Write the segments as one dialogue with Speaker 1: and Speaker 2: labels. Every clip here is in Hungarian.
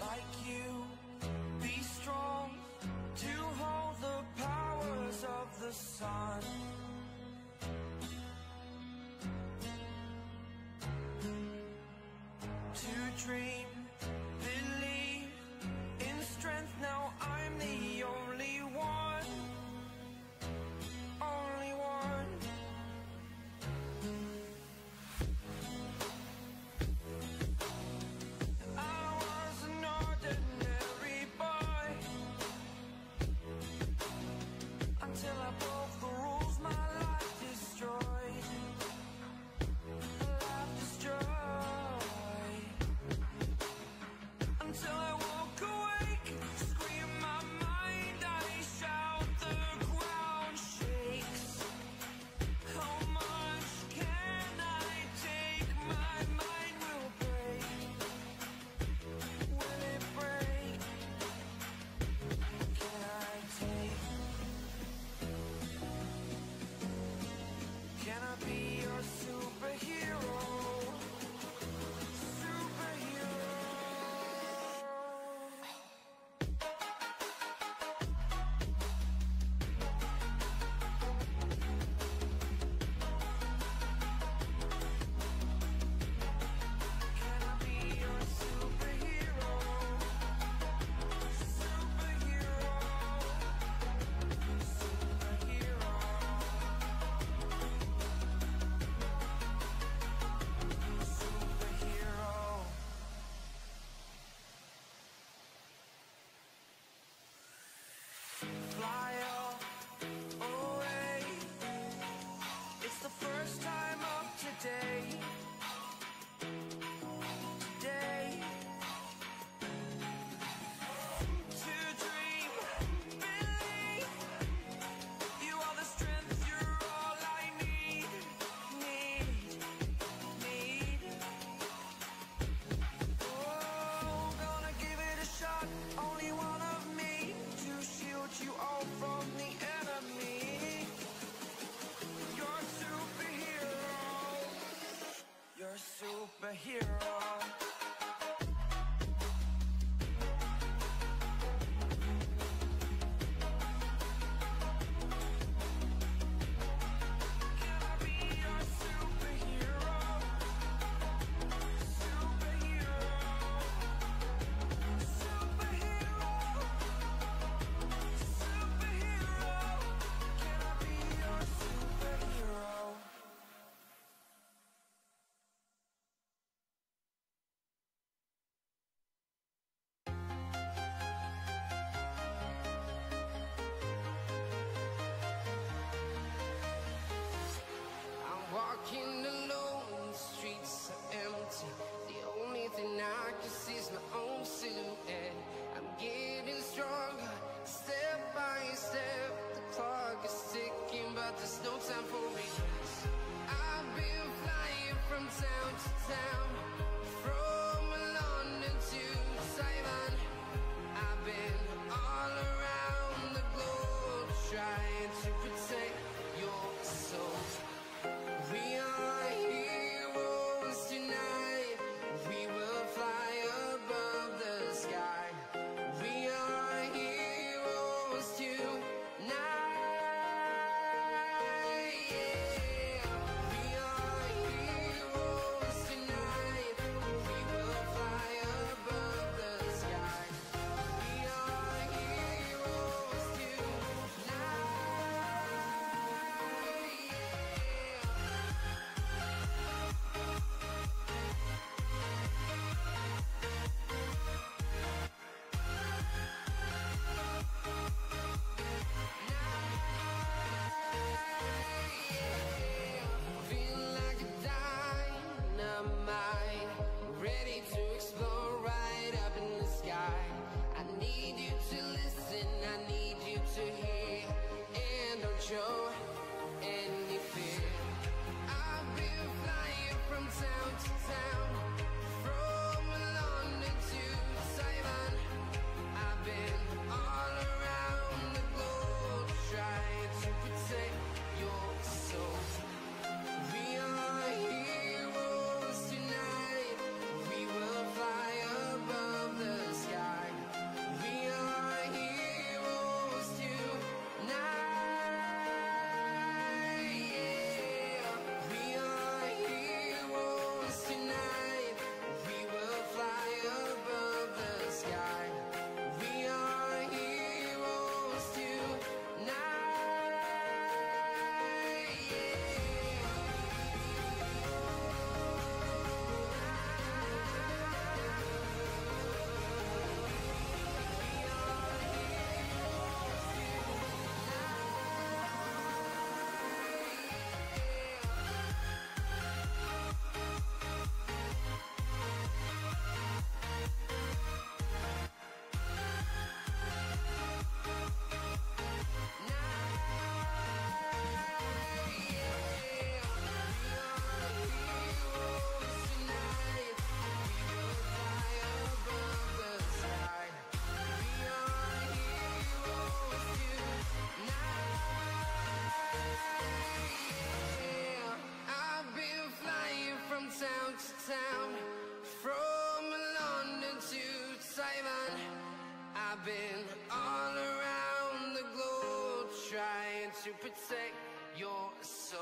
Speaker 1: like you. Be strong to hold the powers of the sun. To dream, believe in strength. Now I'm the only one, only one. I was an ordinary boy until I broke the rules. My life destroyed, life destroyed. Until I woke awake, scream my mind, I shout, the ground shakes. How much can I take? My mind will break. Will it break? Can I take? Can I be your superhero? Fly away. It's the first time of today. Today. To dream, believe. You are the strength, you're all I need. Need. Oh, gonna give it a shot. Only one of me to shield you all from the enemy. You're a superhero. You're a superhero. to protect your soul.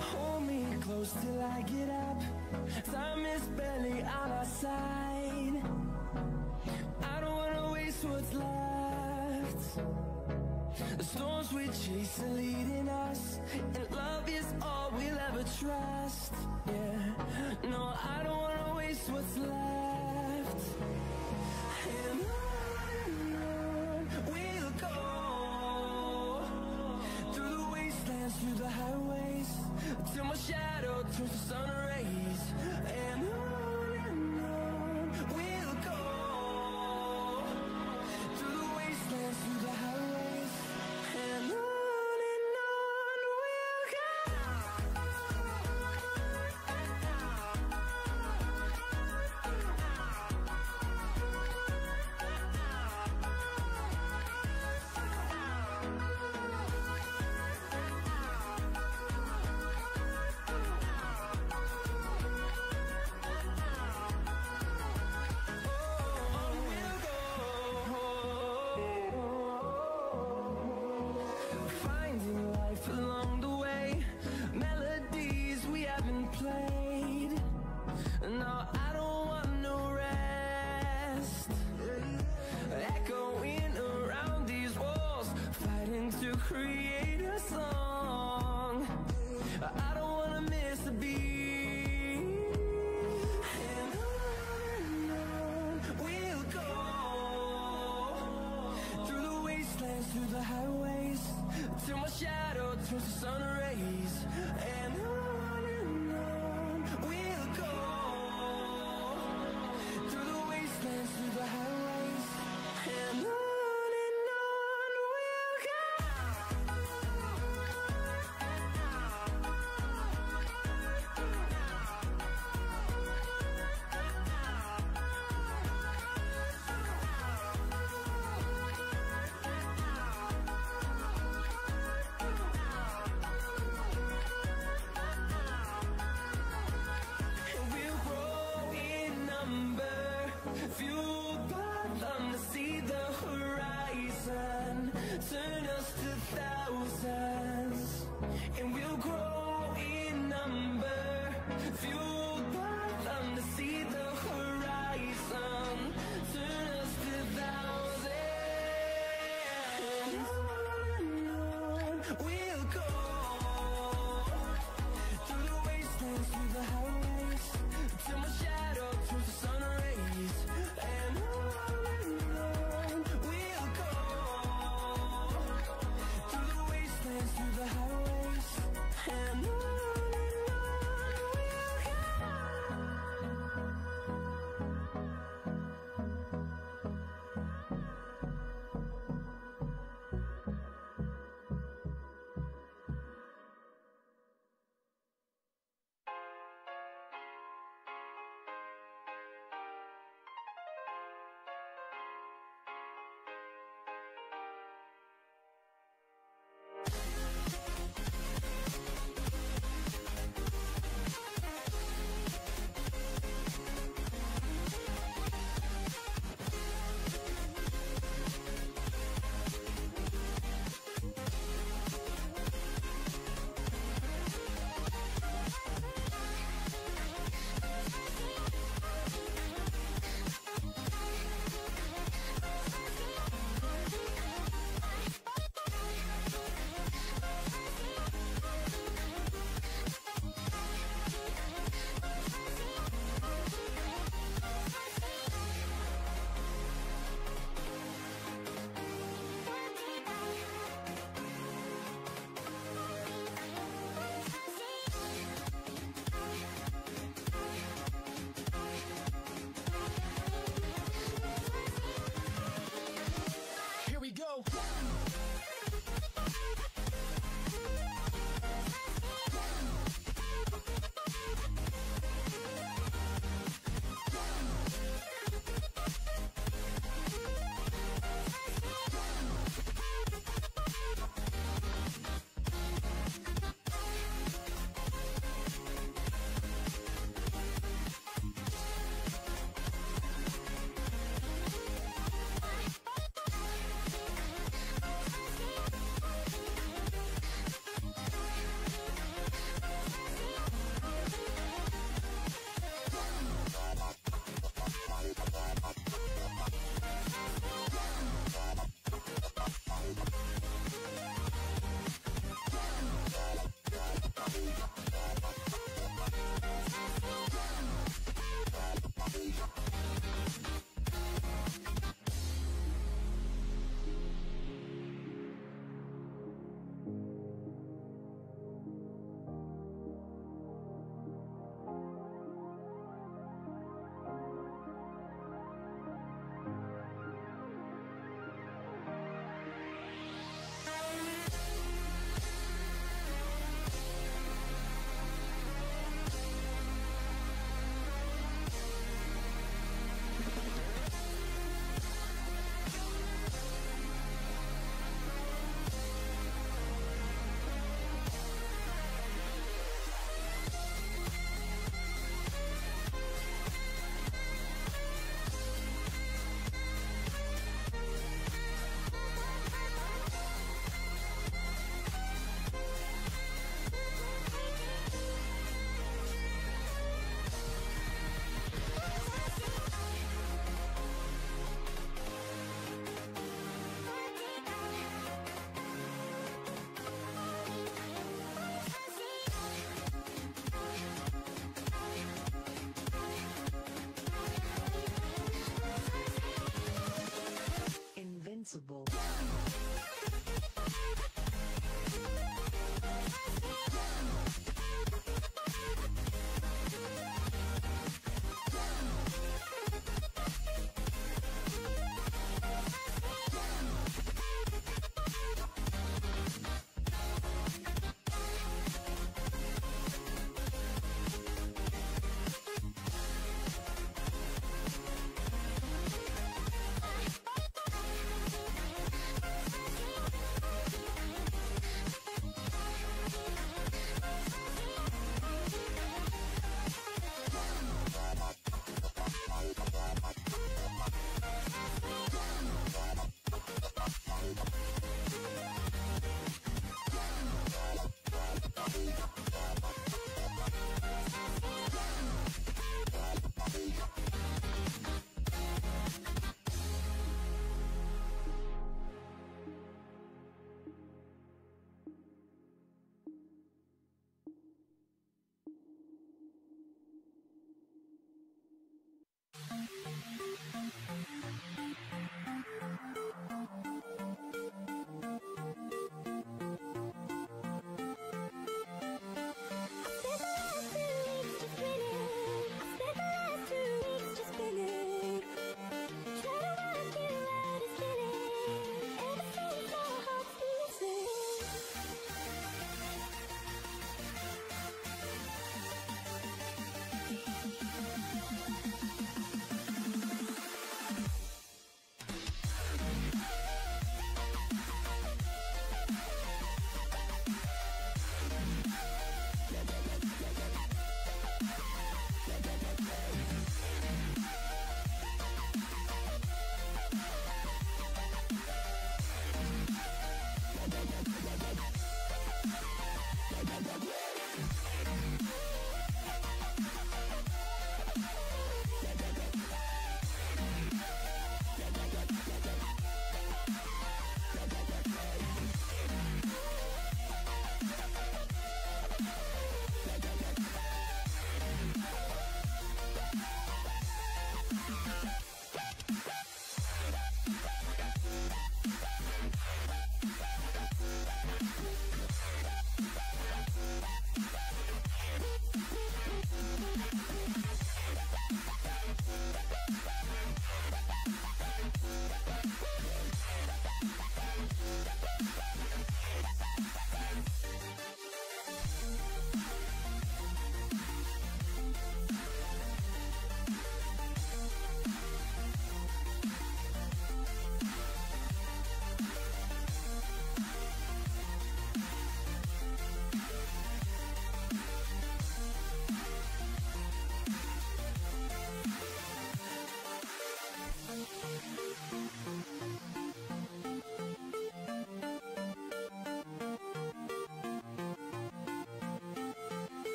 Speaker 2: Hold me close till I get up. Time is barely on our side. I don't wanna waste what's left. The storms we chase are leading us, and love is all we'll ever trust. Yeah, no, I don't wanna waste what's left. And on we'll go, through the wastelands, through the highways, till my shadow turns to sun rays. And on we'll go, through the wastelands, through the highways, and on we'll go. Finding life along the way, melodies we haven't played. No, I don't want no rest. Echoing around these walls, fighting to create a song. I don't wanna miss a beat. And on we'll go, through the wastelands, through the highways, till my shadow turns to sun rays. And on we'll go, through the wastelands, through the highways, and on we'll go. And we'll grow in number, fueled by them to see the horizon, turn us to thousands. And we'll grow in number, fueled by them to see the horizon, turn us to thousands. And on we'll go, through the wastelands, through the highways, till my shadow turns to sun rays. And on we'll go,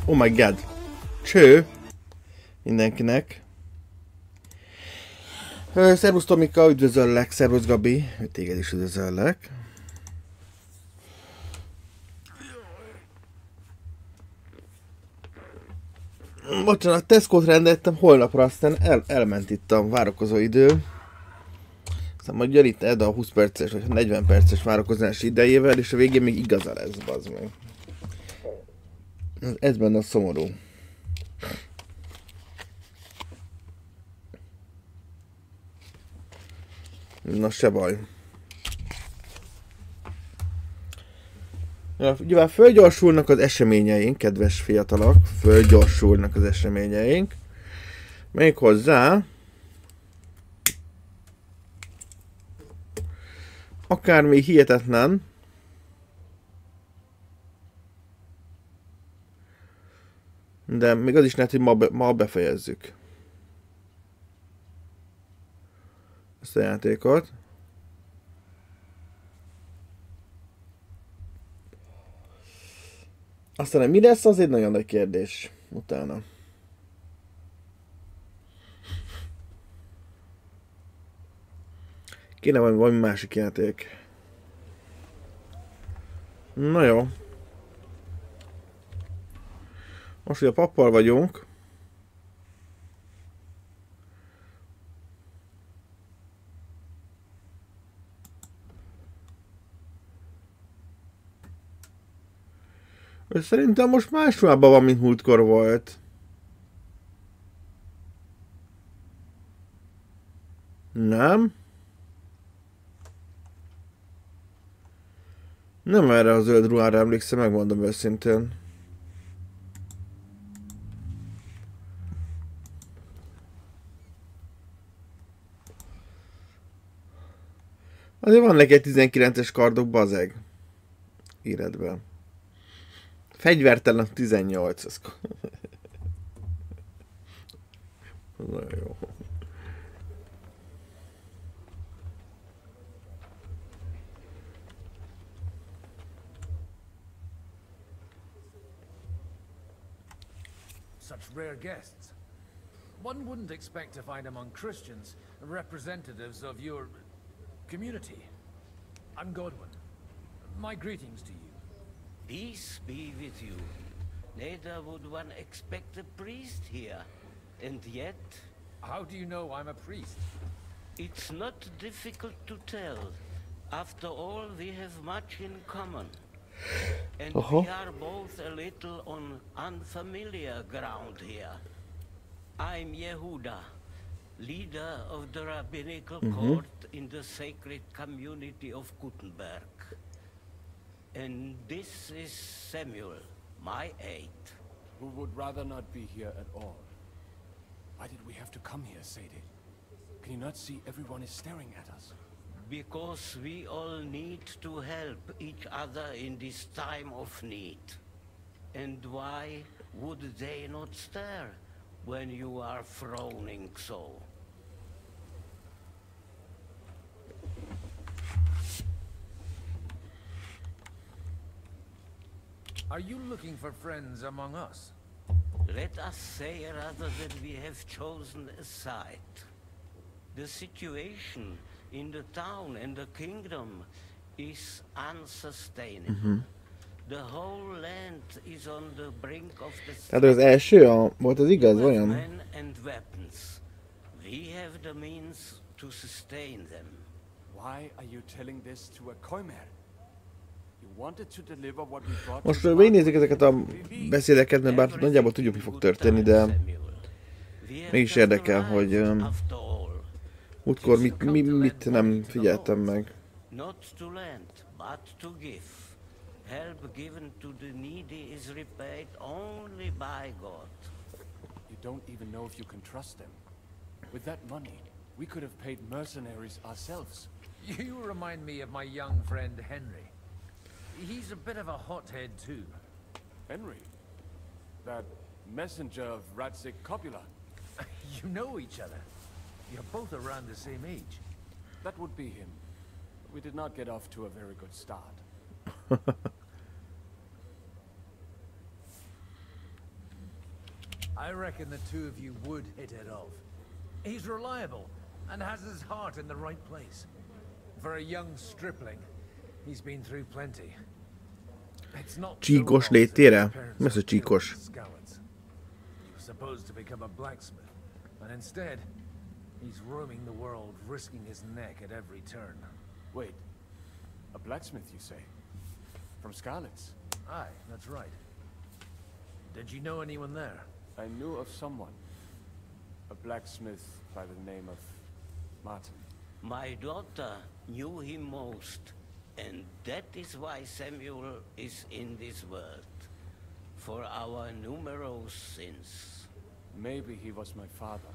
Speaker 3: Oh my god. Cső. Mindenkinek. Szervusz Tomika, üdvözöllek. Szervusz Gabi. Téged is üdvözöllek. Bocsánat, Tesco-t rendeltem holnapra, aztán elment itt a várakozó idő. Aztán majd jön itt Ed a 20 perces vagy 40 perces várakozási idejével, és a végén még igaza lesz, bazd meg. Ez benne a szomorú. Na se baj. Ja, ugye fölgyorsulnak az eseményeink, kedves fiatalok, fölgyorsulnak az eseményeink. Méghozzá akár még hihetetlen, de még az is lehet, hogy ma befejezzük ezt a játékot. Aztán mi lesz, az egy nagyon nagy kérdés utána. Kéne valami másik játék. Na jó. Most, hogy a pappal vagyunk. Szerintem most más ruhában van, mint múltkor volt. Nem? Nem erre a zöld ruhára emlékszem, megmondom őszintén. Azért van neki egy 19-es kardok, bazeg. Életben. Fegyvertelen 18. Ez... Nagyon jó.
Speaker 4: Such rare guests. One wouldn't expect to find among Christians representatives of your community. I'm Godwin. My greetings to you.
Speaker 5: Peace be with you. Neither would one expect a priest here. And yet...
Speaker 4: How do you know I'm a priest?
Speaker 5: It's not difficult to tell. After all, we have much in common. And we are both a little on unfamiliar ground here. I'm Yehuda, leader of the rabbinical court in the sacred community of Gutenberg. And this is Samuel, my aide.
Speaker 6: Who would rather not be here at all. Why did we have to come here, Sadie? Can you not see everyone is staring at us?
Speaker 5: Because we all need to help each other in this time of need. And why would they not stare when you are frowning so?
Speaker 4: Are you looking for friends among us?
Speaker 5: Let us say rather that we have chosen a side. The situation in the town and the kingdom is unsustainable. The whole land is on the brink of the
Speaker 3: Tehát az első volt az igaz, olyan?
Speaker 5: men and weapons. We have the means to sustain them.
Speaker 6: Why are you telling this to a Koimer? You wanted to deliver what we brought.
Speaker 3: Most végignézzük ezeket a beszédeket, mert bár nagyjából tudjuk, mi fog történni, de mégis érdekel, hogy útkor mit nem figyeltem meg.
Speaker 5: Not to lend, but to give. Help given to the needy is repaid only by God.
Speaker 6: You don't even know if you can trust them. With that money, we could have paid mercenaries ourselves.
Speaker 4: You remind me of my young friend Henry. He's a bit of a hothead too.
Speaker 6: Henry? That messenger of Radzik Copula?
Speaker 4: You know each other. You're both around the same age.
Speaker 6: That would be him. We did not get off to a very good start.
Speaker 4: I reckon the two of you would hit it off. He's reliable and has his heart in the right place. For a young stripling, he's been through plenty. It's not
Speaker 3: Csíkos létére? Mi az, hogy csíkos?
Speaker 4: He was supposed to become a blacksmith, and instead, he's roaming the world, risking his neck at every turn.
Speaker 6: Wait, a blacksmith, you say? From Scarlet's?
Speaker 4: Aye, that's right. Did you know anyone there?
Speaker 6: I knew of someone. A blacksmith by the name of Martin.
Speaker 5: My daughter knew him most, and that is why Samuel is in this world. For our numerous sins.
Speaker 6: Maybe he was my father,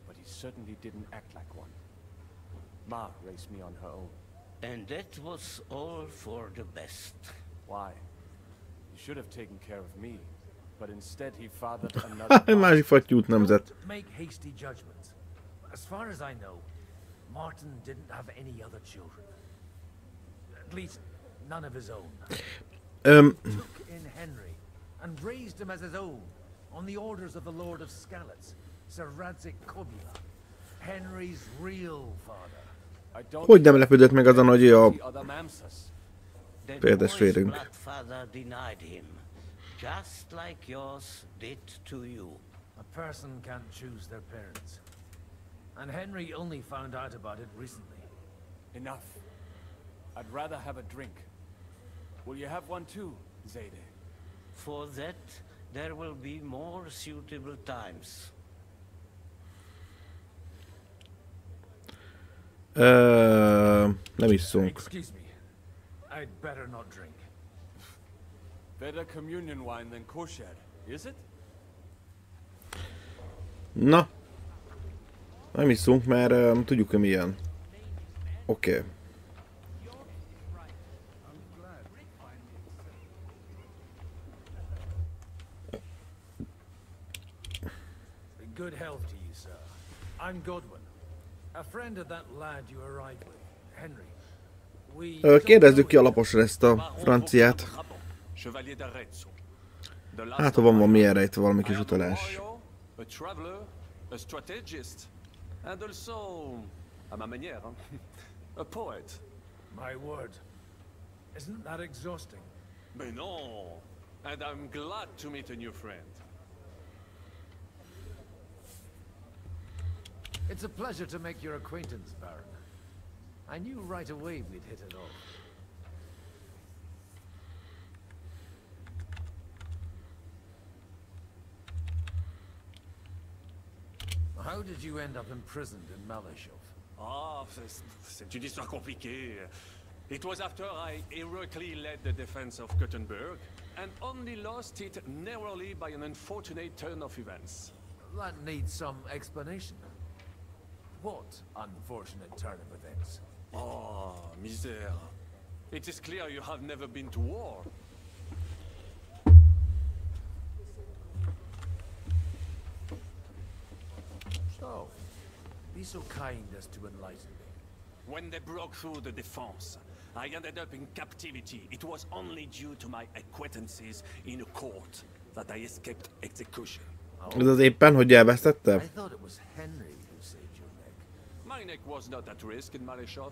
Speaker 6: but he certainly didn't act like one. Ma raised me on her own.
Speaker 5: And that was all for the best.
Speaker 6: Why? He should have taken care of me, but instead he fathered another.
Speaker 3: Másik fattyút nemzet.
Speaker 4: Don't make hasty judgments. As far as I know, Martin didn't have any other children. At least, none of his own. Took in Henry and raised him as his own on the orders of the Lord of Skalitz, Sir Radzik Kobula, Henry's real father.
Speaker 3: Hogy nem lepődött meg azon, hogy ő a
Speaker 5: That
Speaker 3: példestvérünk.
Speaker 5: boy's bloodfather denied him, just like yours did to you.
Speaker 4: A person can't choose their parents. And Henry only found out about it recently.
Speaker 6: Enough. I'd rather have a drink. Will you have one too, Zayde?
Speaker 5: For that, there will be more suitable times.
Speaker 3: Nem isszunk.
Speaker 4: Excuse me. I'd better not drink.
Speaker 6: Better communion wine than kosher, is it?
Speaker 3: Na. Nem iszunk, mert tudjuk, hogy milyen. Oké.
Speaker 4: Good health to you, sir. I'm Godwin, a friend of that lad you arrived with, Henry.
Speaker 3: Kérdezzük ki alaposan ezt a franciát. Hát, ha van valami ilyen rejtve, valami kis utalás.
Speaker 6: A traveler, a strategist, and also, à ma manière, a poet.
Speaker 4: My word. Isn't that exhausting?
Speaker 6: Mais non. And I'm glad to meet a new friend.
Speaker 4: It's a pleasure to make your acquaintance, Baron. I knew right away we'd hit it off. How did you end up imprisoned in Malashov?
Speaker 6: Ah, c'est une histoire compliquée. It was after I heroically led the defense of Gothenburg, and only lost it narrowly by an unfortunate turn of events.
Speaker 4: That needs some explanation. What unfortunate turn of events?
Speaker 6: Oh, misère. It is clear you have never been to war.
Speaker 4: So, be so kind as to enlighten me.
Speaker 6: When they broke through the defense, I ended up in captivity. It was only due to my acquaintances in a court that I escaped execution.
Speaker 3: Ez az éppen, hogy elvesztette?
Speaker 4: I thought it was Henry who saved your neck.
Speaker 6: My neck was not at risk in Malashov.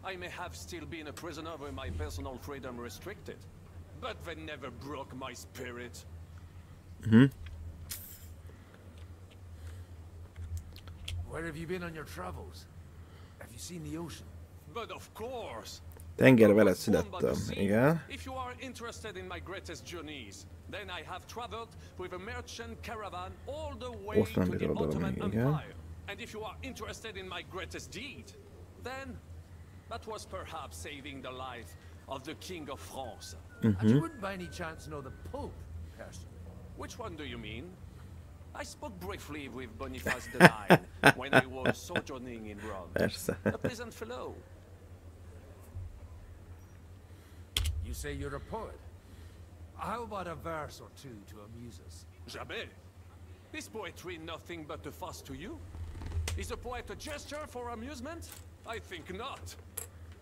Speaker 6: I may have still been a prisoner with my personal freedom restricted, but they never broke my spirit.
Speaker 4: Where have you been on your travels? Have you seen the ocean?
Speaker 6: But of course.
Speaker 3: Tenger veled születtem, igen.
Speaker 6: If you are interested in my greatest journeys, then I have traveled with a merchant caravan all the way to the Ottoman Empire. And if you are interested in my greatest deed, then that was perhaps saving the life of the King of France.
Speaker 4: And you wouldn't by any chance know the Pope, personally?
Speaker 6: Which one do you mean? I spoke briefly with Boniface IX when I was sojourning in Rome.
Speaker 3: Persze.
Speaker 6: A pleasant fellow.
Speaker 4: You say you're a poet. How about a verse or two to amuse us?
Speaker 6: Jamais. Is poetry nothing but a fuss to you? Is a poet a gesture for amusement? I think not.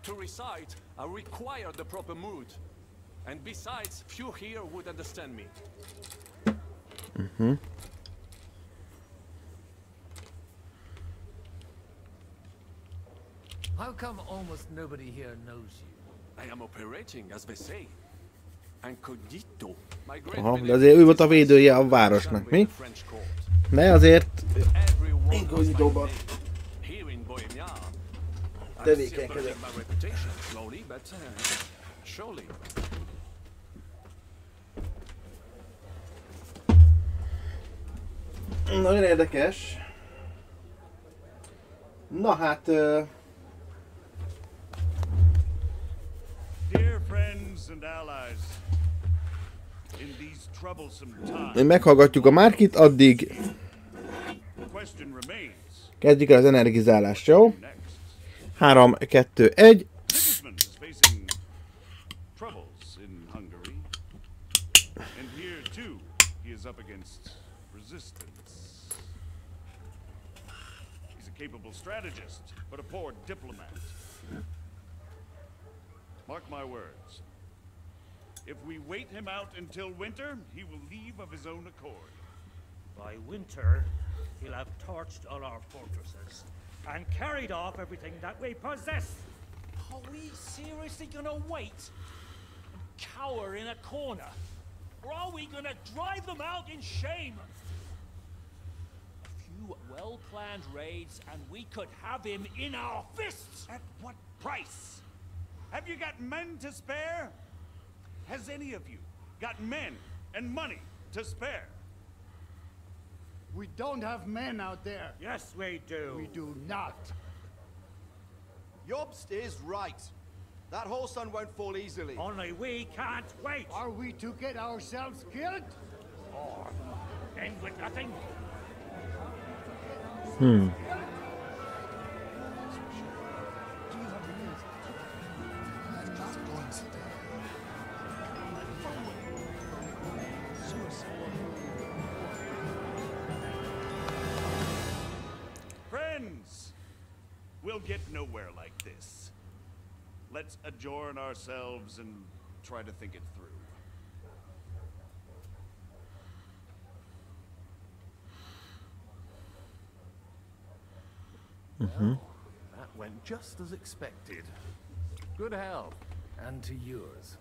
Speaker 6: To recite, I require the proper mood. And besides, few here would understand me.
Speaker 4: How come almost nobody here knows you?
Speaker 6: I am operating, as they say. Incognito. My
Speaker 3: Aha, de azért ő volt a védője a városnak, mi? Ne azért inkognitóban tevékenykedett. Nagyon érdekes. Na hát...
Speaker 7: Dear friends and allies, in these troublesome times,
Speaker 3: meghallgatjuk a Márkit, addig
Speaker 7: the question remains.
Speaker 3: kezdjük el az energizálást, jó?
Speaker 7: Next,
Speaker 3: 3, 2, 1.
Speaker 7: Sigismund is facing troubles in Hungary, and here too he is up against resistance. He's a capable strategist, but a poor diplomat. Mark my words. If we wait him out until winter, he will leave of his own accord.
Speaker 8: By winter, he'll have torched all our fortresses and carried off everything that we possess.
Speaker 9: Are we seriously gonna wait and cower in a corner? Or are we gonna drive them out in shame? A few well-planned raids and we could have him in our fists!
Speaker 7: At what price? Have you got men to spare? Has any of you got men and money to spare?
Speaker 10: We don't have men out there.
Speaker 8: Yes, we do.
Speaker 10: We do not.
Speaker 11: Jobst is right. That whole son won't fall easily.
Speaker 8: Only we can't wait.
Speaker 10: Are we to get ourselves killed?
Speaker 8: Or end with nothing.
Speaker 7: Friends, we'll get nowhere like this. Let's adjourn ourselves and try to think it through.
Speaker 4: Well, that went just as expected. Good health.
Speaker 9: And to yours.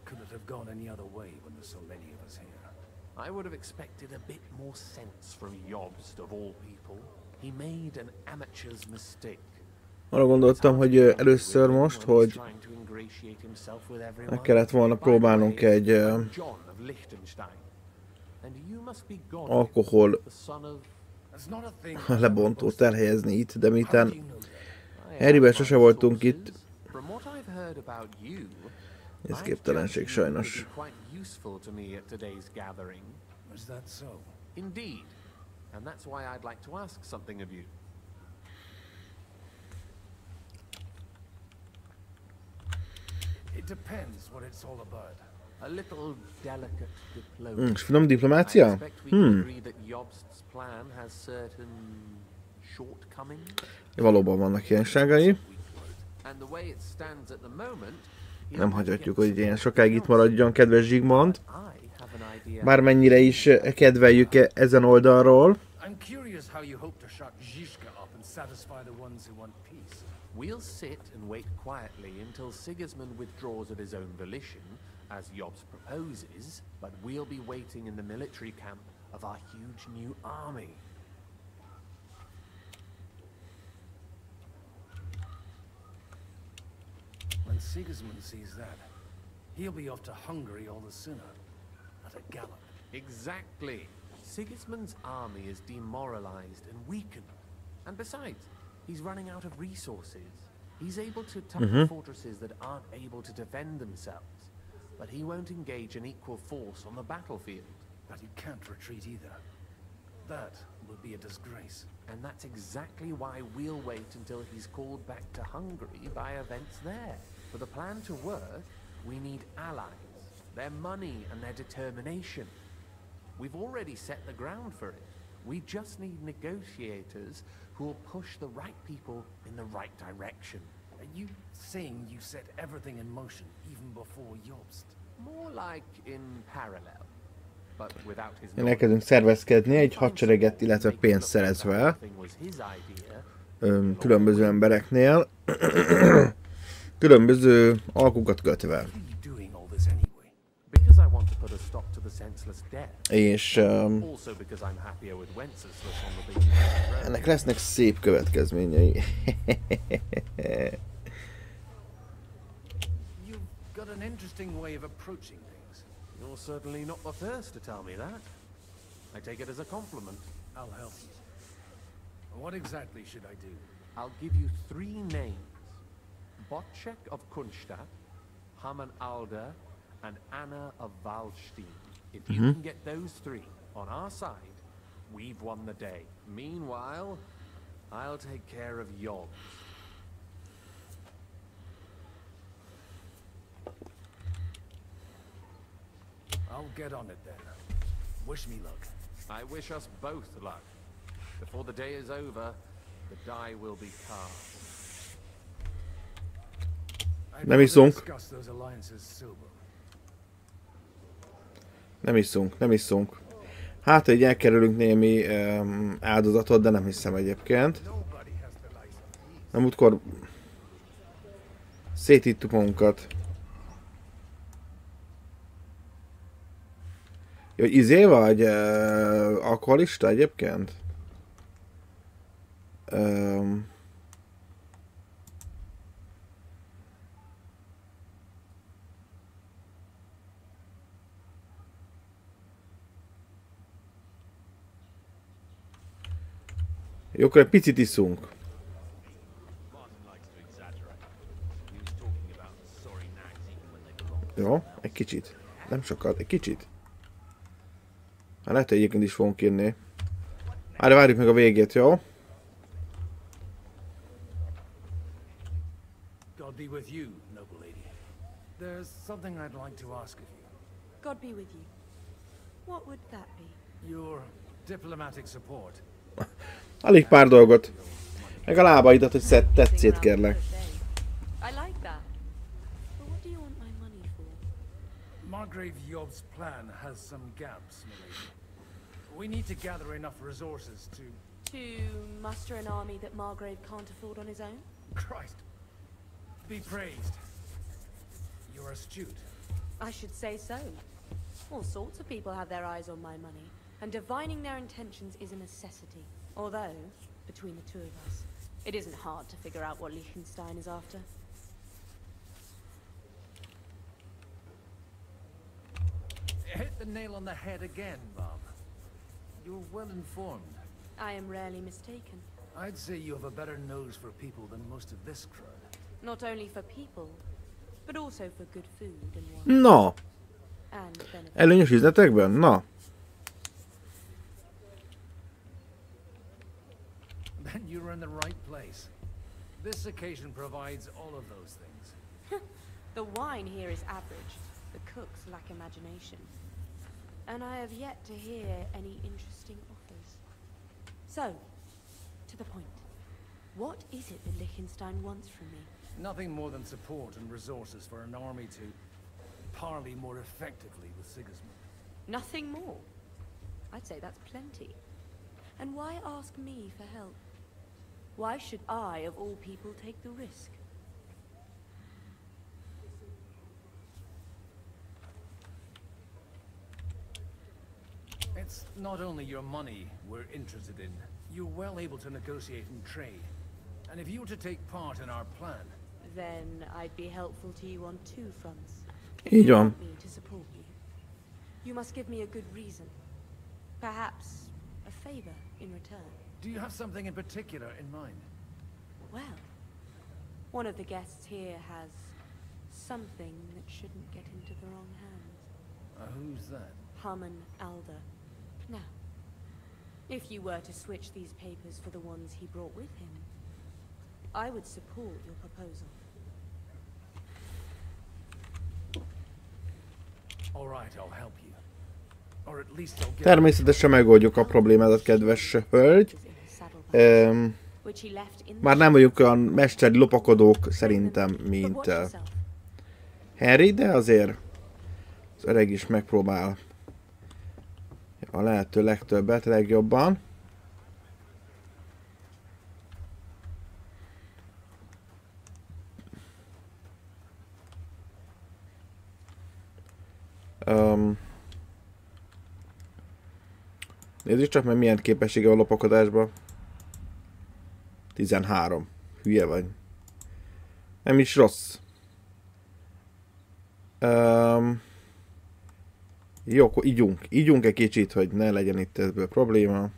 Speaker 9: Could it have gone any other way when there's so many of us here?
Speaker 4: I would have expected a bit more sense from Jobst of all people. He made an amateur's mistake.
Speaker 3: Arra gondoltam, hogy először most, hogy meg kellett volna próbálnunk egy alkohol lebontót elhelyezni itt, de miután Harryvel sose voltunk itt, ez képtelenség sajnos.
Speaker 9: Was that so?
Speaker 4: Indeed, and that's why I'd like to ask something of you.
Speaker 9: It depends what it's all about.
Speaker 4: A little delicate diplomacy.
Speaker 3: Finom diplomácia?
Speaker 4: I expect we can agree that Jobst's plan has certain shortcomings.
Speaker 3: Valóban vannak hiányságai.
Speaker 4: And the way it stands at the moment,
Speaker 3: nem hagyhatjuk, hogy ilyen sokáig itt maradjon, kedves Zsigmond. Bármennyire is kedveljük ezen oldalról.
Speaker 9: I'm curious how you hope to shut Zizka up and satisfy the ones who want peace.
Speaker 4: We'll sit and wait quietly until Sigismund withdraws of his own volition, as Jobst proposes, but we'll be waiting in the military camp of our huge new army.
Speaker 9: When Sigismund sees that, he'll be off to Hungary all the sooner. At a gallop.
Speaker 4: Exactly. Sigismund's army is demoralized and weakened. And besides, he's running out of resources. He's able to tackle fortresses that aren't able to defend themselves. But he won't engage an equal force on the battlefield.
Speaker 9: But he can't retreat either. That would be a disgrace.
Speaker 4: And that's exactly why we'll wait until he's called back to Hungary by events there. For the plan to work, we need allies, their money and their determination. We've already set the ground for it. We just need negotiators who will push the right people in the right direction.
Speaker 9: Are you saying you set everything in motion even before Jobst?
Speaker 4: More like in parallel. But without his
Speaker 3: Elkezdünk szervezkedni egy hadsereget, illetve pénzt szerezve különböző embereknél, különböző alkukat kötve. És ennek lesznek szép következményei.
Speaker 9: Got an interesting way of approaching things.
Speaker 4: You're certainly not the first to tell me that. I take it as a compliment.
Speaker 9: I'll help you. What exactly should I do?
Speaker 4: I'll give you 3 names. Botchek of Kunstadt, Haman Alder, and Anna of Waldstein. If you can get those 3 on our side, we've won the day. Meanwhile, I'll take care of yours.
Speaker 9: I'll get on it then. Wish me luck.
Speaker 4: I wish us both luck. Before the day is over, the die will be cast.
Speaker 3: Nem iszunk.
Speaker 9: Discuss those alliances sober.
Speaker 3: Nem iszunk. Hát, hogy elkerülünk némi áldozatot, de nem hiszem egyébként. Nem útkor szétittuk magunkat. Jó, hogy izé vagy alkoholista egyébként? Jó, akkor egy picit iszunk. Jó, egy kicsit. Nem sokat, egy kicsit. Hát lehet, hogy egyébként is fogunk írni. Várjuk meg a végét, jó?
Speaker 4: God be with you, noble lady. There's something I'd like to ask of you.
Speaker 12: God be with you. What would that be?
Speaker 4: Your diplomatic support.
Speaker 3: Alig pár dolgot. Meg a lábaidat, hogy tetszét kérlek.
Speaker 12: I like that. But what do you want my money for?
Speaker 4: Margrave Yob's plan has some gaps, milady. We need to gather enough resources to...
Speaker 12: To muster an army that Margrave can't afford on his own?
Speaker 4: Christ! Be praised. You're astute.
Speaker 12: I should say so. All sorts of people have their eyes on my money, and divining their intentions is a necessity. Although, between the two of us, it isn't hard to figure out what Liechtenstein is after.
Speaker 4: Hit the nail on the head again, Bob. You're well informed.
Speaker 12: I am rarely mistaken.
Speaker 4: I'd say you have a better nose for people than most of this crowd.
Speaker 12: Not only for people, but also for good food and wine.
Speaker 3: No.
Speaker 12: And benefits.
Speaker 3: Előnyös üzletekben? Na.
Speaker 4: Then you're in the right place. This occasion provides all of those things.
Speaker 12: The wine here is average. The cooks lack imagination. And I have yet to hear any interesting offers. So, to the point. What is it that Liechtenstein wants from me?
Speaker 4: Nothing more than support and resources for an army to parley more effectively with Sigismund.
Speaker 12: Nothing more? I'd say that's plenty. And why ask me for help? Why should I, of all people, take the risk?
Speaker 4: It's not only your money we're interested in. You're well able to negotiate and trade. And if you were to take part in our plan...
Speaker 12: Then I'd be helpful to you on two fronts. If
Speaker 3: Így
Speaker 12: you
Speaker 3: van.
Speaker 12: want me to support you, you must give me a good reason. Perhaps a favor in return.
Speaker 4: Do you have something in particular in mind?
Speaker 12: Well, one of the guests here has something that shouldn't get into the wrong hands.
Speaker 4: Who's that?
Speaker 12: Harman Alder. Now, if you were to switch these papers for the ones he brought with him, I would support your proposal.
Speaker 4: All right, I'll help you. Or at least I'll get...
Speaker 3: Természetesen megoldjuk a problémádat, kedves hölgy. Már nem vagyunk olyan mesteri lopakodók szerintem, mint Harry, de azért az öreg is megpróbál a lehető legtöbbet, legjobban. Nézzük csak meg milyen képessége van a lopakodásban. 13. Hülye vagy. Nem is rossz. Jó, akkor ígyunk. Ígyunk egy kicsit, hogy ne legyen itt ebből probléma.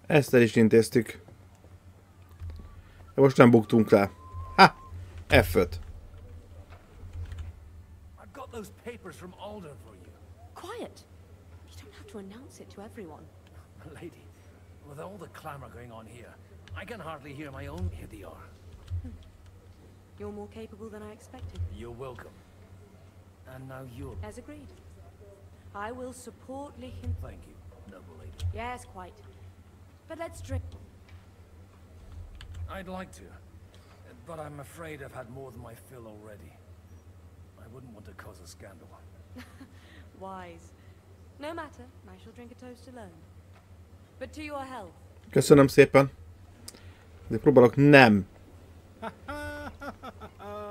Speaker 3: Ezt el is intéztük. De most nem buktunk le. Ha! F5.
Speaker 4: I've got those papers from Alder for you.
Speaker 12: Quiet! You don't have to announce it to everyone.
Speaker 4: Lady, with all the clamor going on here, I can hardly hear my own. Here they are.
Speaker 12: You're more capable than I expected.
Speaker 4: You're welcome. And now you're...
Speaker 12: As agreed. I will support Lichen...
Speaker 4: Thank you, noble lady.
Speaker 12: Yes, quite. But let's drink.
Speaker 4: I'd like to, but I'm afraid I've had more than my fill already. I wouldn't want to cause a scandal.
Speaker 12: Wise. No matter, I shall drink a toast alone. But to your health.
Speaker 3: Köszönöm szépen. De próbálok nem.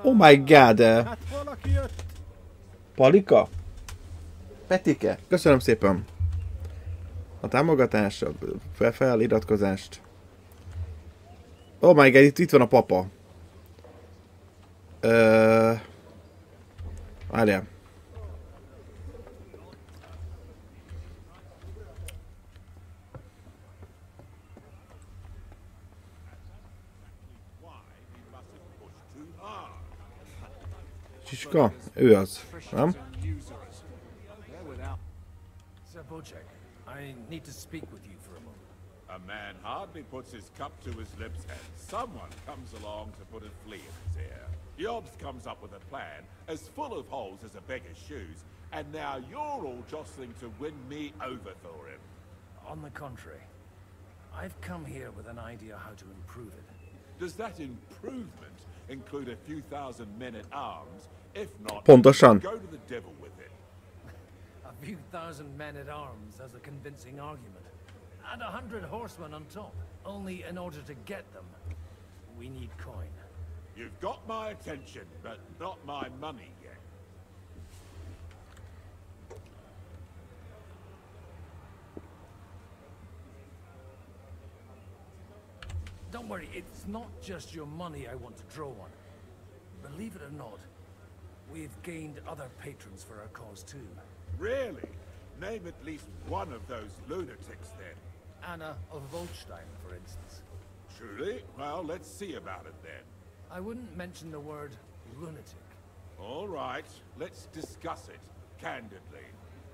Speaker 3: Oh my god.
Speaker 13: Hát valaki jött.
Speaker 3: Palika? Petike? Köszönöm szépen. A támogatás, a feliratkozást. Oh my god, itt van a papa. Várjál. Csiska? Ő az, nem?
Speaker 4: I need to speak with you for a moment.
Speaker 14: A man hardly puts his cup to his lips and someone comes along to put a flea in his ear. Yobs comes up with a plan as full of holes as a beggar's shoes, and now you're all jostling to win me over for him.
Speaker 4: On the contrary, I've come here with an idea how to improve it.
Speaker 14: Does that improvement include a few thousand men-at-arms? If not,
Speaker 3: Pontosan.
Speaker 14: go to the devil with it.
Speaker 4: A few thousand men-at-arms as a convincing argument. And 100 horsemen on top. Only in order to get them, we need coin.
Speaker 14: You've got my attention, but not my money yet.
Speaker 4: Don't worry, it's not just your money I want to draw on. Believe it or not, we've gained other patrons for our cause too.
Speaker 14: Really? Name at least one of those lunatics then.
Speaker 4: Anna of Volstein, for instance.
Speaker 14: Truly? Well, let's see about it then.
Speaker 4: I wouldn't mention the word lunatic.
Speaker 14: All right, let's discuss it, candidly.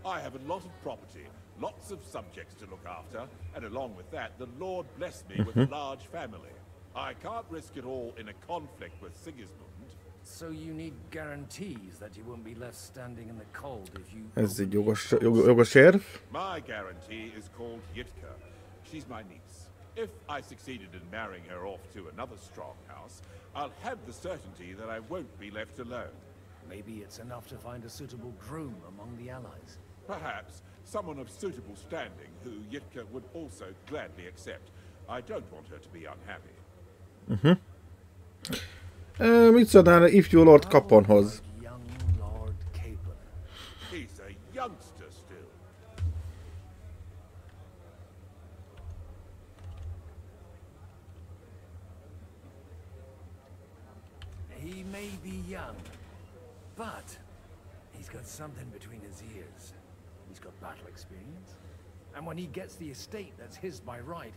Speaker 14: I have a lot of property, lots of subjects to look after, and along with that, the Lord blessed me with a large family. I can't risk it all in a conflict with Sigismund.
Speaker 4: So you need guarantees that you won't be left standing in the cold if you...
Speaker 3: Ez egy jogos érv.
Speaker 14: My guarantee is called Yitka. She's my niece. If I succeeded in marrying her off to another strong house, I'll have the certainty that I won't be left alone.
Speaker 4: Maybe it's enough to find a suitable groom among the allies.
Speaker 14: Perhaps someone of suitable standing who Yitka would also gladly accept. I don't want her to be unhappy.
Speaker 3: Mit szólnál ifjú Lord Caponhoz?
Speaker 4: Young Lord Capon.
Speaker 14: He's a youngster still.
Speaker 4: He may be young, but he's got something between his ears. He's got battle experience. And when he gets the estate that's his by right,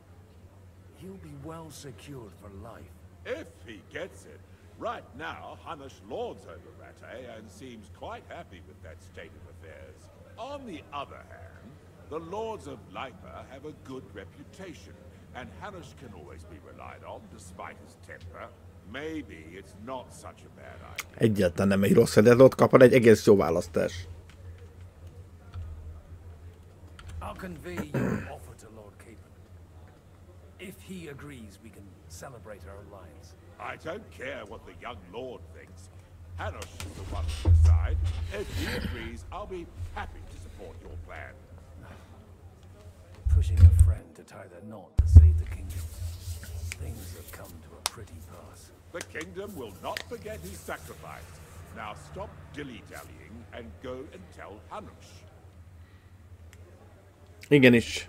Speaker 4: he'll be well secured for life.
Speaker 14: If he gets it. Right now, Hanush lords over Rattay and seems quite happy with that state of affairs. On the other hand, the lords of Lipa have a good reputation, and Hanush can always be relied on despite his temper. Maybe it's not such a bad idea.
Speaker 3: Egyáltalán nem egy rossz, de Lord Capon egy egész jó választás.
Speaker 4: I'll convey your offer to Lord Capon. If he agrees, we can celebrate our alliance.
Speaker 14: I don't care what the young lord thinks. Hanush is the one to decide. If he agrees, I'll be happy to support your plan.
Speaker 4: Pushing a friend to tie the knot to save the kingdom. Things have come to a pretty pass.
Speaker 14: The kingdom will not forget his sacrifice. Now stop dilly-dallying and go and tell Hanush.
Speaker 3: Igenis.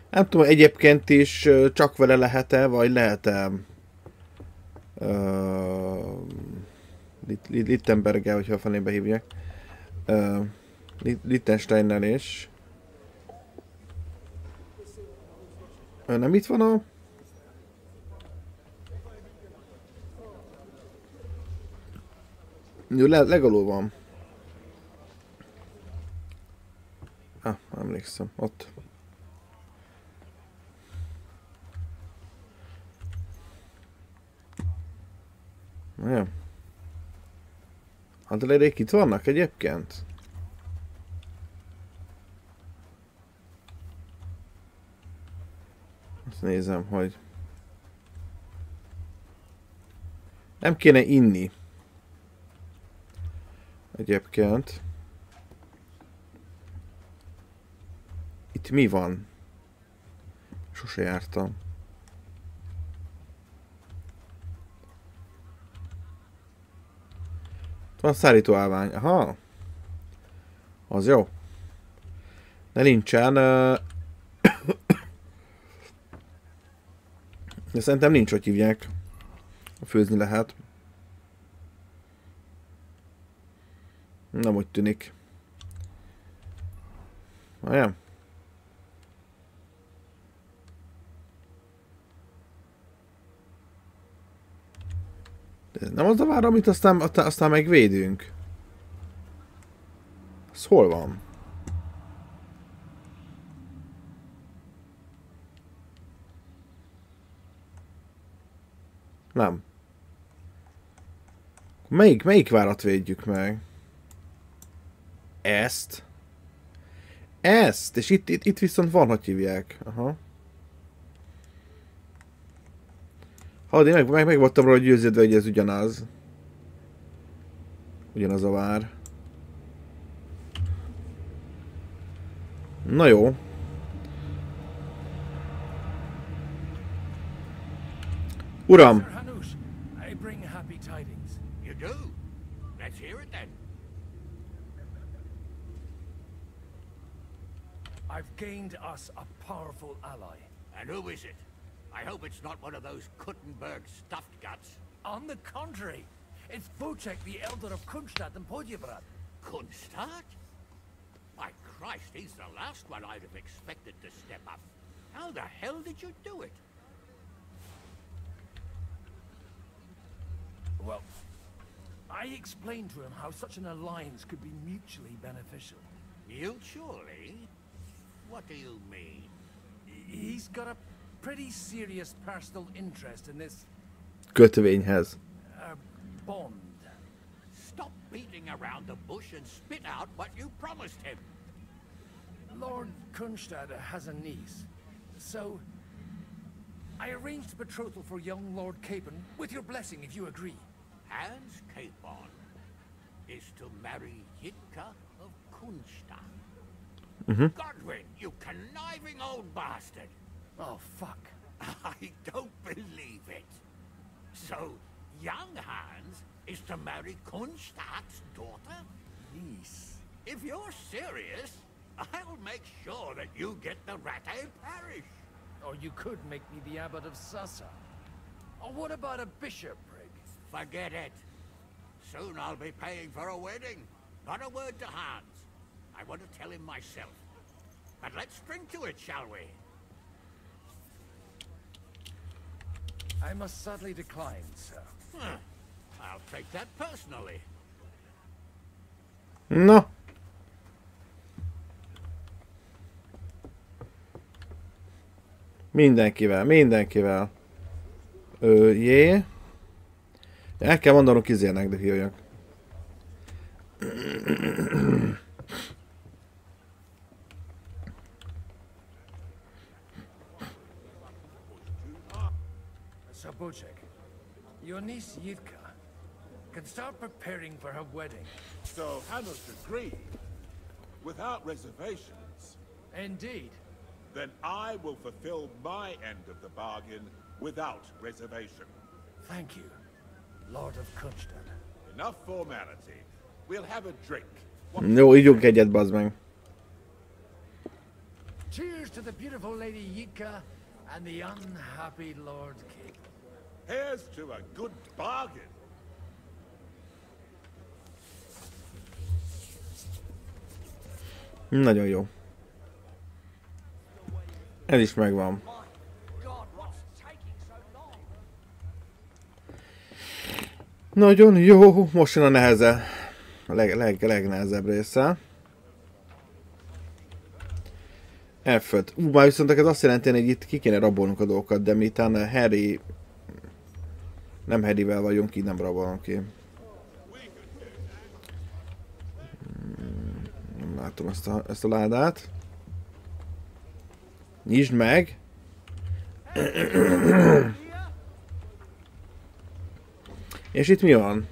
Speaker 3: Nem tudom, egyébként is csak vele lehet-e, vagy lehet-e Littenberggel, hogyha a fenébe hívják. Liechtensteinnel is. Nem itt van a... Jó, legalul van. Emlékszem, ott. Jó. Hadlerék itt vannak egyébként? Azt nézem, hogy... Nem kéne inni. Egyébként. Itt mi van? sose jártam. Van szállítóállvány. Aha. Az jó. De nincsen. De szerintem nincs, hogy hívják. Főzni lehet. Nem úgy tűnik. Olyan? De ez nem az a vár, amit aztán megvédünk. Ez hol van? Nem. Melyik várat védjük meg? Ezt? Ezt! És itt viszont van, hogy hívják. Aha. Hallod, én meg voltam róla győződve, hogy ez ugyanaz. Ugyanaz a vár. Na jó. Uram!
Speaker 4: I bring happy tidings.
Speaker 13: You do? Let's hear it then.
Speaker 4: I've gained us a powerful ally.
Speaker 13: And who is it? I hope it's not one of those Kuttenberg stuffed guts.
Speaker 4: On the contrary, it's Wojciech, the elder of Kunstadt and Podjebrad.
Speaker 13: Kunstadt? My Christ, he's the last one I'd have expected to step up. How the hell did you do it?
Speaker 4: Well, I explained to him how such an alliance could be mutually beneficial.
Speaker 13: Mutually? What do you mean?
Speaker 4: He's got a pretty serious personal interest in this
Speaker 3: Kötvényhez.
Speaker 4: bond.
Speaker 13: Stop beating around the bush and spit out what you promised him.
Speaker 4: Lord Kunstadt has a niece, so I arranged a betrothal for young Lord Capon, with your blessing if you agree.
Speaker 13: Hans Capon is to marry Yitka of Kunstadt. Godwin, you conniving old bastard!
Speaker 4: Oh, fuck.
Speaker 13: I don't believe it. So, young Hans is to marry Kunstadt's daughter?
Speaker 4: Yes.
Speaker 13: If you're serious, I'll make sure that you get the Rattay parish.
Speaker 4: Or you could make me the abbot of Sassa. Or what about a bishopric?
Speaker 13: Forget it. Soon I'll be paying for a wedding. Not a word to Hans. I want to tell him myself. But let's drink to it, shall we?
Speaker 4: I must sadly decline, sir.
Speaker 13: I'll take that personally.
Speaker 3: No. Mindenkivel. Jé. El kell mondanom kizérnek, de hívjak.
Speaker 4: So, Wojciech, your niece Yitka can start preparing for her wedding.
Speaker 14: So Hannes agreed, without reservations.
Speaker 4: Indeed.
Speaker 14: Then I will fulfill my end of the bargain without reservation.
Speaker 4: Thank you, Lord of Kunstadt.
Speaker 14: Enough formality. We'll have a drink.
Speaker 3: Jó, ígyunk egyet, bazd meg.
Speaker 4: Cheers to the beautiful Lady Yitka and the unhappy Lord King.
Speaker 14: Here's to a good bargain.
Speaker 3: Nagyon jó. Ez is megvan. Nagyon jó. Most jön a neheze. A legnehezebb része. F5. Már viszont ez azt jelenti, hogy itt ki kéne rabolnunk a dolgokat, de miután Harry... Nem Harryvel vagyunk, így nem rabolunk ki. Nem látom ezt a ládát. Nyisd meg! És itt mi van?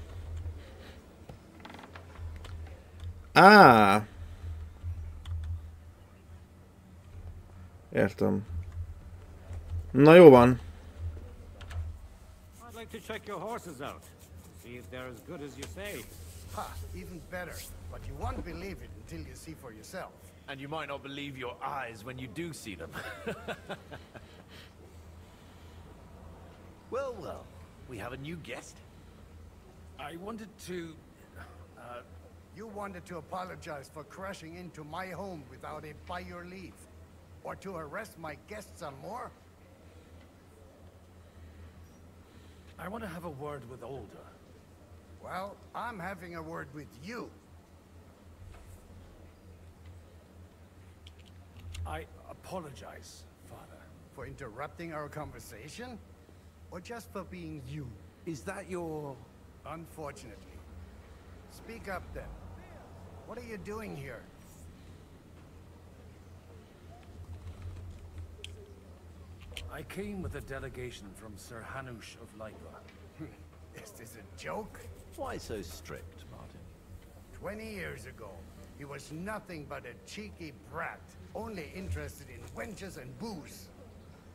Speaker 3: Értem. Na jó van.
Speaker 8: I'd like to check your horses out. See if they're as good as you say.
Speaker 10: Ha, even better. But you won't believe it until you see for yourself.
Speaker 4: And you might not believe your eyes when you do see them. Well, well, we have a new guest. I wanted to...
Speaker 10: You wanted to apologize for crashing into my home without it by your leave. Or to arrest my guests some more?
Speaker 4: I want to have a word with Older.
Speaker 10: Well, I'm having a word with you.
Speaker 4: I apologize, Father.
Speaker 10: For interrupting our conversation? Or just for being you?
Speaker 4: Is that your...
Speaker 10: Unfortunately. Speak up then. What are you doing here?
Speaker 4: I came with a delegation from Sir Hanush of Leipa.
Speaker 10: Is this a joke?
Speaker 4: Why so strict, Martin?
Speaker 10: 20 years ago, he was nothing but a cheeky brat, only interested in wenches and booze.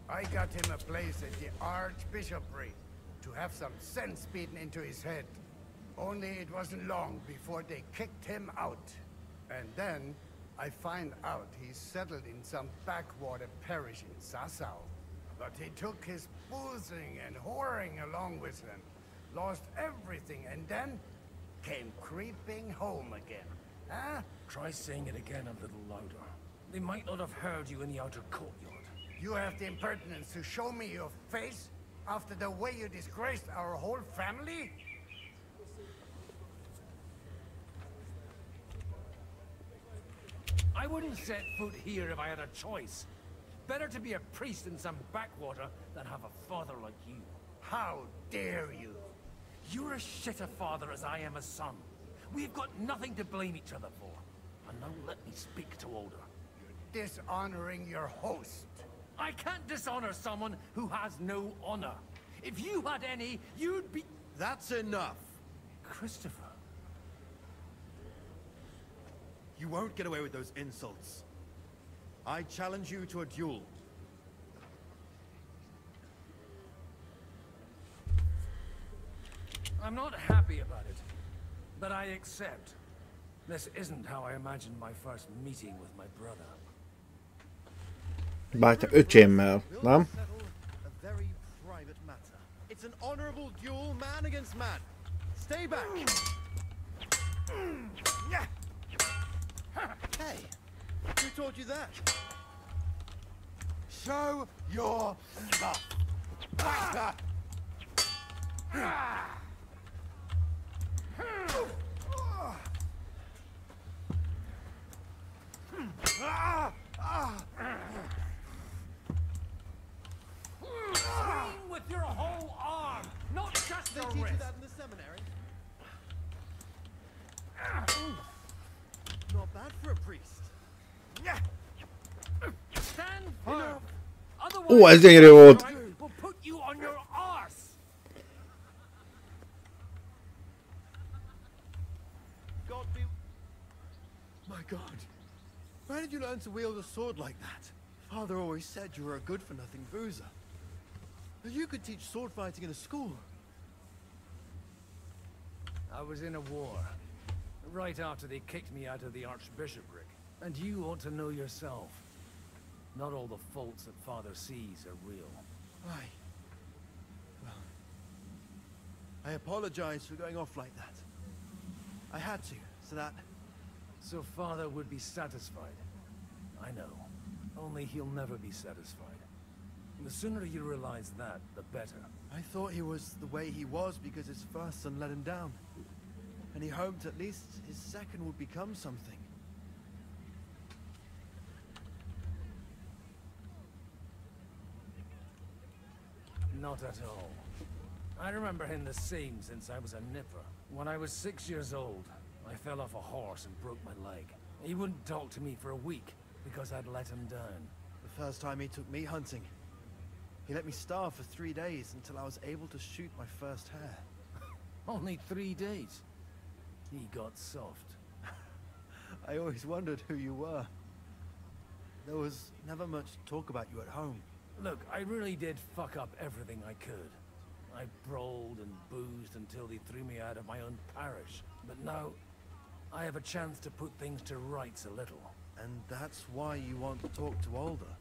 Speaker 10: I got him a place at the Archbishopric to have some sense beaten into his head. Only it wasn't long before they kicked him out. And then I find out he's settled in some backwater parish in Sassau. But he took his boozing and whoring along with him, lost everything, and then came creeping home again. Huh?
Speaker 4: Try saying it again a little louder. They might not have heard you in the outer courtyard.
Speaker 10: You have the impertinence to show me your face after the way you disgraced our whole family?
Speaker 4: I wouldn't set foot here if I had a choice. Better to be a priest in some backwater than have a father like you.
Speaker 10: How dare you?
Speaker 4: You're as shit a father as I am a son. We've got nothing to blame each other for. And now let me speak to Older.
Speaker 10: You're dishonoring your host.
Speaker 4: I can't dishonor someone who has no honor. If you had any, you'd be...
Speaker 15: That's enough.
Speaker 4: Christopher.
Speaker 15: You won't get away with those insults. I challenge you to a duel.
Speaker 4: I'm not happy about it, but I accept. This isn't how I imagined my first meeting with my brother.
Speaker 3: Bátya öcsémmel, nem?
Speaker 15: A very private matter. It's an honorable duel, man against man. Stay back. Hey, who taught you that?
Speaker 10: Show your stuff.
Speaker 4: Swing with your whole arm, not just the
Speaker 15: They teach you
Speaker 4: wrist.
Speaker 15: that in the seminary? Not bad for a priest.
Speaker 4: Stand firm.
Speaker 3: Ó, ez gyönyörű volt.
Speaker 4: We'll put you on your arse.
Speaker 15: God be... My God. Where did you learn to wield a sword like that? Father always said you were a good-for-nothing boozer. But you could teach sword fighting in a school.
Speaker 4: I was in a war. Right after they kicked me out of the Archbishopric. And you ought to know yourself. Not all the faults that Father sees are real.
Speaker 15: Why? Well, I apologize for going off like that. I had to, so that...
Speaker 4: So Father would be satisfied. I know. Only he'll never be satisfied. The sooner you realize that, the better.
Speaker 15: I thought he was the way he was because his first son let him down. And he hoped at least his second would become something.
Speaker 4: Not at all. I remember him the same since I was a nipper. When I was 6 years old, I fell off a horse and broke my leg. He wouldn't talk to me for a week because I'd let him down.
Speaker 15: The first time he took me hunting, he let me starve for 3 days until I was able to shoot my first hare.
Speaker 4: Only 3 days. He got soft.
Speaker 15: I always wondered who you were. There was never much talk about you at home.
Speaker 4: Look, I really did fuck up everything I could. I brawled and boozed until they threw me out of my own parish. But now, I have a chance to put things to rights a little.
Speaker 15: And that's why you want to talk to Alder?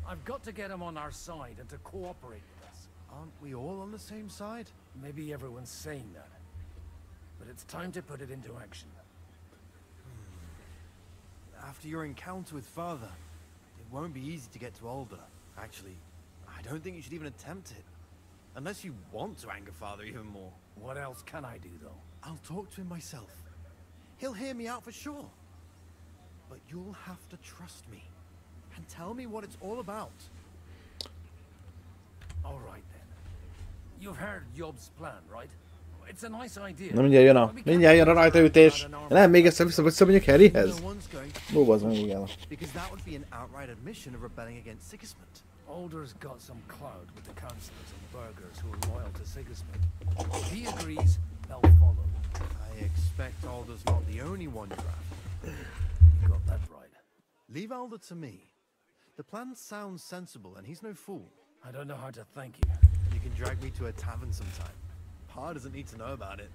Speaker 4: I've got to get him on our side and to cooperate with us.
Speaker 15: Aren't we all on the same side?
Speaker 4: Maybe everyone's saying that. But it's time to put it into action.
Speaker 15: After your encounter with Father, it won't be easy to get to Alder. Actually, I don't think you should even attempt it. Unless you want to anger Father even more.
Speaker 4: What else can I do, though?
Speaker 15: I'll talk to him myself. He'll hear me out for sure. But you'll have to trust me. And tell me what it's all about.
Speaker 4: All right, then. You've heard Job's plan, right? It's a nice idea.
Speaker 3: Na mindjárt jön a rajtaütés. Nem, még ezt visszamegyek Harryhez. Ó, az meg igen.
Speaker 15: Because that would be an outright admission of rebelling against Sigismund.
Speaker 4: Alder's got some clout with the councillors and burghers who are loyal to Sigismund. If he agrees, they'll follow.
Speaker 15: I expect Alder's not the only one you're after.
Speaker 4: You got that right.
Speaker 15: Leave Alder to me. The plan sounds sensible, and he's no fool.
Speaker 4: I don't know how to thank you.
Speaker 15: You can drag me to a tavern sometime. Pa doesn't need to know about it.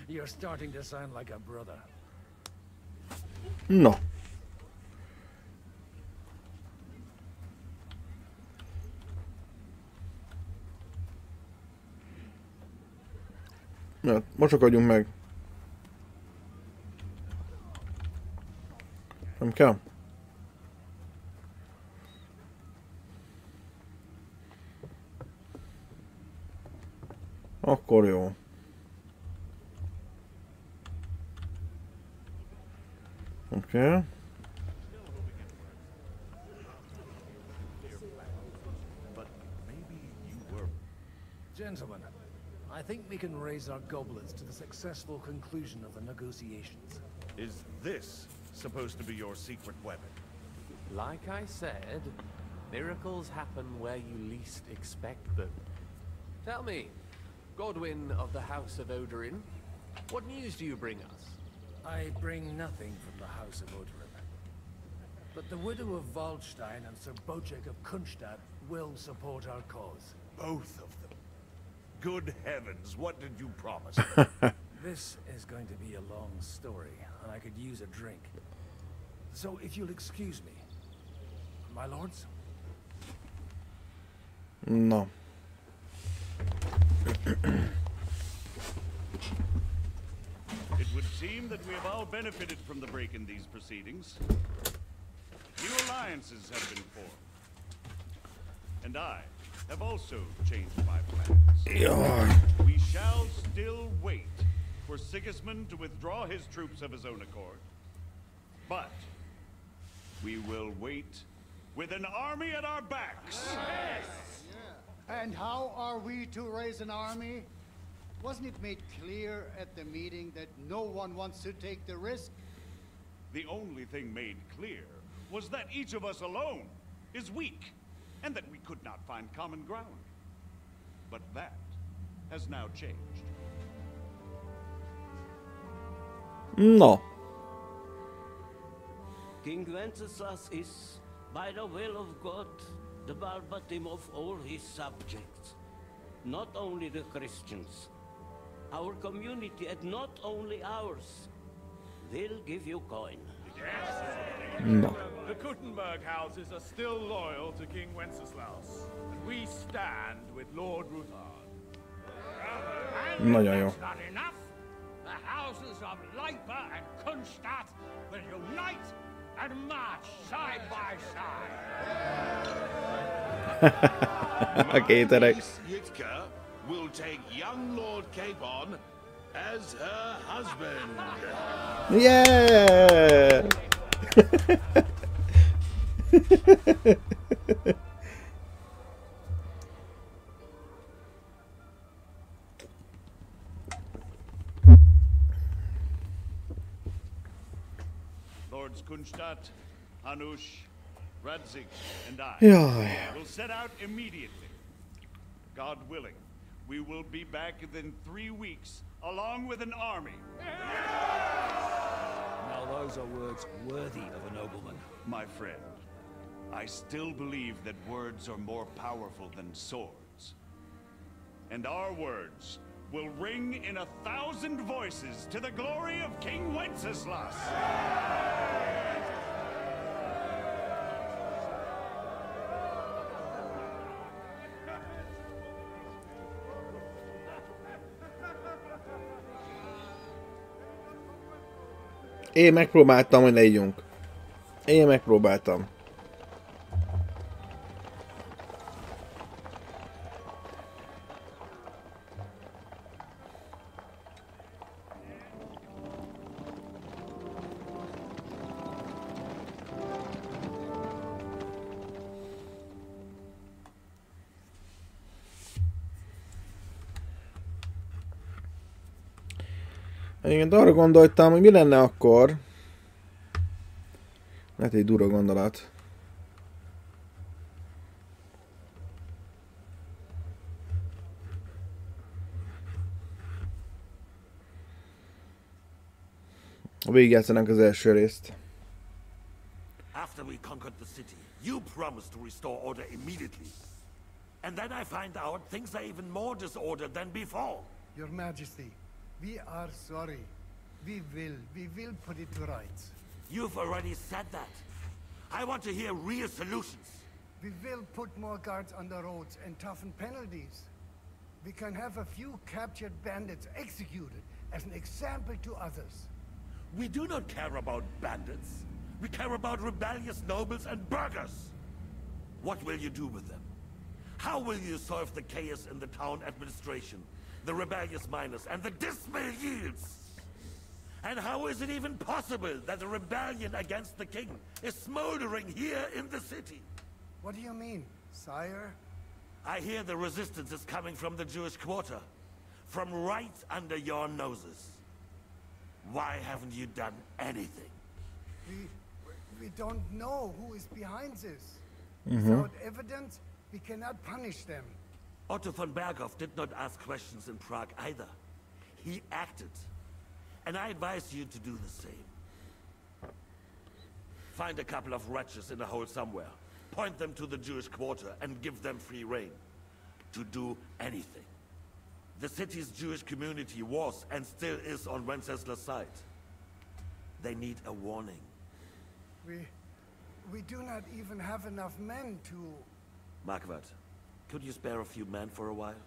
Speaker 4: You're starting to sound like a brother.
Speaker 3: No. Ja, mosokodjunk meg. Nem kell? Akkor jó. Okay.
Speaker 4: Gentlemen, I think we can raise our goblets to the successful conclusion of the negotiations.
Speaker 7: Is this supposed to be your secret weapon?
Speaker 16: Like I said, miracles happen where you least expect them. Tell me, Godwin of the House of Odorin, what news do you bring us?
Speaker 4: I bring nothing from the House of Odorin. But the widow of Waldstein and Sir Bocek of Kunstadt will support our cause.
Speaker 7: Both of them. Good heavens, what did you promise?
Speaker 4: This is going to be a long story, and I could use a drink. So if you'll excuse me, my lords?
Speaker 3: No.
Speaker 7: It would seem that we have all benefited from the break in these proceedings. New alliances have been formed. And I have also changed my plans.
Speaker 3: Yeah.
Speaker 7: We shall still wait for Sigismund to withdraw his troops of his own accord. But we will wait with an army at our backs.
Speaker 10: Yes. And how are we to raise an army? Wasn't it made clear at the meeting that no one wants to take the risk?
Speaker 7: The only thing made clear was that each of us alone is weak, and that we could not find common ground. But that has now changed.
Speaker 3: No.
Speaker 5: King Wenceslas is, by the will of God, the verbatim of all his subjects. Not only the Christians, our community, and not only ours. They'll give you coin.
Speaker 17: Yes.
Speaker 3: No.
Speaker 17: The Kuttenberg houses are still loyal to King Wenceslas, and we stand with Lord Ruthard.
Speaker 3: Nagyon jó.
Speaker 9: That's not enough. The houses of Leipa and Kunstadt will unite and march side by side.
Speaker 3: A kéterek.
Speaker 14: Yitka will take young Lord Capon as her husband.
Speaker 3: Yeah!
Speaker 7: Lords Kunstadt, Hanush, Radzik, and I
Speaker 3: Jaj.
Speaker 7: will set out immediately. God willing, We will be back within 3 weeks, along with an army.
Speaker 9: Now those are words worthy of a nobleman.
Speaker 7: My friend, I still believe that words are more powerful than swords. And our words will ring in 1,000 voices to the glory of King Wenceslas.
Speaker 3: Én megpróbáltam, hogy ne ígyunk. Én megpróbáltam. Igen, arra gondoltam, hogy mi lenne akkor. Lehet egy durva gondolat. Végigjátszanak az első részt.
Speaker 18: After we conquered the city, you promised to restore order immediately. And then I find out things are even more disordered than before.
Speaker 10: Your Majesty, we are sorry. We will put it to rights.
Speaker 18: You've already said that. I want to hear real solutions.
Speaker 10: We will put more guards on the roads and toughen penalties. We can have a few captured bandits executed as an example to others.
Speaker 18: We do not care about bandits. We care about rebellious nobles and burghers. What will you do with them? How will you solve the chaos in the town administration, the rebellious miners, and the dismal yields? And how is it even possible that a rebellion against the king is smoldering here in the city?
Speaker 10: What do you mean, sire?
Speaker 18: I hear the resistance is coming from the Jewish quarter, from right under your noses. Why haven't you done anything?
Speaker 10: We don't know who is behind this. Without evidence, we cannot punish them.
Speaker 18: Otto von Berghoff did not ask questions in Prague either. He acted. And I advise you to do the same. Find a couple of wretches in a hole somewhere. Point them to the Jewish quarter and give them free rein. To do anything. The city's Jewish community was and still is on Wenceslas' side. They need a warning.
Speaker 10: We do not even have enough men to...
Speaker 18: Marquardt, could you spare a few men for a while?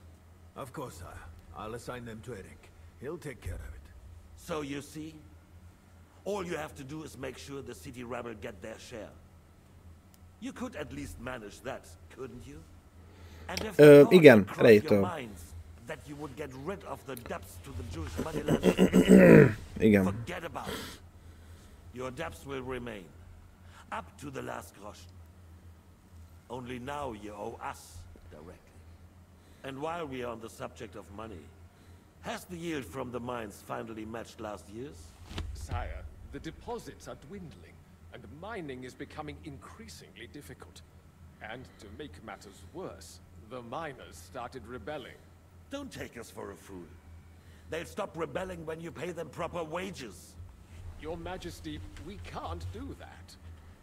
Speaker 19: Of course, sire. I'll assign them to Eric. He'll take care of it.
Speaker 18: So you see, all you have to do is make sure the city rebel get their share. You could at least manage that, couldn't you? And if
Speaker 3: igen,
Speaker 18: your minds that you would get rid of the debts to the Jewish moneyland,
Speaker 3: igen.
Speaker 18: forget about it. Your debts will remain, up to the last groschen. Only now you owe us directly. And while we are on the subject of money, has the yield from the mines finally matched last year's?
Speaker 16: Sire, the deposits are dwindling, and mining is becoming increasingly difficult. And to make matters worse, the miners started rebelling.
Speaker 18: Don't take us for a fool. They'll stop rebelling when you pay them proper wages.
Speaker 16: Your Majesty, we can't do that.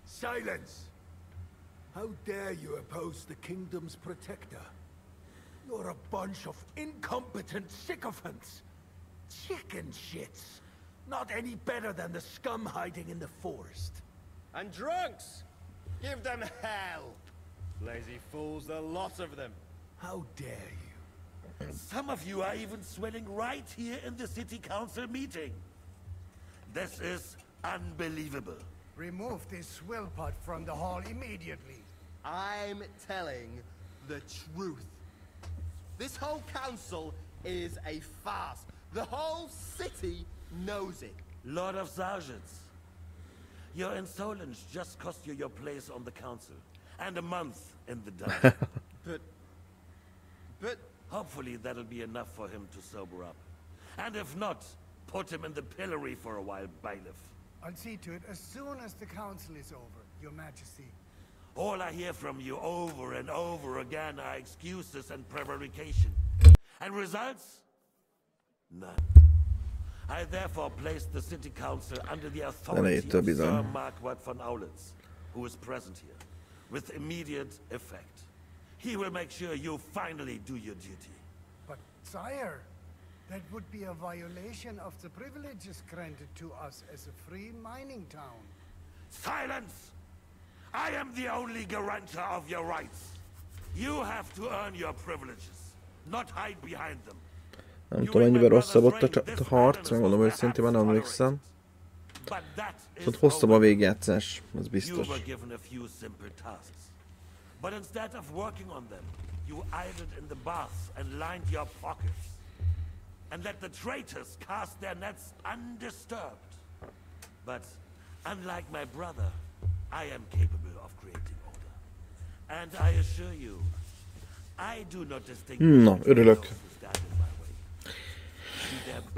Speaker 19: Silence! How dare you oppose the kingdom's protector? You're a bunch of incompetent sycophants. Chicken shits. Not any better than the scum hiding in the forest.
Speaker 20: And drunks! Give them hell! Lazy fools, the lot of them.
Speaker 19: How dare you?
Speaker 18: Some of you are even swelling right here in the city council meeting. This is unbelievable.
Speaker 10: Remove this swillpot from the hall immediately.
Speaker 20: I'm telling the truth. This whole council is a farce. The whole city knows it.
Speaker 18: Lord of Sergeants, your insolence just cost you your place on the council. And a month in the dungeon.
Speaker 20: But...
Speaker 18: Hopefully that'll be enough for him to sober up. And if not, put him in the pillory for a while, bailiff.
Speaker 10: I'll see to it as soon as the council is over, Your Majesty.
Speaker 18: All I hear from you over and over again are excuses and prevarication. And results? None. I therefore placed the city council under the authority of Sir Marquardt von Aulitz, who is present here, with immediate effect. He will make sure you finally do your duty.
Speaker 10: But, sire, that would be a violation of the privileges granted to us as a free mining town.
Speaker 18: Silence! I am the only guarantor of your rights. You have to earn your privileges, not hide behind them.
Speaker 3: Nem tudom, mennyivel rosszabb ott a harc, megmondom őszintén, már nem emlékszem. Ott hosszabb a végjátszás, az biztos.
Speaker 18: But instead of working on them, you idled in the baths and lined your pockets. And let the traitors cast their nets undisturbed. But unlike my brother, I am capable of creating order. And I assure you, I do not distinguish.
Speaker 3: Na, örülök.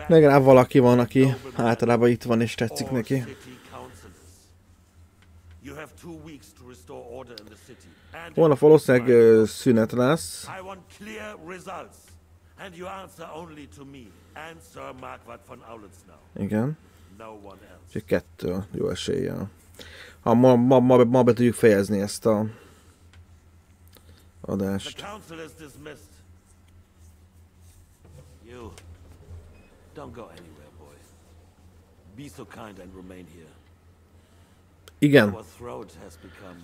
Speaker 3: Legalább valaki van, aki általában itt van és tetszik neki. Holnap valószínűleg szünet lesz. Igen. Úgyhogy 2 jó eséllyel. Ha ma be tudjuk fejezni ezt a adást.
Speaker 18: Don't go anywhere, boy. Be so kind and remain here.
Speaker 3: Igen.
Speaker 18: Our throat has become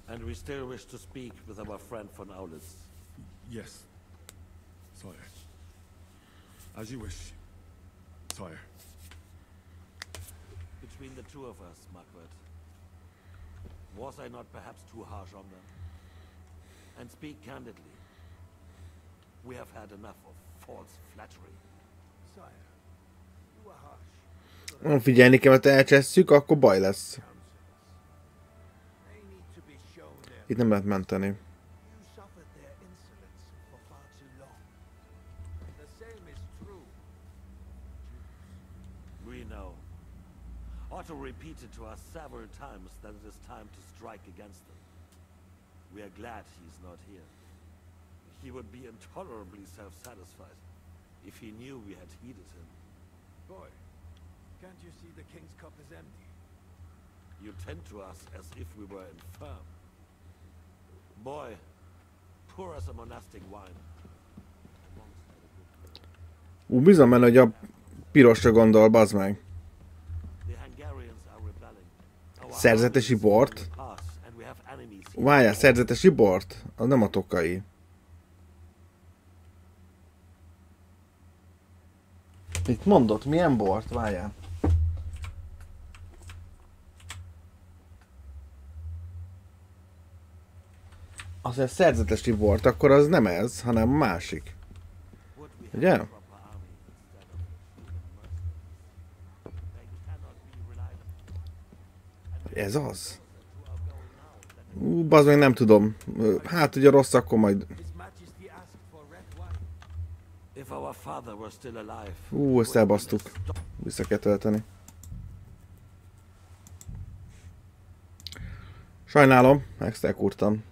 Speaker 18: and we still wish to speak with our friend von Aulitz.
Speaker 21: Yes, sire. As you wish, sire.
Speaker 18: Between the two of us, Marquardt, was I not perhaps too harsh on them? And speak candidly, we have had enough of false flattery.
Speaker 19: Sire, you are harsh.
Speaker 3: Nem figyelni kell, mert elcsesszük, akkor baj lesz. Itt nem lehet menteni.
Speaker 18: We know. Otto repeated to us several times that it is time to strike against them. We are glad he's not here. He would be intolerably self-satisfied if he knew we had heeded him.
Speaker 19: Boy, can't you see the king's cup is empty?
Speaker 18: You tend to us as if we were infirm. Boy, pour us a monastic wine.
Speaker 3: Bízom benne, hogy a pirosra gondol, bazd meg. Szerzetesi bort? Várjál, szerzetesi bort? Az nem a tokai. Mit mondott? Milyen bort? Várjál. Az egy szerzetesi bort, akkor az nem ez, hanem másik. Ugye? Ez az? Bazd meg, nem tudom. Hát ugye rossz, akkor majd... Ezt elbasztuk. Vissza kell tölteni. Sajnálom, ezt elkurtam.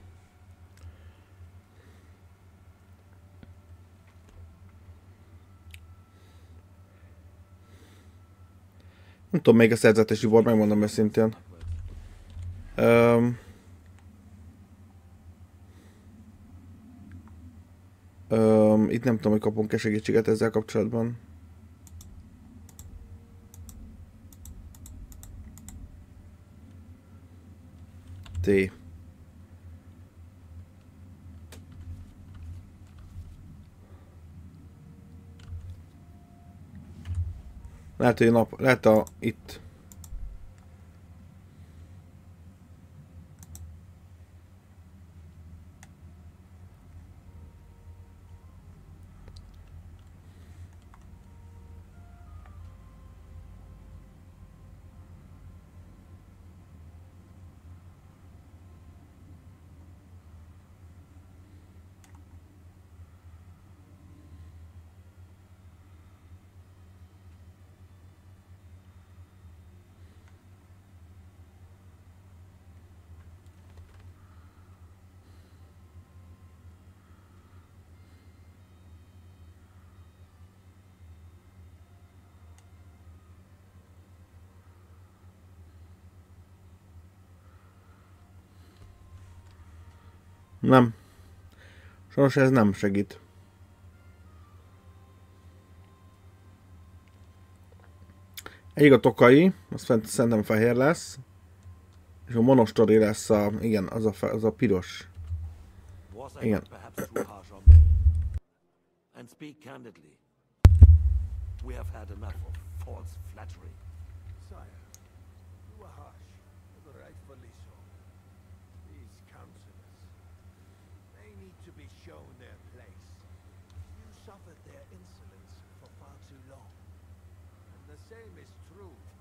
Speaker 3: Nem tudom még a szerzetesi bort, megmondom őszintén. Itt nem tudom, hogy kapunk-e segítséget ezzel kapcsolatban. T. Lehet, hogy lehet itt. Nem. Sajnos ez nem segít. Ég a tokai, azt szerintem fehér lesz. És a monostori lesz a, igen, az a piros. Igen.
Speaker 18: And speak candidly. We have had enough of false flattery.
Speaker 19: Sire, you were harsh, but rightfully so. These counselors, they need to be shown their place. You suffered their insolence for far too long. And the same is true of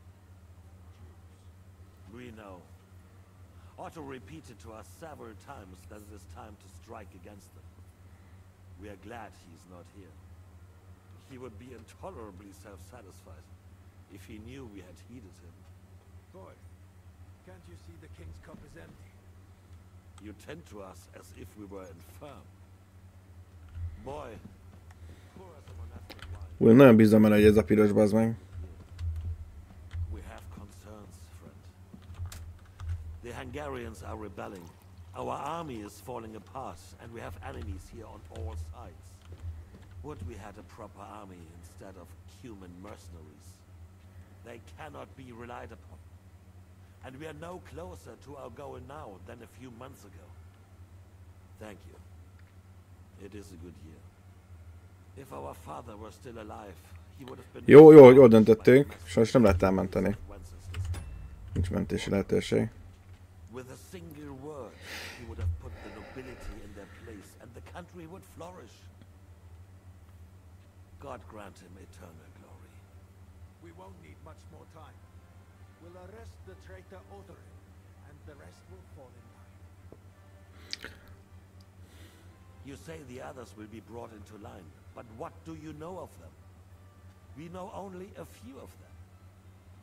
Speaker 19: Jews.
Speaker 18: We know. Otto repeated to us several times that it is time to strike against them. We are glad he's not here. He would be intolerably self-satisfied if he knew we had heeded him.
Speaker 19: Boy, can't you see the king's cup is empty?
Speaker 18: You tend to us as if we were infirm. Boy, pour us a monastic wine.
Speaker 3: Úgy nagyon bízom el, hogy ez a piros, bazd meg.
Speaker 18: We have concerns, friend. The Hungarians are rebelling. Our army is falling apart, and we have enemies here on all sides. Would we had a proper army instead of human mercenaries? They cannot be relied upon. And we are no closer to our goal now than a few months ago. Thank you. It is a good year. If our father were still alive, he would have been...
Speaker 3: Jó döntöttünk. Sajnos nem lehet elmenteni. Nincs mentési lehetőség.
Speaker 18: With a single word, he would have put the nobility in their place, and the country would flourish. God grant him eternal glory.
Speaker 19: We won't need much more time. We'll arrest the traitor Odorin, and the rest will fall in line.
Speaker 18: You say the others will be brought into line, but what do you know of them? We know only a few of them.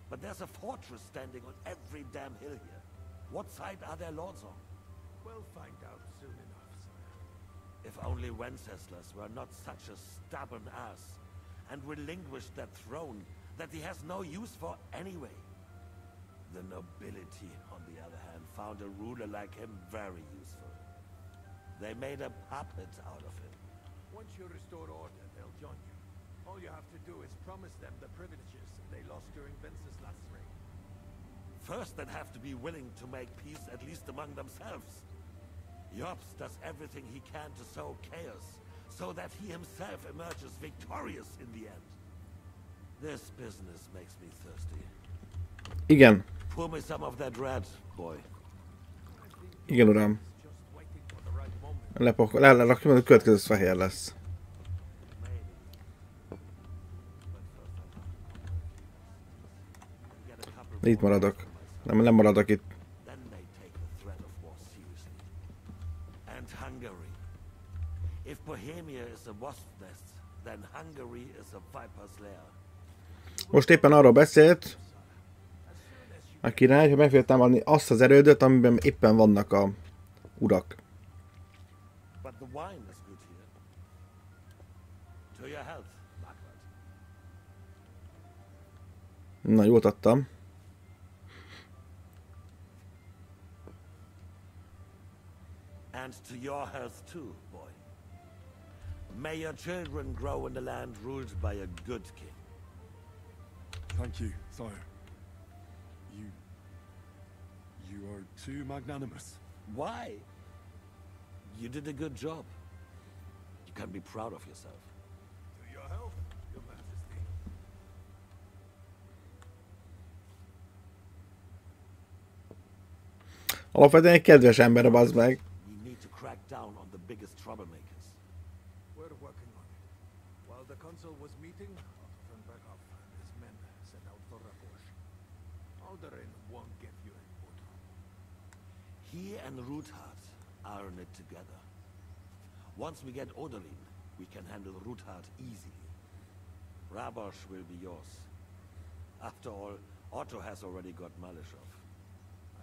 Speaker 18: But there's a fortress standing on every damn hill here. What side are their lords on?
Speaker 19: We'll find out soon enough, sire.
Speaker 18: If only Wenceslas were not such a stubborn ass, and relinquished that throne that he has no use for anyway. The nobility, on the other hand, found a ruler like him very useful. They made a puppet out of him.
Speaker 19: Once you restore order, they'll join you. All you have to do is promise them the privileges they lost during Wenceslas' reign.
Speaker 18: First, they'd have to be willing to make peace at least among themselves. Jobs does everything he can to sow chaos, so that he himself emerges victorious in the end. This business makes me thirsty.
Speaker 3: Igen.
Speaker 18: Pour me some of that red, boy.
Speaker 3: Igen, uram. Lerakjam, a következő fehér lesz. Itt maradok. Nem maradok itt.
Speaker 18: And Hungary. If Bohemia is a wasp nest, then Hungary is a viper's lair.
Speaker 3: Most éppen arról beszélt a király, hogy meg fogja támadni azt az erődöt, amiben éppen vannak a urak.
Speaker 18: But the wine is good here. To your health, Margaret.
Speaker 3: Na, jót adtam.
Speaker 18: And to your health too, boy. May your children grow in the land ruled by a good king.
Speaker 21: Thank you, sire. You are too magnanimous.
Speaker 18: Why? You did a good job. You can be proud of yourself.
Speaker 19: To your health, your majesty.
Speaker 3: Alapvetően egy kedves ember, bazd meg.
Speaker 18: We need to crack down on the biggest troublemakers.
Speaker 19: We're working on it. While the consul was meeting, and his men set out for Rapproche. Odorin won't get you any more trouble.
Speaker 18: He and Ruthard are in it together. Once we get Odorin, we can handle Ruthard easily. Rapproche will be yours. After all, Otto has already got Malishov.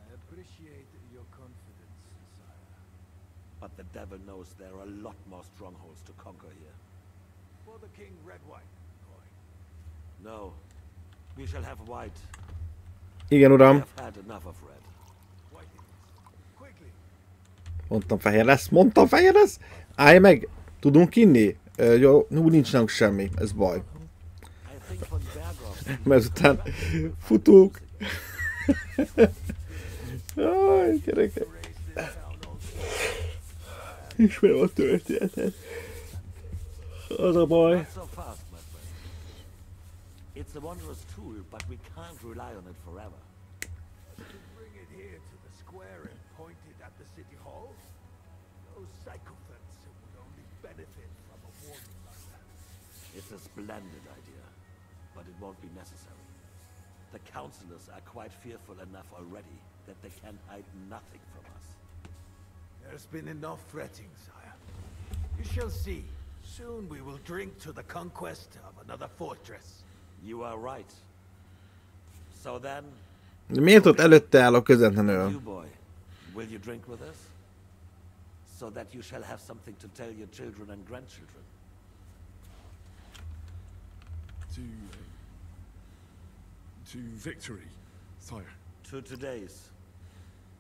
Speaker 19: I appreciate your confidence, sire.
Speaker 18: But the devil knows there are a lot more strongholds to conquer here.
Speaker 19: For the king, red wine, boy.
Speaker 18: No, we shall have white.
Speaker 3: Igen, uram.
Speaker 18: We have had enough of red.
Speaker 19: White it is. Quickly.
Speaker 3: Mondtam fehér lesz, mondtam fehér lesz! Állj meg! Tudunk inni? Jó, nincs nálunk semmi, ez baj. Mert után futunk. Jaj, gyerekek. Ismerem a történetet. Az a baj.
Speaker 18: It's a wondrous tool, but we can't rely on it forever.
Speaker 19: Bring it here to the square and point it at the city hall? Those sycophants would only benefit from a warning like that.
Speaker 18: It's a splendid idea, but it won't be necessary. The councillors are quite fearful enough already that they can hide nothing from us.
Speaker 19: There's been enough fretting, sire. You shall see. Soon we will drink to the conquest of another fortress.
Speaker 18: You are right. So then...
Speaker 3: Miért ott előtte állok közvetlenül?
Speaker 18: You boy, will you drink with us? So that you shall have something to tell your children and grandchildren.
Speaker 21: To victory, sire.
Speaker 18: To today's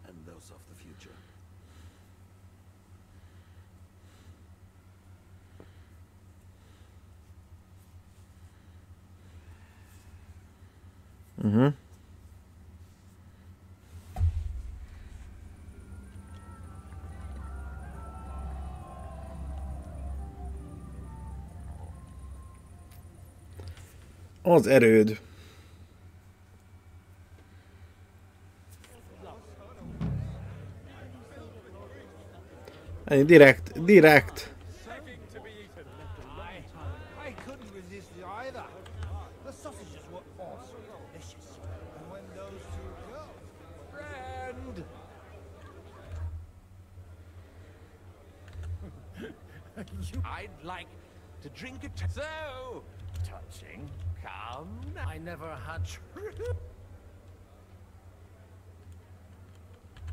Speaker 18: and those of the future.
Speaker 3: Az erőd. Direkt.
Speaker 9: I couldn't resist it either. The sausages were awesome, delicious. And when those two go, friend.
Speaker 4: I'd like to drink it. So touching. Come. I never had.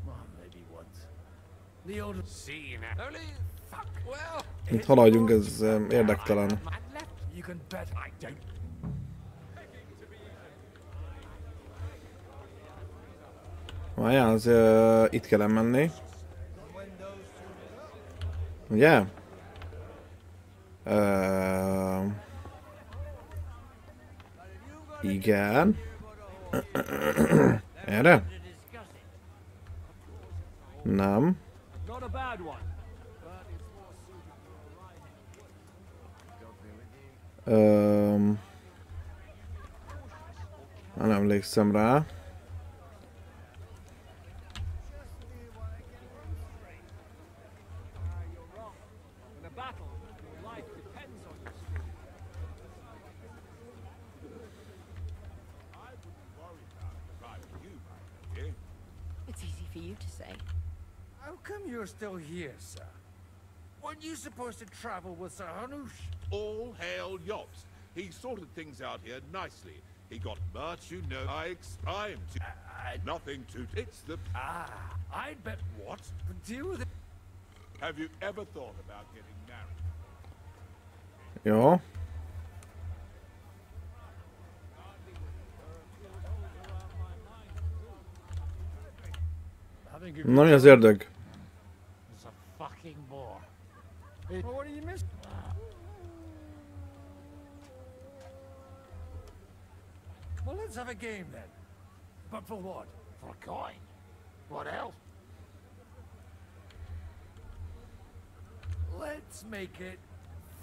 Speaker 4: Well, maybe once. The old scene. Only fuck. Well.
Speaker 3: Itt haladjunk, ez érdektelen.
Speaker 4: You can bet I don't.
Speaker 3: Várjál, az itt kell menni. Ugye? Igen. Erre? Nem. Nem emlékszem rá.
Speaker 12: It's easy for you to say.
Speaker 4: How come you're still here, sir? Weren't you supposed to travel with Sir Hanush?
Speaker 14: All hail Yops. He sorted things out here nicely. He got merch, you know. I'm nothing to. It's the.
Speaker 4: I'd bet what? Deal with it.
Speaker 14: Have you ever thought about getting married?
Speaker 3: Jó. Na, mi az ördög?
Speaker 4: It's a fucking bore. Well, what do you miss? Well, let's have a game then. But for what? For a coin. What else? Let's make it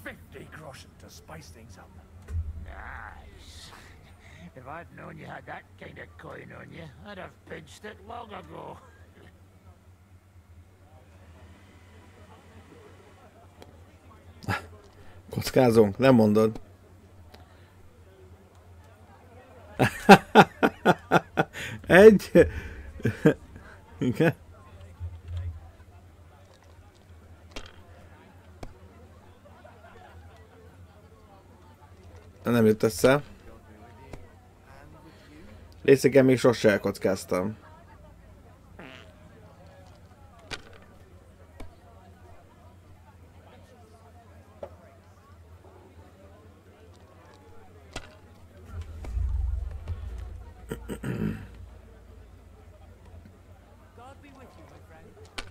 Speaker 4: 50 groschen to spice things up. Nice. If I'd known you had that kind of coin on you, I'd have pinched it long ago.
Speaker 3: Kockázunk, nem mondod. Egy. Igen. Nem jött össze. Részegen még sose elkockáztam.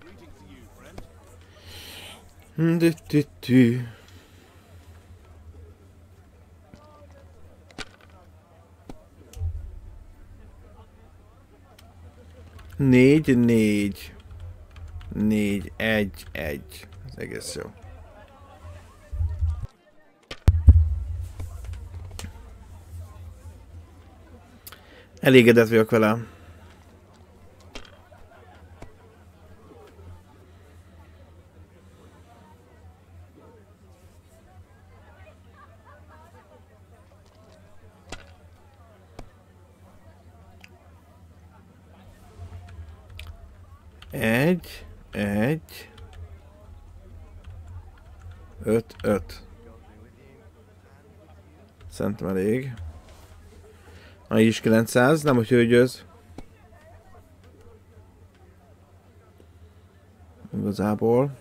Speaker 7: Greetings to you, friend.
Speaker 3: Négy, négy. 4, 1, 1. Ez egész jó. Elégedett vagyok vele. Egy. 5. Szerintem elég. Így is 900, nem úgy hőgyöz. Igazából.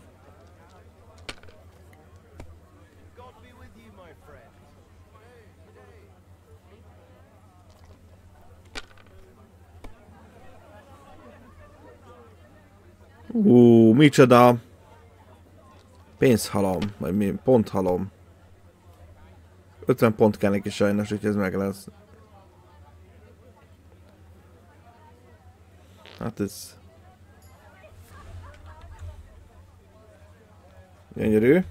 Speaker 3: Micsoda! Pénzhalom, vagy mi? Ponthalom. 50 pont kell neki sajnos, hogy ez meg lesz. Hát ez... gyönyörű.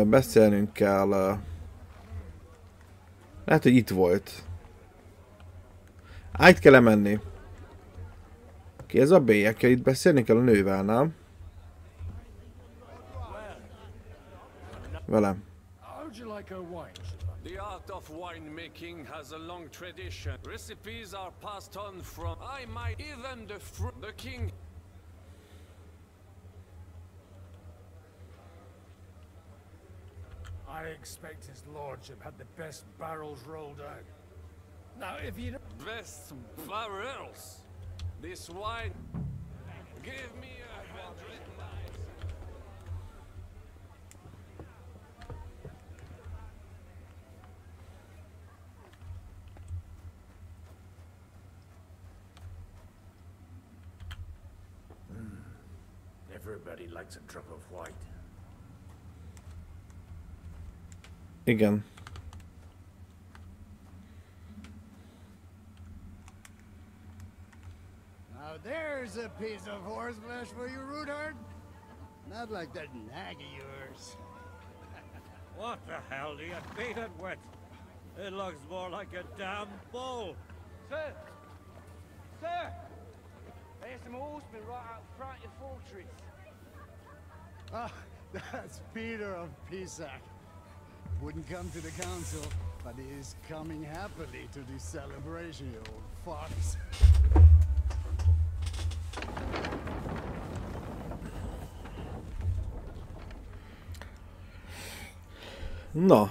Speaker 3: Beszélnünk kell... Lehet, hogy itt volt. Itt kell menni. Ki ez a bélyekkel? Itt beszélni kell a nővel, nem? Velem.
Speaker 6: The art of winemaking has a long tradition. Recipes are passed on from I might even the king.
Speaker 9: I expect his lordship had the best barrels rolled out. Now, if you
Speaker 6: best barrels, this wine. Give me 100 lives.
Speaker 9: Everybody likes a drop of white.
Speaker 3: Igen.
Speaker 10: Now there's a piece of horse flesh for you, Rudard. Not like that nag of yours.
Speaker 8: What the hell do you beat it with? It looks more like a damn bull.
Speaker 1: Sir! Sir! There's some horsemen right out front of your fortress.
Speaker 10: Ah, that's Peter of Pisac. Wouldn't come to the council, but he is coming happily to the celebration, you old fox.
Speaker 3: No.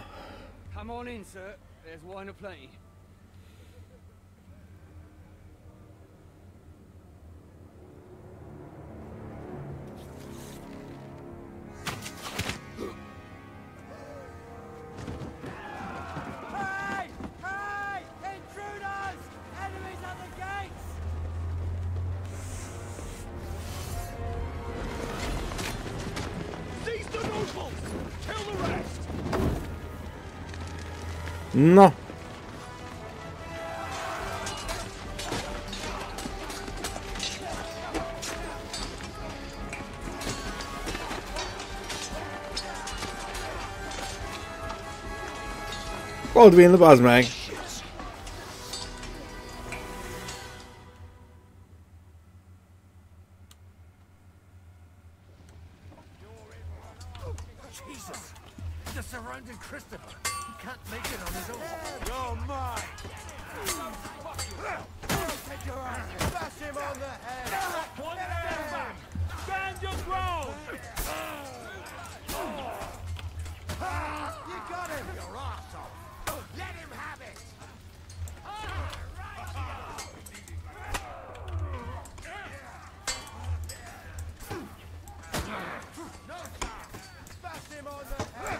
Speaker 1: Come on in, sir. There's wine aplenty.
Speaker 3: No. Godwin, bazd meg!
Speaker 9: Jesus! They're surrounding Christopher. He can't make it on his own. You're mine! Take your arm! Bash him on the head! One step back! Stand your ground! You got him! Your arsehole! Let him have it! No time! Bash him on the head!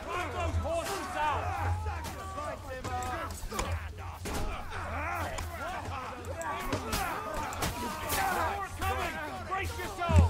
Speaker 9: Knock those horses out! Sacrifice him up! More coming! Brace yourself!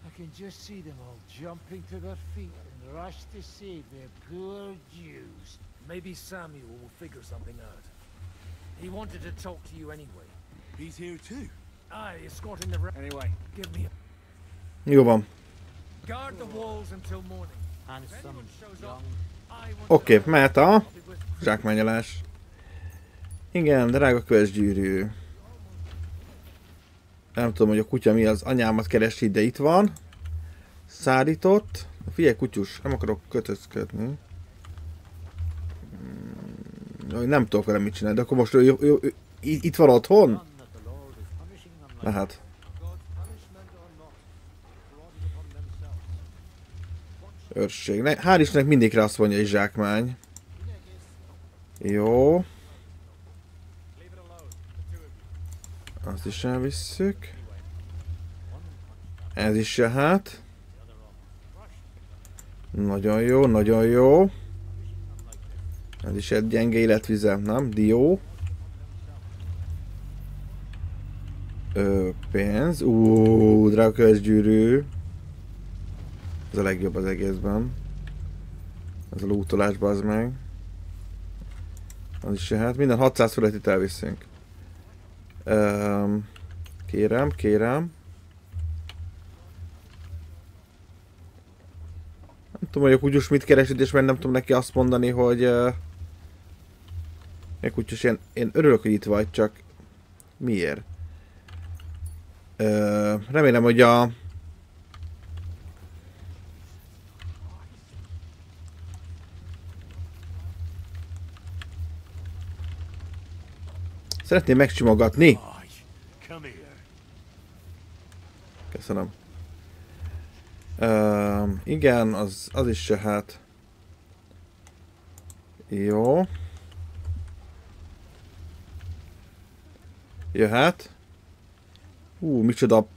Speaker 9: I can just see them all jumping to their feet and rush to save their poor Jews.
Speaker 4: Maybe Samuel will figure something out. He wanted to talk to you anyway.
Speaker 17: He's here too.
Speaker 4: Aye, escorting the...
Speaker 9: Anyway, give me a...
Speaker 3: Jó van.
Speaker 4: Guard the walls until morning.
Speaker 3: Oké, mehet a zsákmányolás. Igen, drága közgyűrű. Nem tudom, hogy a kutya mi az, anyámat keresi, de itt van. Szárított. Figyelj, kutyus, nem akarok kötözködni. Nem tudok vele mit csinálni, de akkor most ő itt van otthon? Lehet. Őrség. Hál' Istennek mindikre azt mondja, hogy zsákmány. Jó. Azt is elvisszük. Ez is hát. Nagyon jó, nagyon jó. Ez is egy gyenge életvizem, nem? Dió. Pénz. Drága közgyűrű. Ez a legjobb az egészben. Ez a lootolásban az meg. Az is hát minden 600 fölöttit elviszünk. Kérem, kérem. Nem tudom, hogy a kutyus mit keresít, és mert nem tudom neki azt mondani, hogy... kutyus, én örülök, hogy itt vagy, csak... Miért? Remélem, hogy a... Szeretném megsimogatni. Köszönöm. Igen, az is se hát. Jó. Jöhet. Micsoda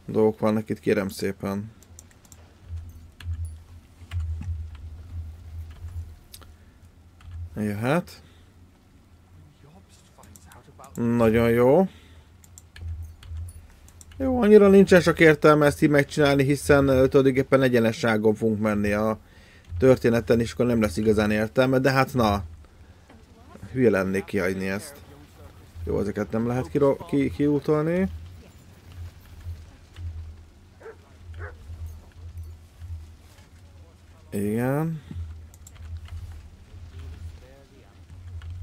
Speaker 3: dolgok vannak itt, kérem szépen. Jöhet. Nagyon jó. Jó, annyira nincsen sok értelme ezt így megcsinálni, hiszen tulajdonképpen egyenesságon fogunk menni a történeten, és akkor nem lesz igazán értelme, de hát na, hülye lennék kihagyni ezt. Jó, ezeket nem lehet kiútolni. Igen.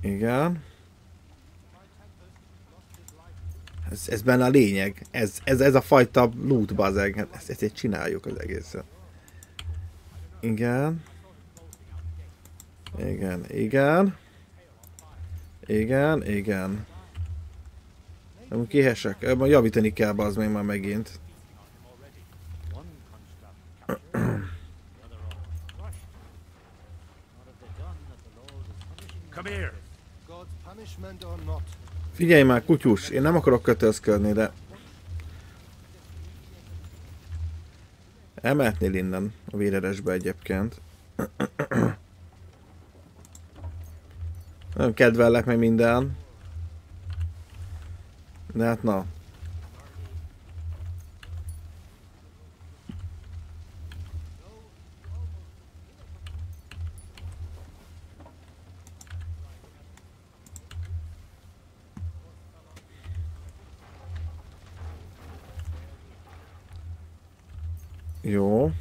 Speaker 3: Igen. Ez benne a lényeg. Ez a fajta loot, bazeg. Ezt csináljuk az egészet. Igen. Igen, igen. Igen, igen. Nem kihesek. Majd javítani kell, bazd meg már megint. Figyelj már, kutyus, én nem akarok kötözködni, de... Elmehetnél innen a véreresbe egyébként. Nem kedvellek meg minden. De hát na. Jó.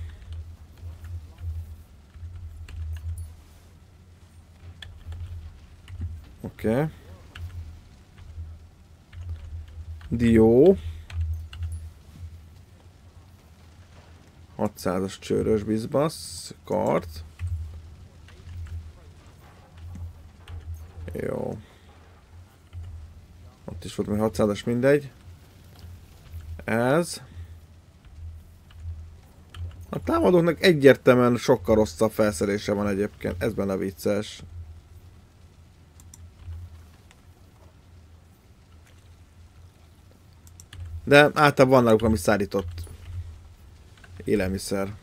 Speaker 3: Oké. Dió. 600-as csőrös bizbasz. Kart. Jó. Ott is volt még 600-as, mindegy. Ez. A támadóknak egyértelműen sokkal rosszabb felszerelése van egyébként. Ez benne vicces. De általában van náluk, ami szállított élelmiszer.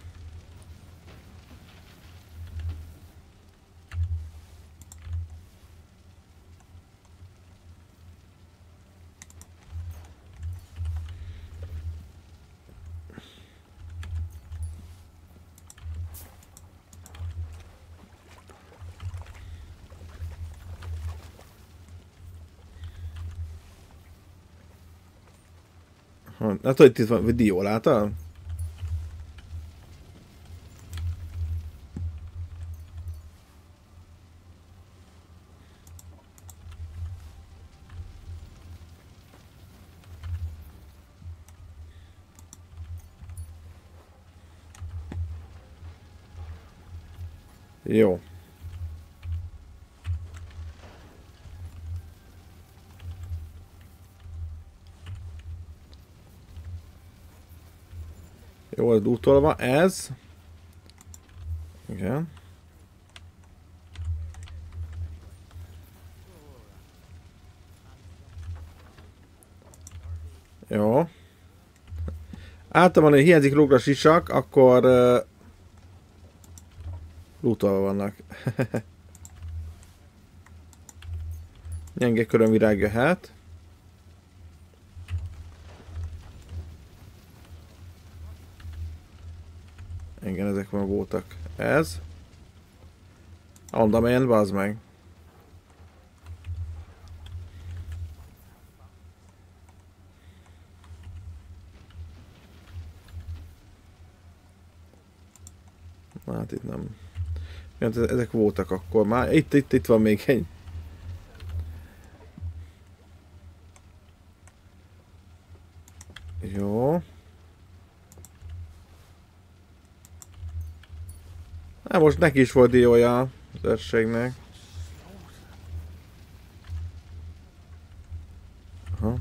Speaker 3: Hát, hogy itt van, dió, látod? Jó. Jó, az útolva, ez. Igen. Jó. Általában, hogy hiányzik róla sisak, akkor útolva vannak. Gyenge körömvirág jöhet. Igen, ezek már voltak. Ez. Ondamelyen, bazd meg. Hát itt nem. Ezek voltak akkor már. Itt van még egy. Jó. Hát most neki is volt diója az őrségnek. Aha.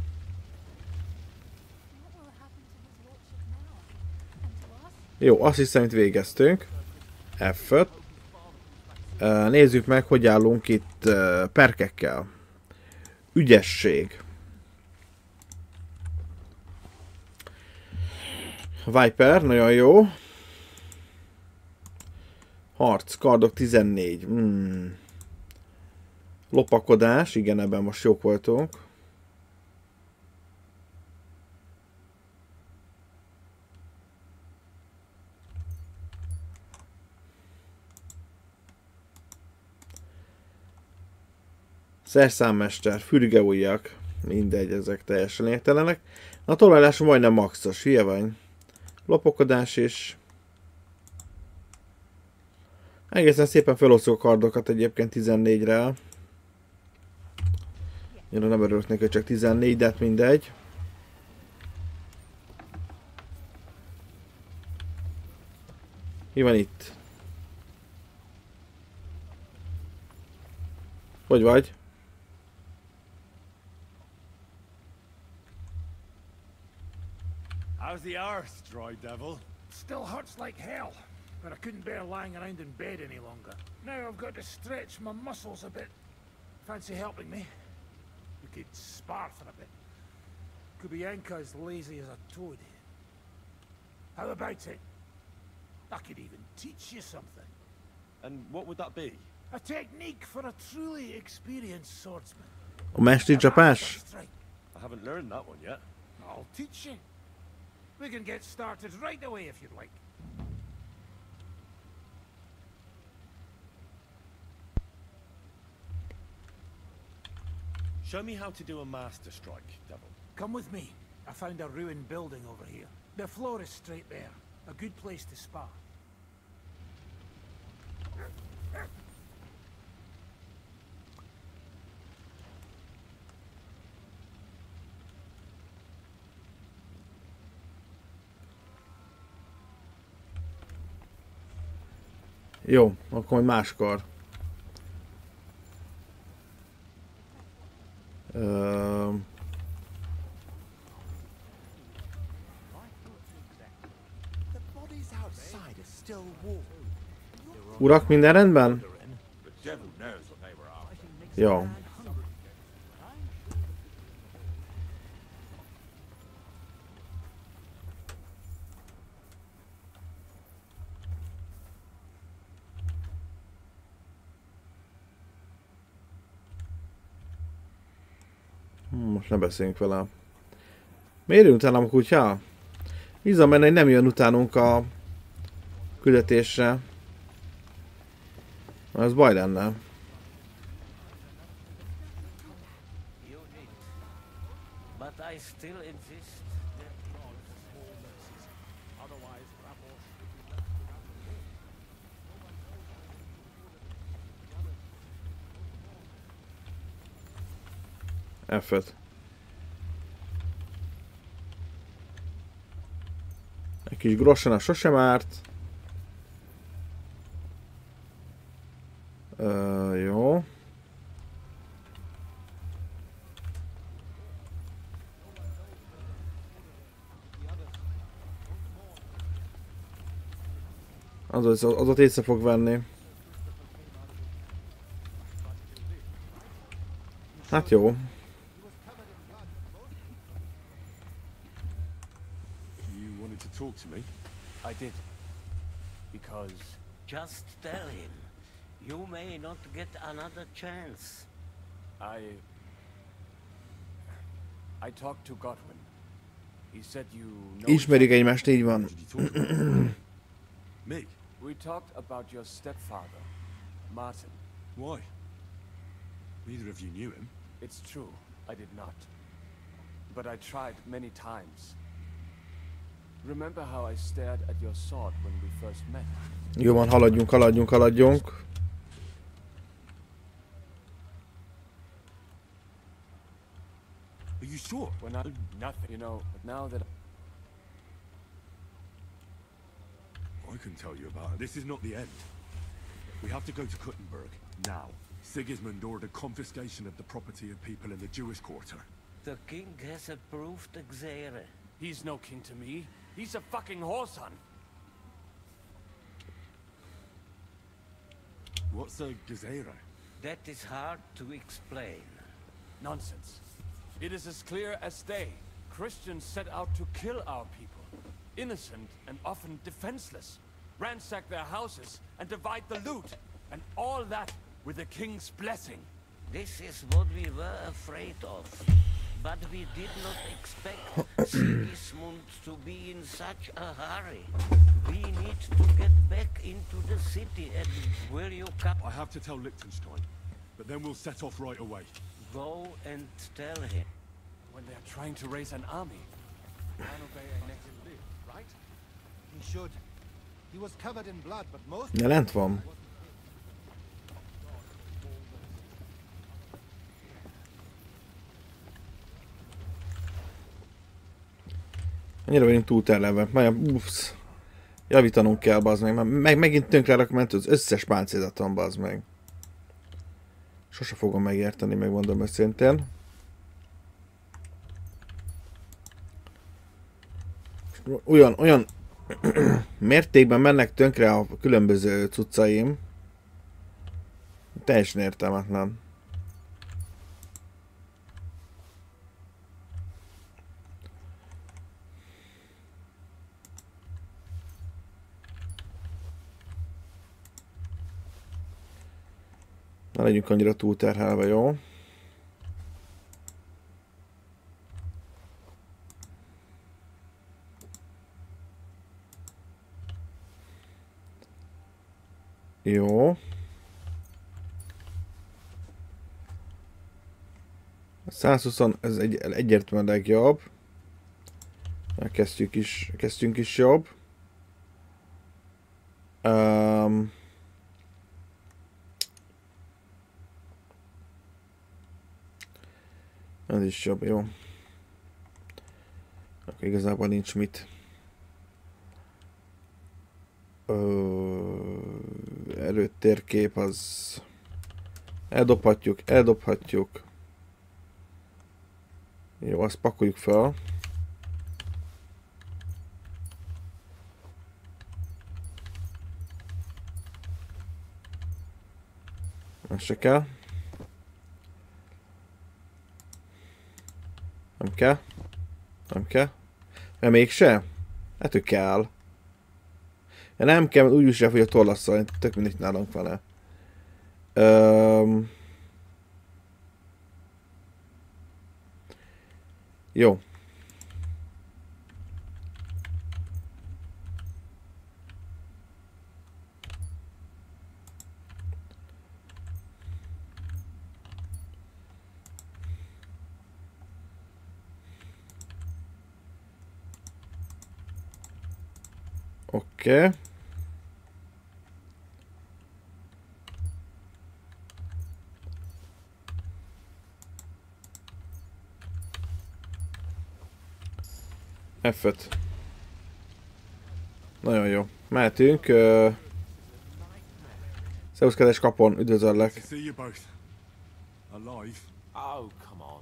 Speaker 3: Jó, azt hiszem, itt végeztünk. F5. Nézzük meg, hogy állunk itt perkekkel. Ügyesség. Viper, nagyon jó. Harc, kardok 14. Lopakodás, igen, ebben most jók voltunk. Szerszámmester, fürgeujjak, mindegy, ezek teljesen értelenek. A tolvajlás majdnem maxos, hülye vagy. Lopakodás is. Egészen szépen felosztjuk a kardokat egyébként 14-re. Én nem örülök neki, hogy csak 14, de hát mindegy. Mi van itt? Hogy vagy?
Speaker 8: How's the arse, dry devil? Still hurts like hell, but I couldn't bear lying around in bed any longer. Now I've got to stretch my muscles a bit. Fancy helping me? We could spar for a bit. Kubianka as lazy as a toad. How about it? I could even teach you something.
Speaker 2: And what would that be?
Speaker 8: A technique for a truly experienced swordsman.
Speaker 3: A mestri csapás?
Speaker 2: I haven't learned that one yet.
Speaker 8: I'll teach you. We can get started right away if you'd like.
Speaker 2: Show me how to do a master strike, devil.
Speaker 8: Come with me. I found a ruined building over here. The floor is straight there. A good place to spar.
Speaker 3: Jó, akkor máskor. Urak, minden rendben? Jó. Most ne beszéljünk vele. Miért jön utánam a kutya? Bízom benne, hogy nem jön utánunk a küldetésre. Ez baj lenne. F-et. Egy kis grossana sosem árt. Jó. Azot észre fog venni. Hát jó.
Speaker 17: You wanted to talk to me?
Speaker 5: I did. Because just tell him. You may not get another chance.
Speaker 16: I talked to Godwin. He said you know.
Speaker 3: Ismerik egymást, így van.
Speaker 17: Me?
Speaker 16: We talked about your stepfather, Martin.
Speaker 17: Why? Neither of you knew him.
Speaker 16: It's true, I did not. But I tried many times. Remember how I stared at your sword when we first met?
Speaker 3: Jó van, haladjunk, haladjunk, haladjunk.
Speaker 17: Are you sure?
Speaker 16: When I nothing, you know, but now that
Speaker 17: I can tell you about it. This is not the end. We have to go to Kuttenberg now. Sigismund ordered confiscation of the property of people in the Jewish quarter.
Speaker 5: The king has approved Xere.
Speaker 16: he's no king to me. He's a fucking whoreson.
Speaker 17: What's a Gezera?
Speaker 5: That is hard to explain.
Speaker 16: Nonsense. It is as clear as day. Christians set out to kill our people. Innocent and often defenseless. Ransack their houses and divide the loot. And all that with the king's blessing.
Speaker 5: This is what we were afraid of. But we did not expect Sigismund to be in such a hurry. We need to get back into the city and will you come?
Speaker 17: I have to tell Liechtenstein, but then we'll set off right away.
Speaker 5: Go and tell him.
Speaker 16: When they're trying to raise an army.
Speaker 11: Man obey a native live, right? He should. He was covered in blood, but most...
Speaker 3: Ja, lent van. Annyira vagyunk túlterelve. Uffsz. Javítanunk kell, bazd meg. Megint tönkre ment az összes páncézaton, bazd meg. Sose fogom megérteni, megmondom őszintén. Olyan mértékben mennek tönkre a különböző cuccaim. Teljesen értelmetlen. Ne legyünk annyira túlterhelve, jó? Jó. A 120, ez egyértelműen legjobb. Kezdjünk is jobb. Ez is jobb, jó. Akkor igazából nincs mit. Előtérkép az... Eldobhatjuk. Jó, azt pakoljuk fel. Ez se kell. Nem kell. De mégse? Hát ő kell. Ja, nem kell, úgy is hogy a tollasszal, tök mindegy nálunk vele. Jó. Oké. F5. Nagyon jó. Mehetünk. Szervusz, kedves kapon, üdvözöllek.
Speaker 13: Oh, come on.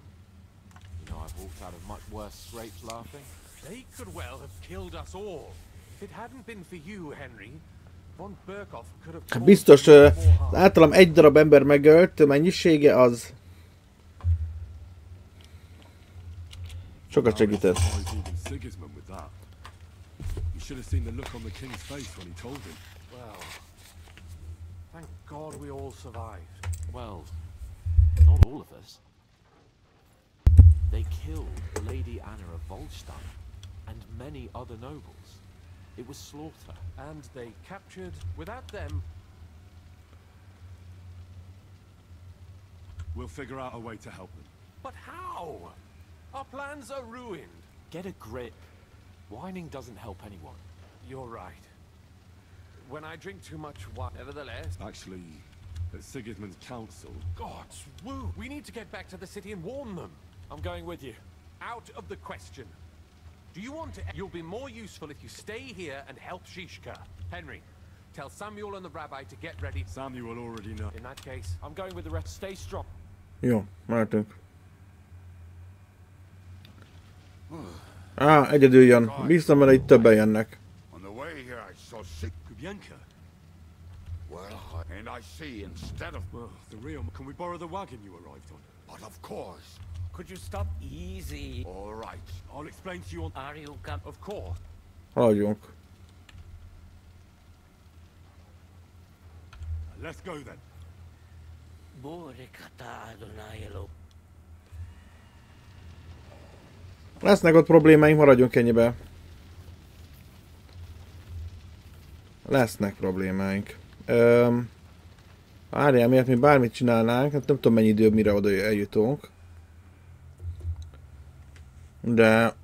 Speaker 13: You know I've walked out of much worse scrapes laughing.
Speaker 16: They could well have killed us all. If it hadn't been for you, Henry, von Berkhoff could have...
Speaker 3: Biztos, általam egy darab ember megölt, mennyisége az... Sokat segített.
Speaker 16: Well, thank God we all survived.
Speaker 13: Well, not all of us. They killed Lady Anna of Volstein and many other nobles. It was slaughter.
Speaker 16: And they captured, without them...
Speaker 17: We'll figure out a way to help them.
Speaker 16: But how? Our plans are ruined.
Speaker 13: Get a grip. Whining doesn't help anyone.
Speaker 16: You're right. When I drink too much wine, nevertheless...
Speaker 17: Actually, at Sigismund's council...
Speaker 16: God's woo! We need to get back to the city and warn them.
Speaker 13: I'm going with you.
Speaker 16: Out of the question. Do you want to... You'll be more useful if you stay here and help Shishka. Henry, tell Samuel and the rabbi to get ready.
Speaker 17: Samuel already knows.
Speaker 16: In that case, I'm going with the rest. Stay strong.
Speaker 3: Jó, mehetünk. Egyedül jön. Bíztam vele, itt többen jönnek.
Speaker 14: On the way here I saw sick
Speaker 17: Bianca.
Speaker 14: Well, and I see instead of...
Speaker 17: Well, the real... Can we borrow the wagon you arrived on?
Speaker 14: But of course.
Speaker 5: Could you stop easy?
Speaker 14: All right.
Speaker 17: I'll explain to you on...
Speaker 5: Are you come?
Speaker 16: Of course.
Speaker 3: Haladjunk.
Speaker 17: Let's go then.
Speaker 3: Lesznek ott problémáink, maradjunk ennyibe. Lesznek problémáink. Várjál, miért mi bármit csinálnánk, hát nem tudom mennyi idő, mire oda eljutunk. De...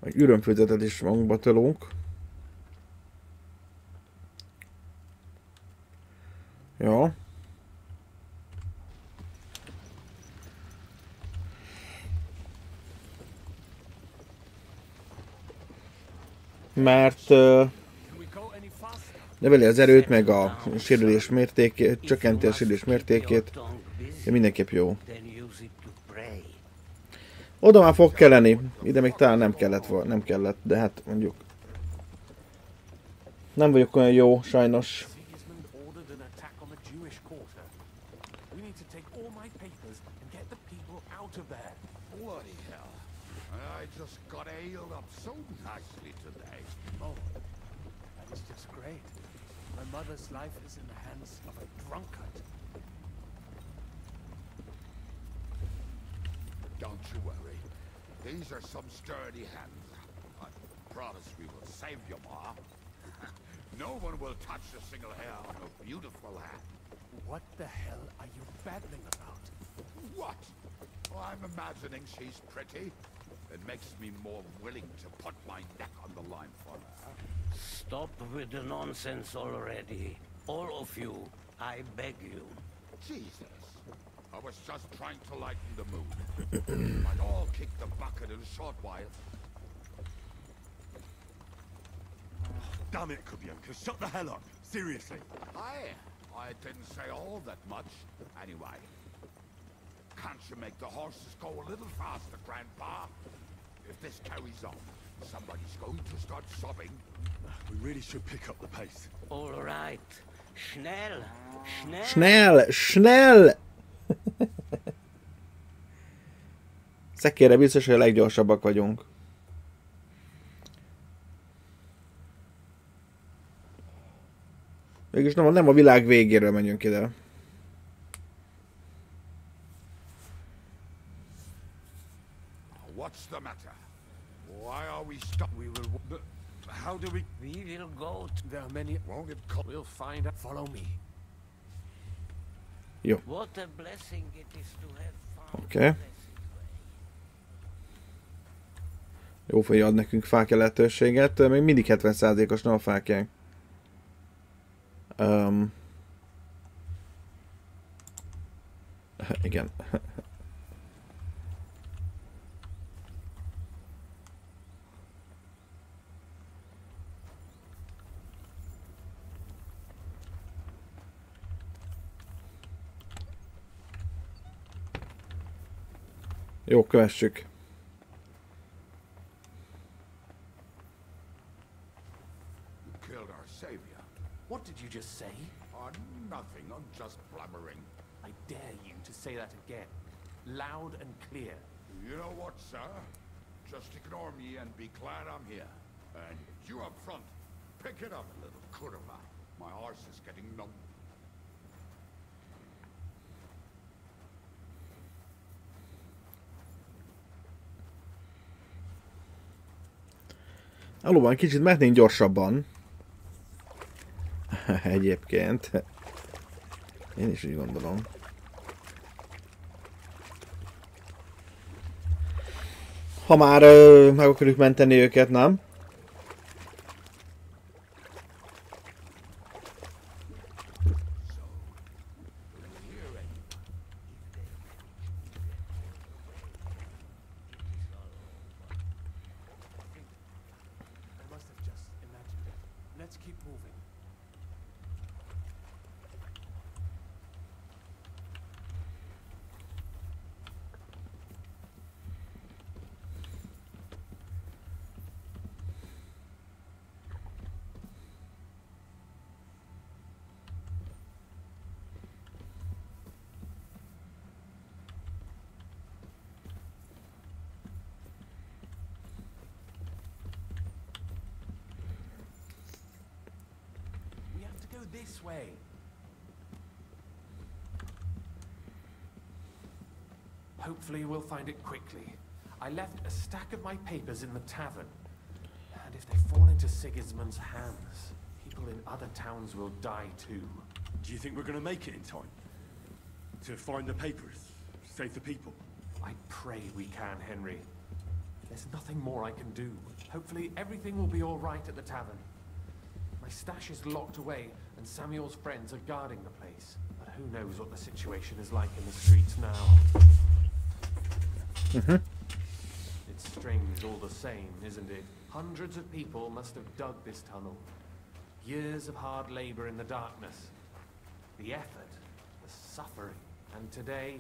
Speaker 3: Egy ürömfőzetet is magunkba tolunk. Jó. Mert növeli az erőt, meg a sérülés mértékét, csökkenti a sérülés mértékét. De mindenképp jó. Oda már fog kelleni. Ide még talán nem kellett, de hát mondjuk. Nem vagyok olyan jó, sajnos.
Speaker 9: Mother's life is in the hands of a drunkard.
Speaker 14: Don't you worry. These are some sturdy hands. I promise we will save you, Ma. No one will touch a single hair on her beautiful head.
Speaker 9: What the hell are you babbling about?
Speaker 14: What? Oh, I'm imagining she's pretty. It makes me more willing to put my neck on the line for her.
Speaker 5: Stop with the nonsense already. All of you, I beg you.
Speaker 14: Jesus. I was just trying to lighten the mood. Might all kick the bucket in a short while.
Speaker 17: Damn it, Kubianka, shut the hell up. Seriously.
Speaker 14: I didn't say all that much. Anyway. Can't you make the horses go a little faster, Grandpa? If this carries on, somebody's going to start sobbing.
Speaker 17: We really should pick up the pace.
Speaker 5: All right. Schnell. Schnell.
Speaker 3: Schnell. Schnell. Szekére biztos, hogy a leggyorsabbak vagyunk. Mégis nem a világ végéről menjünk ide.
Speaker 14: What's the matter? Why are we stuck?
Speaker 9: We will... How do we...
Speaker 5: We will go...
Speaker 9: There are many...
Speaker 14: Won't it...
Speaker 9: We'll find out. Follow me.
Speaker 3: Jó.
Speaker 5: What a blessing it is to have found.
Speaker 3: Oké. Jó fogja ad nekünk fákja lehetőséget. Még mindig 70%-os nem a fákjánk. Igen. Jó, kövessük.
Speaker 14: Killed our savior.
Speaker 16: What did you just say?
Speaker 14: Nothing, I'm just blabbering.
Speaker 16: I dare you to say that again. Loud and clear.
Speaker 14: You know what, sir? Just ignore me and be glad I'm here. And you up front, pick it up, little kurva. My arse is getting numb.
Speaker 3: Valóban kicsit mehetnénk gyorsabban. Egyébként. Én is úgy gondolom. Ha már meg akarjuk menteni őket, nem?
Speaker 16: This way. Hopefully we'll find it quickly. I left a stack of my papers in the tavern. And if they fall into Sigismund's hands, people in other towns will die too.
Speaker 17: Do you think we're gonna make it in time? To find the papers? Save the people?
Speaker 16: I pray we can, Henry. There's nothing more I can do. Hopefully everything will be all right at the tavern. My stash is locked away, and Samuel's friends are guarding the place. But who knows what the situation is like in the streets now. It's strange all the same, isn't it? Hundreds of people must have dug this tunnel. Years of hard labor in the darkness. The effort, the suffering. And today,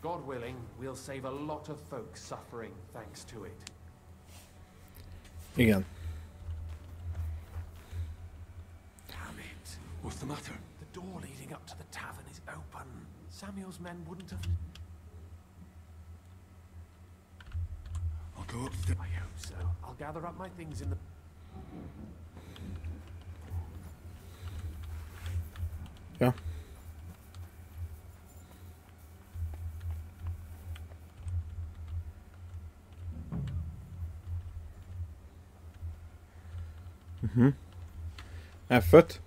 Speaker 16: God willing, we'll save a lot of folks suffering thanks to it.
Speaker 3: Igen.
Speaker 17: What's the matter?
Speaker 16: The door leading up to the tavern is open. Samuel's men wouldn't have...
Speaker 17: I'll go upstairs.
Speaker 16: I hope so. I'll gather up my things in the...
Speaker 3: Ja. F5.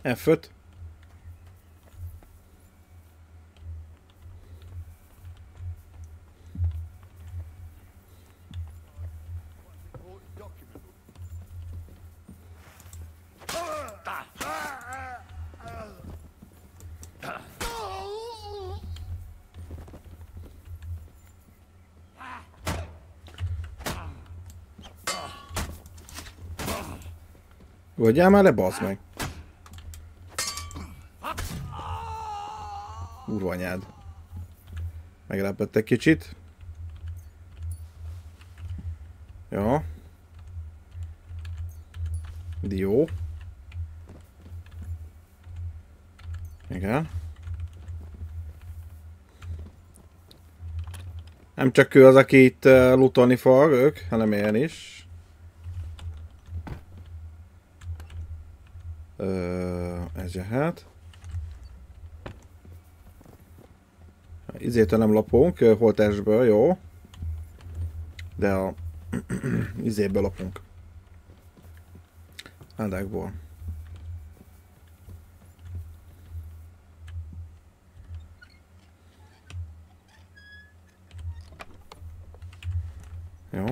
Speaker 3: F5. Vagyjál már le, bazd meg! Kurva anyád. Meglepett egy kicsit. Ja. Dió. Igen. Nem csak ő az, aki itt lootolni fog ők, hanem én is. Ez jöhet. Izétől nem lapunk, holtestből, jó. De a izéből lapunk. Ádákból. Jó.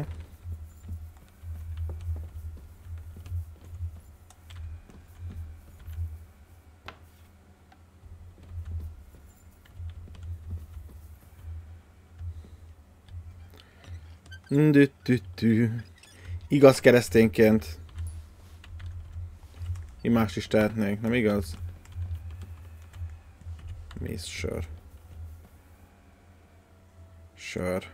Speaker 3: Igaz keresztényként. Mást is tehetnénk, nem igaz? Mész sör. Sör.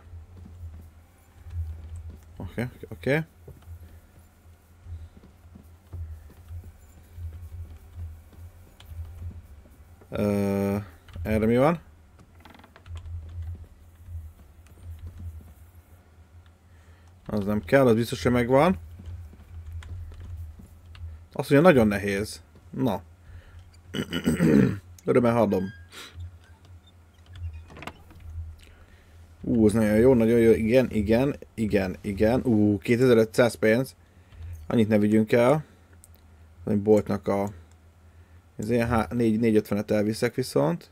Speaker 3: Oké. Erre mi van? Az nem kell, az biztos, hogy megvan. Azt mondja, nagyon nehéz. Na. Örömmel hallom. Ez nagyon jó, nagyon jó. Igen. 2500 pénz. Annyit ne vigyünk el. A boltnak a... Ez ilyen 450-et elviszek viszont.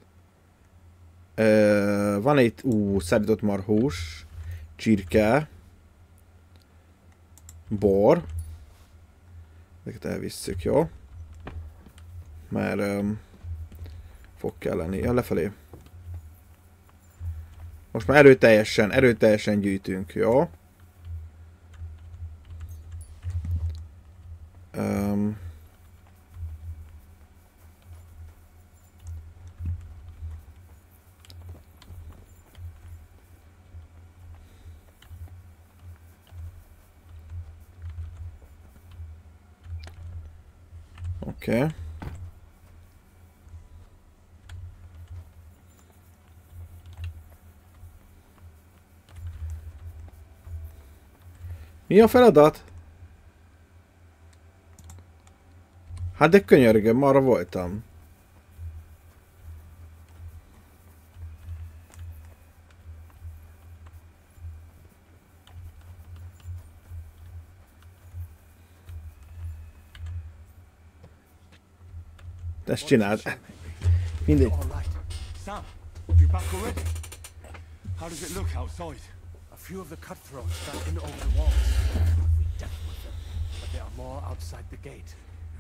Speaker 3: Van itt... szárított marhús. Csirke. Bor. Ezeket elvisszük, jó? Mert fog kelleni. Ja, lefelé. Most már erőteljesen gyűjtünk, jó? Oké. Mi a feladat? Hát de könyörgöm, arra voltam. Ezt csináld. Mindegy.
Speaker 17: Sam, you back already? How does it look outside?
Speaker 4: A few of the cutthroats got in over the walls. We dealt with them, but there are more outside the gate.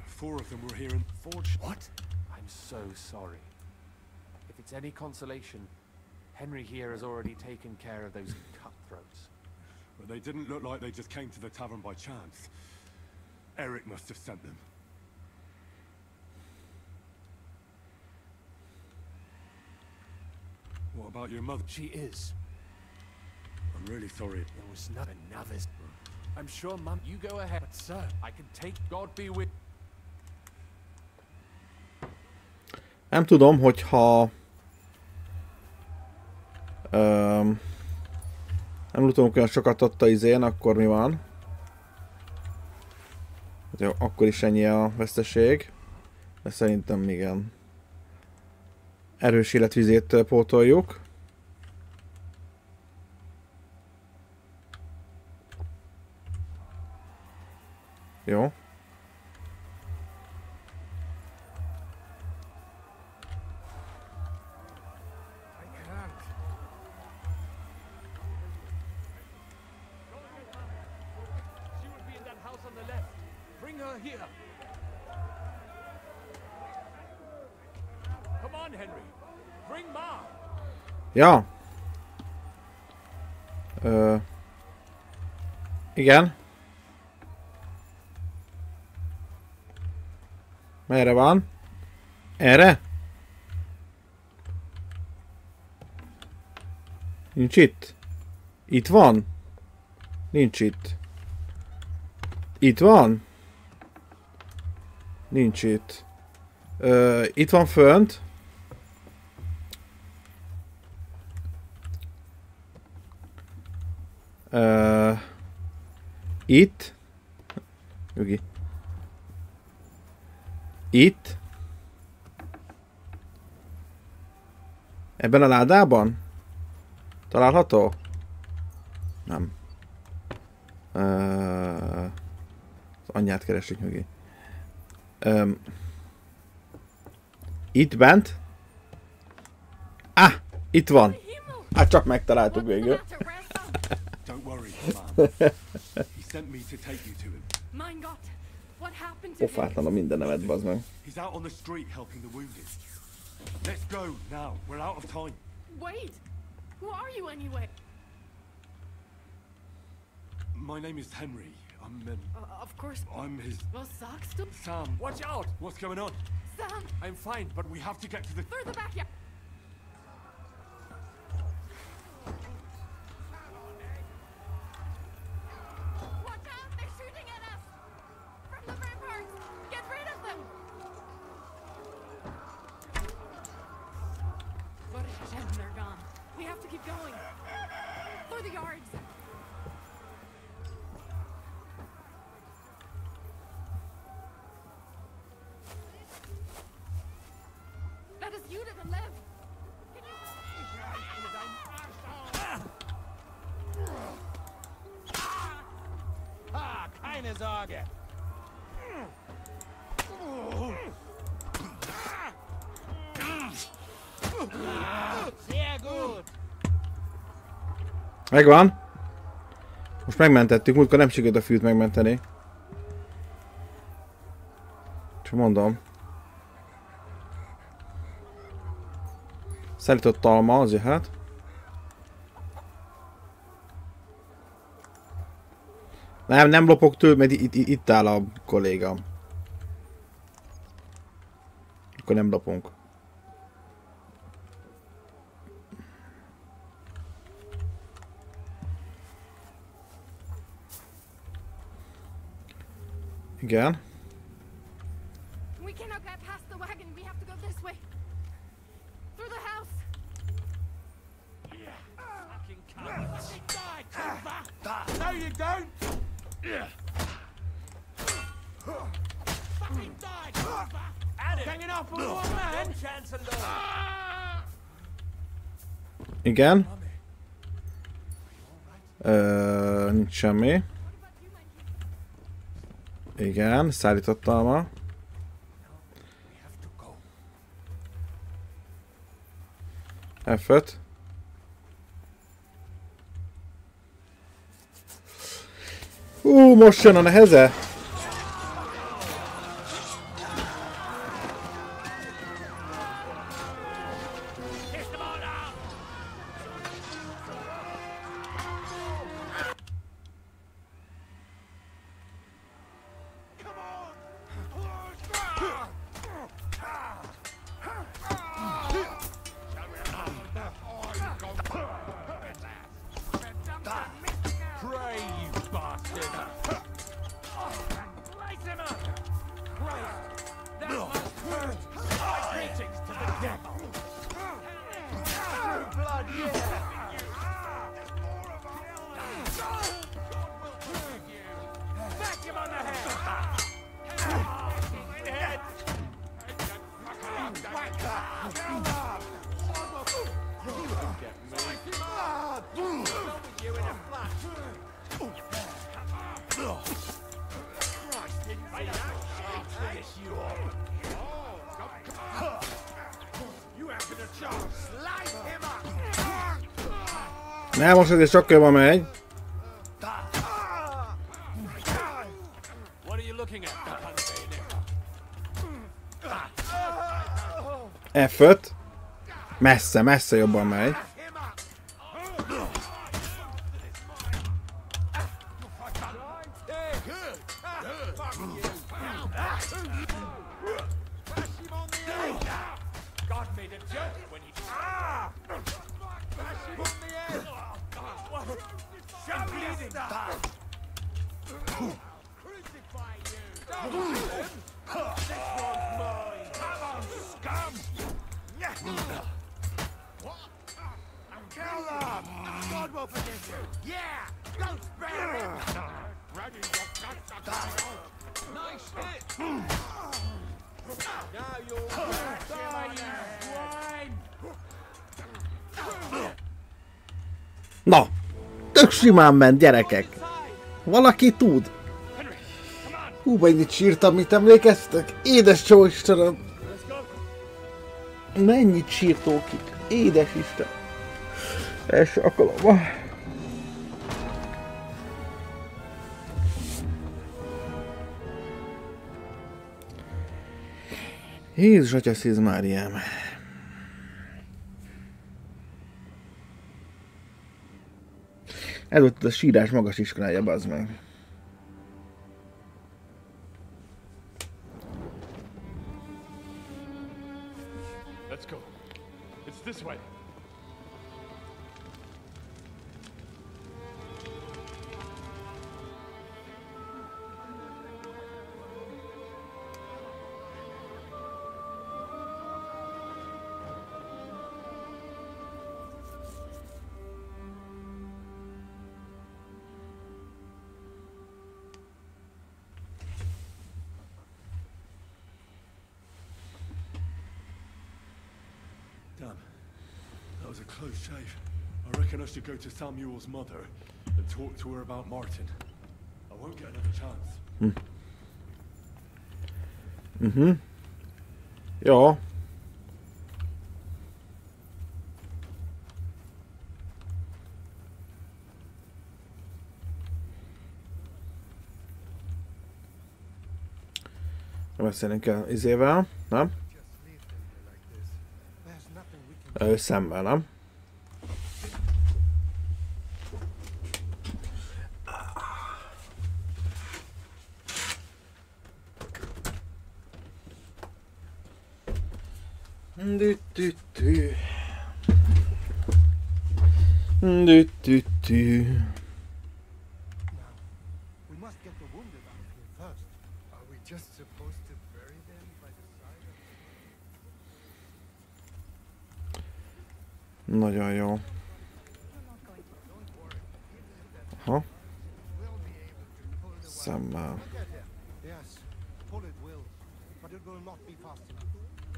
Speaker 17: 4 of them were here and
Speaker 4: forged. What?
Speaker 16: I'm so sorry. If it's any consolation, Henry here has already taken care of those cutthroats.
Speaker 17: But they didn't look like they just came to the tavern by chance. Eric must have sent them. What about your mother?
Speaker 4: She is.
Speaker 17: I'm really sorry.
Speaker 4: There was not another. I'm sure, Mum. You go ahead, but sir, I can take. God be with.
Speaker 3: Nem tudom, hogyha nem tudom, olyan sokat adta izén, akkor mi van? Jó, akkor is ennyi a veszteség. De szerintem igen. Erős életvizét pótoljuk. Jó. Ja. Igen. Merre van? Erre? Nincs itt. Itt van? Nincs itt. Itt van? Nincs itt. Itt van fönt. Itt. Jogi. Itt. Ebben a ládában? Található? Nem. Az anyját keresik mögé. Itt bent? Itt van. Hát csak megtaláltuk végül.
Speaker 17: Don't worry, come on. He sent me to take you to him.
Speaker 12: Mein Gott, what happened to him?
Speaker 3: Pofátlan a mindenemet, bazd meg.
Speaker 17: He's out on the street helping the wounded. Let's go now. We're out of time.
Speaker 12: Wait, who are you anyway?
Speaker 17: My name is Henry.
Speaker 12: Of course.
Speaker 17: I'm his...
Speaker 12: Well, sagst du?
Speaker 17: Sam.
Speaker 8: Watch out!
Speaker 17: What's going on?
Speaker 12: Sam!
Speaker 17: I'm fine, but we have to get to the...
Speaker 12: Further back, yeah. Watch out! They're shooting at us! From the ramparts! Get rid of them! What a gem, they're gone. We have to keep going. For the yards! That is you to live.
Speaker 1: Keine Sorge. Sehr gut.
Speaker 3: Megvan. Most megmentettük, múltkor nem sikerült a fűt megmenteni. Csak mondom. Szállított alma, az jöhet. Nem lopok tőle, mert itt áll a kollégám. Akkor nem lopunk. Igen.
Speaker 12: We cannot get past the wagon. We have to go this way. Through the house.
Speaker 1: No, you don't. Fucking die, hanging off of one man.
Speaker 3: Igen. Nincs semmi. Igen, szállítottam ma. F5. Most jön a neheze. Nem, most ez csak jobban megy. F5. Messze, messze jobban megy. Na! Tök simán ment, gyerekek! Valaki tud! Hú, mennyit sírtam, mit emlékeztek? Édes csó Istenem! Mennyit sírtókik! Édes Isten! Első alkalommal! Jézus Atya Szűz Máriám. Ez volt a sírás magas iskolája, bazd meg.
Speaker 17: Let's go. It's this way. Damn. That was a close shave. I reckon I should go to Samuel's mother and talk to her about Martin. I won't get another chance.
Speaker 3: Ja. Beszélni kell izével, nem? Szemmel, nem? Nagyon jó. Ha? Szemmel.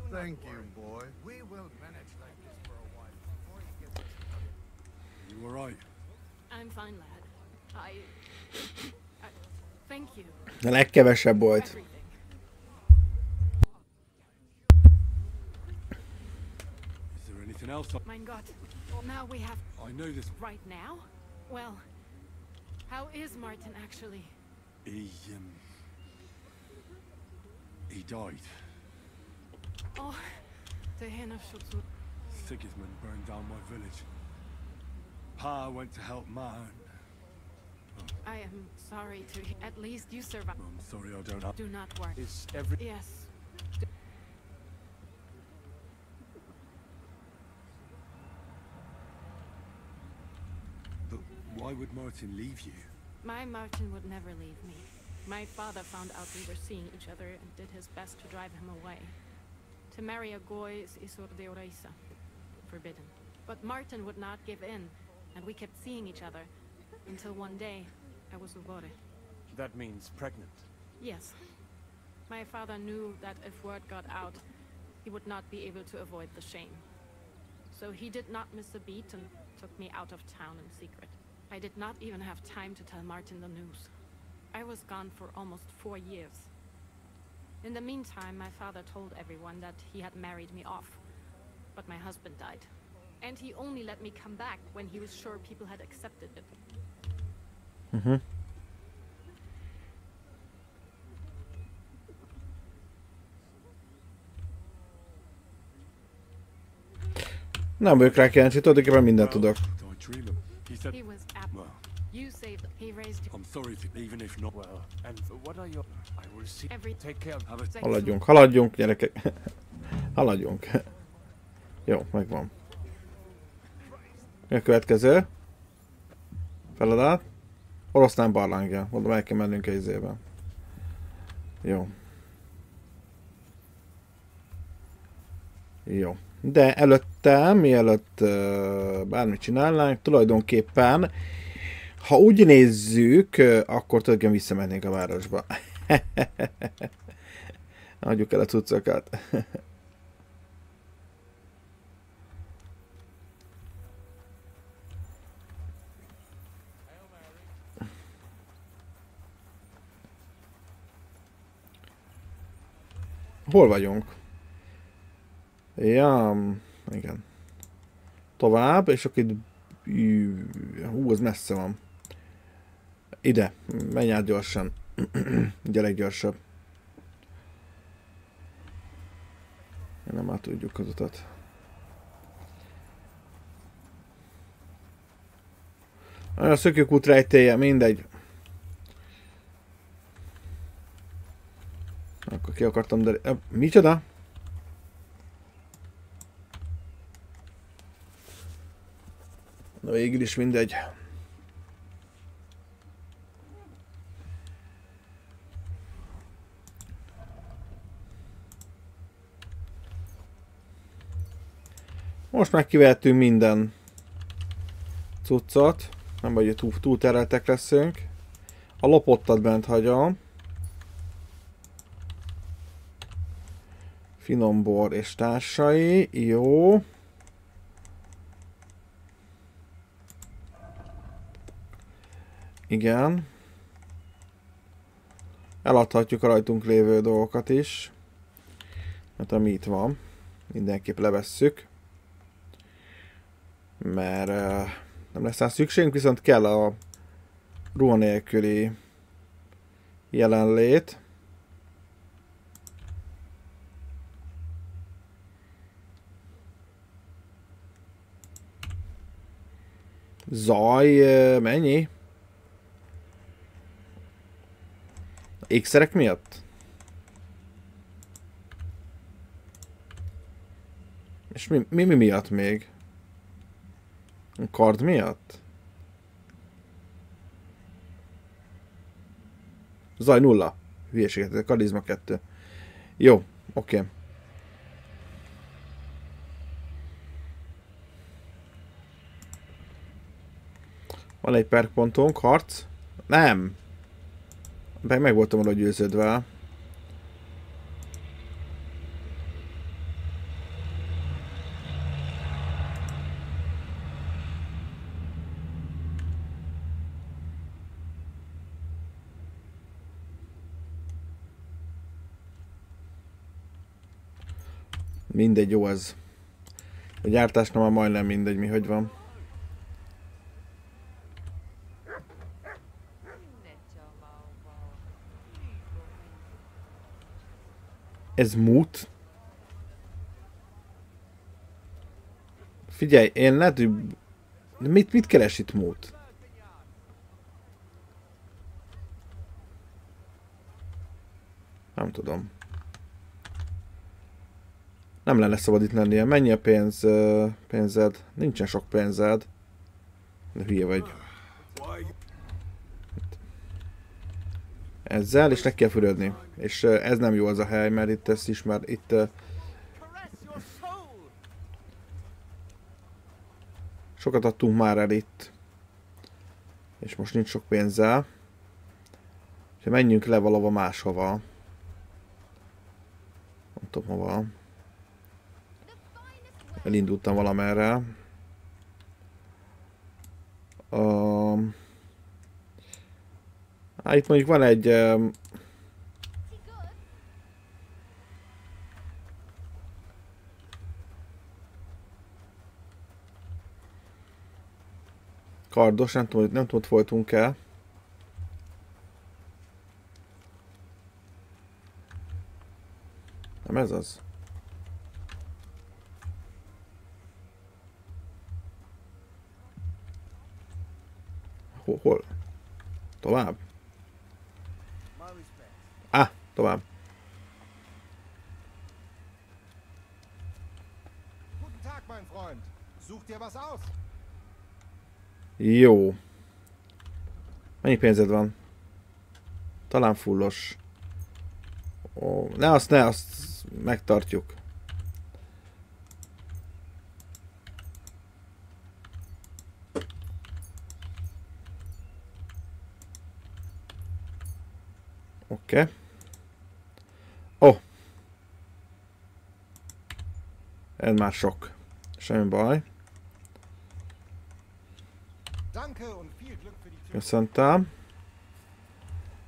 Speaker 10: Thank you, boy. We will manage like this for a while before he gets started.
Speaker 17: You all right?
Speaker 12: I'm fine, lad. I thank you.
Speaker 3: A legkevesebb volt.
Speaker 17: Is there anything else?
Speaker 12: Mein Gott. Now we have...
Speaker 17: I know this...
Speaker 12: Right now? Well, how is Martin actually?
Speaker 17: He died.
Speaker 12: Oh, the hen of Schutzul.
Speaker 17: Sigismund burned down my village. Pa went to help man.
Speaker 12: I am sorry to... At least you survived.
Speaker 17: I'm sorry I don't have...
Speaker 12: Do not worry.
Speaker 17: Is every...
Speaker 12: Yes.
Speaker 17: But why would Martin leave you?
Speaker 12: My Martin would never leave me. My father found out we were seeing each other and did his best to drive him away. To marry a goy is isur de oraisa, forbidden. But Martin would not give in, and we kept seeing each other, until one day, I was ugore.
Speaker 16: That means pregnant.
Speaker 12: Yes. My father knew that if word got out, he would not be able to avoid the shame. So he did not miss a beat and took me out of town in secret. I did not even have time to tell Martin the news. I was gone for almost 4 years. In the meantime, my father told everyone that he had married me off. But my husband died. And he only let me come back when he was sure people had accepted it.
Speaker 3: Nem vagyok rá kíváncsi, tulajdonképpen mindent tudok.
Speaker 12: He was well. You saved him. He raised you.
Speaker 17: I'm sorry even if not
Speaker 16: well. And what are your... I will see. Take care.
Speaker 3: Haladjunk, haladjunk, gyerekek. Haladjunk. Jó, megvan. Mi a következő? Feladat? Oroszlán barlangja. Mondom, el kell mennünk a izében. Jó. Jó. De előtte, mielőtt bármit csinálnánk, tulajdonképpen, ha úgy nézzük, akkor tulajdonképpen visszamennénk a városba. Adjuk el a cuccokat. Hol vagyunk? Ja, igen. Tovább, és akkor itt... Hú, az messze van. Ide, menj át gyorsan. Gyere gyorsabb. Nem már tudjuk az utat. A szökőkút rejtélye, mindegy. Akkor ki akartam, de... Micsoda? Na végül is mindegy. Most már kivehetünk minden cuccot. Nem vagy, hogy túl tereltek leszünk. A lopottat bent hagyom. Finombor és társai. Jó. Igen. Eladhatjuk a rajtunk lévő dolgokat is. Hát ami itt van. Mindenképp levesszük. Mert nem lesz rá szükségünk, viszont kell a ruha nélküli jelenlét. Zaj, mennyi? Ékszerek miatt? És mi miatt még? A kard miatt? Zaj 0. Hülyeséget, karizma 2. Jó, oké. Van egy perkpontunk, harc. Nem! Meg voltam arra győződve. Mindegy, jó ez. A gyártásnál már majdnem mindegy, mi hogy van. Ez mút. Figyelj, én lehet, hogy... Mit keres itt mút? Nem tudom. Nem lenne szabad itt lennie. Mennyi a pénzed? Nincsen sok pénzed. De hülye vagy. Ezzel, és neki kell fürödni. És ez nem jó az a hely, mert itt ezt is már itt... sokat adtunk már el itt. És most nincs sok pénzzel. Ha menjünk le valahova máshova. Nem tudom hova. Elindultam valamerre. Itt mondjuk van egy... kardos, nem tudom, hogy folytunk el. Nem ez az? Hol? Tovább? Tovább.
Speaker 11: Guten Tag, mein Freund. Such dir was aus.
Speaker 3: Jó. Mennyi pénzed van? Talán fullos. Ó, ne azt megtartjuk. Oké. Ez már sok. Semmi baj. Köszöntem.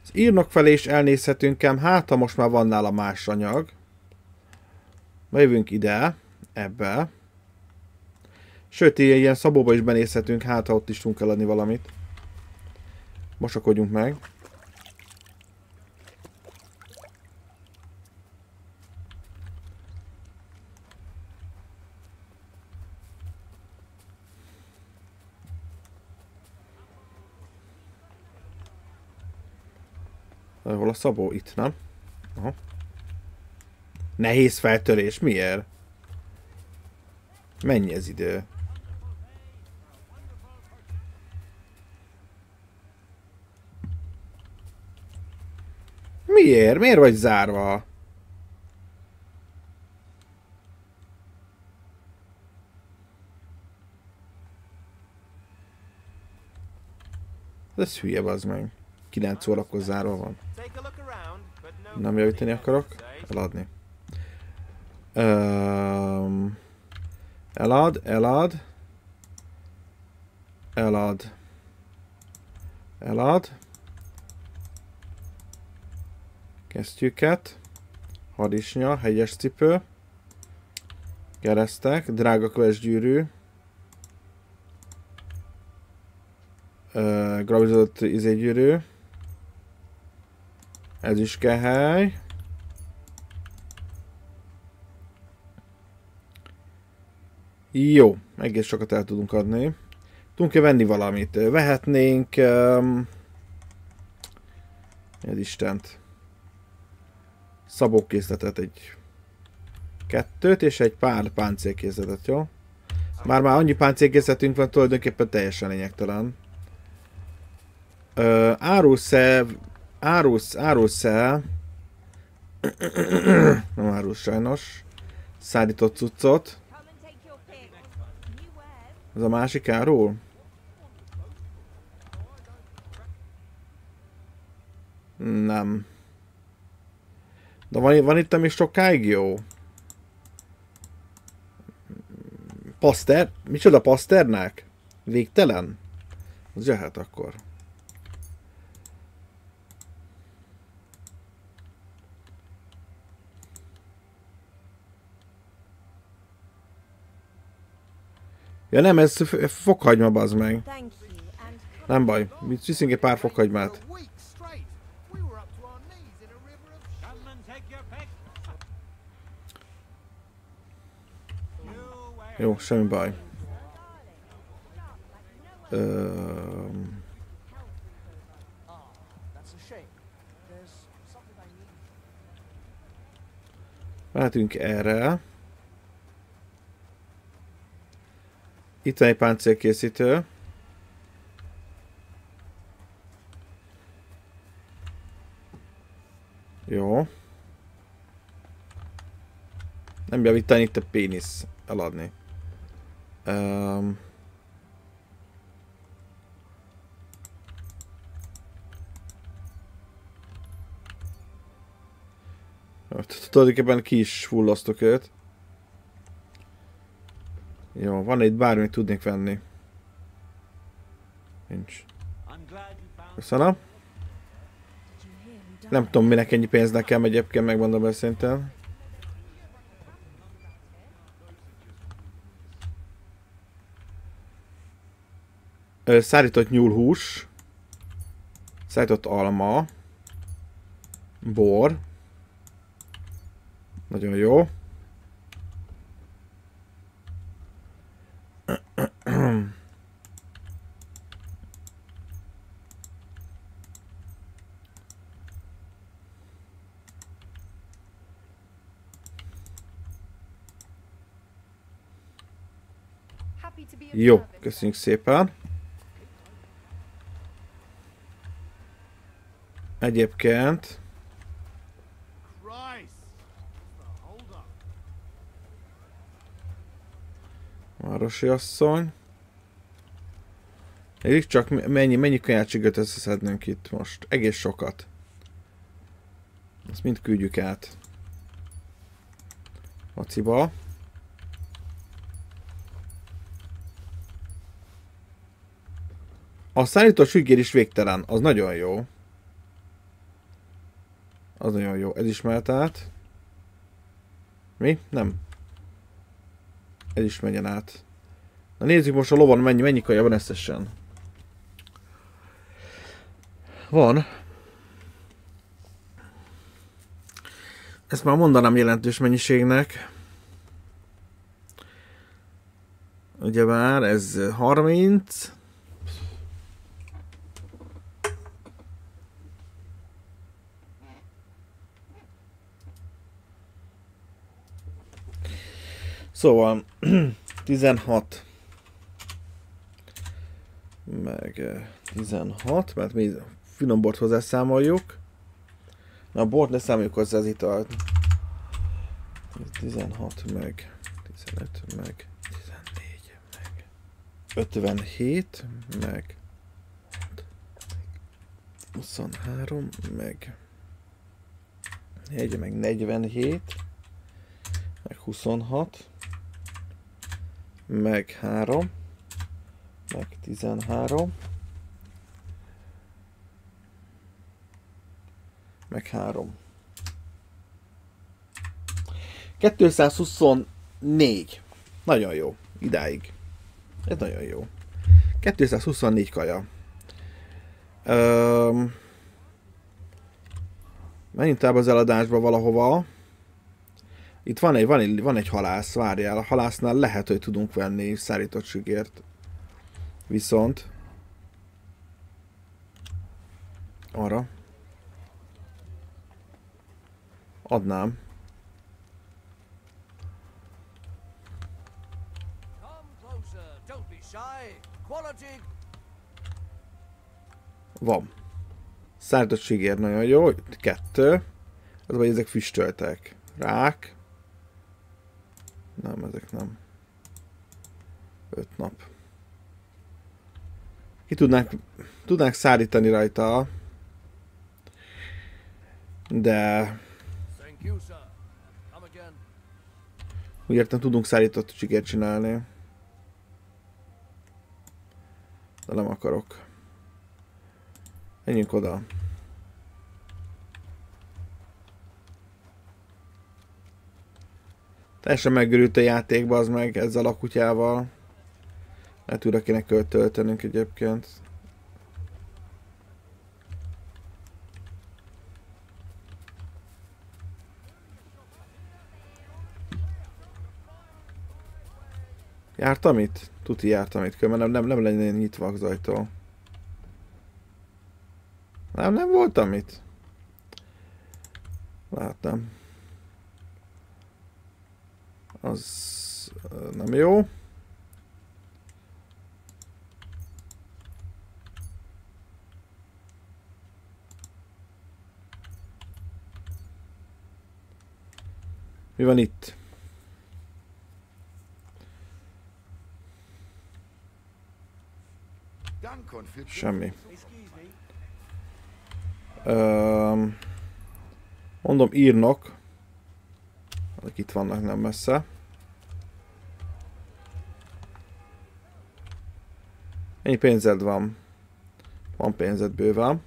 Speaker 3: Az írnok felé is elnézhetünk ám, hát ha most már van nála más anyag. Bejövünk ide, ebbe. Sőt, ilyen szabóba is benézhetünk, hát ha ott is tudunk eladni valamit. Mosakodjunk meg. Hol a szabó? Itt, nem? Aha. Nehéz feltörés. Miért? Mennyi ez idő? Miért? Miért vagy zárva? Ez hülye, bazd meg. 9 órakor zárva van. Nem javítani akarok? Eladni. Elad. Kesztyűket. Harisnya, hegyes cipő. Keresztek, drága kövesgyűrű. Gravizott izégyűrű. Ez is kehely. Jó, egész sokat el tudunk adni. Tudunk-e venni valamit? Vehetnénk... ez Istent. Szabókészletet egy... 2-t és egy pár páncélkészletet, jó? Már annyi páncélkészletünk van, tulajdonképpen teljesen lényegtelen. Árulsz el. Nem árulsz sajnos. Szállított cuccot. Ez a másik árul? Nem. De van itt még sokáig jó? Paszter? Micsoda paszternák? Végtelen? Az jöhet akkor. Ja nem, ez fokhagyma, bazd meg. Nem baj, viszünk egy pár fokhagymát. Jó, semmi baj. Mehetünk erre. Itt van egy páncélkészítő. Jó. Nem javítani itt a pénisz eladni. Tulajdonképpen ki is fullasztok őt. Jó, van itt bármit tudnék venni. Nincs. Köszönöm. Nem tudom, minek ennyi pénz nekem egyébként, megmondom őszintén. Szárított nyúlhús. Szárított alma. Bor. Nagyon jó. Jó, köszönjük szépen. Egyébként városi asszony. Elég csak mennyi kajátcsigot összeszednünk itt most? Egész sokat. Ezt mind küldjük át. Maciba. A szállítós függér is végtelen. Az nagyon jó. Az nagyon jó. Ez is mehet át. Mi? Nem. Ez is menjen át. Na nézzük most a lovon mennyi kaja van összesen. Van. Ezt már mondanám jelentős mennyiségnek. Ugyebár ez 30. 30 Szóval 16 meg 16, mert mi finom bort hozzá számoljuk. Na a bort ne számoljuk hozzá az italt. 16 meg 15 meg 14 meg 57 meg 23 meg 1 meg 47 meg 26 meg 3 meg 13 meg 3 224. Nagyon jó. Idáig. Ez nagyon jó. 224 kaja. Menjünk tovább az eladásba valahova. Itt van egy halász, várjál. A halásznál lehet, hogy tudunk venni szárított sügért. Viszont arra adnám. Van. Szárított sügér nagyon jó. 2. Az vagy ezek füstöltek. Rák. Nem, ezek nem. 5 nap. Ki tudnánk szárítani rajta. De... úgy értem, tudunk szárított sügért csinálni. De nem akarok. Menjünk oda. Teljesen megörült a játékba az meg ezzel a kutyával. Lehet újra kéne töltenünk egyébként. Jártam itt? Tuti jártam itt, mert nem lenne nyitva az ajtó. Nem voltam itt. Láttam. Az nem jó. Mi van itt? Semmi. Mondom, írnok. Azok itt vannak nem messze. Ennyi pénzed van? Van pénzed bőven.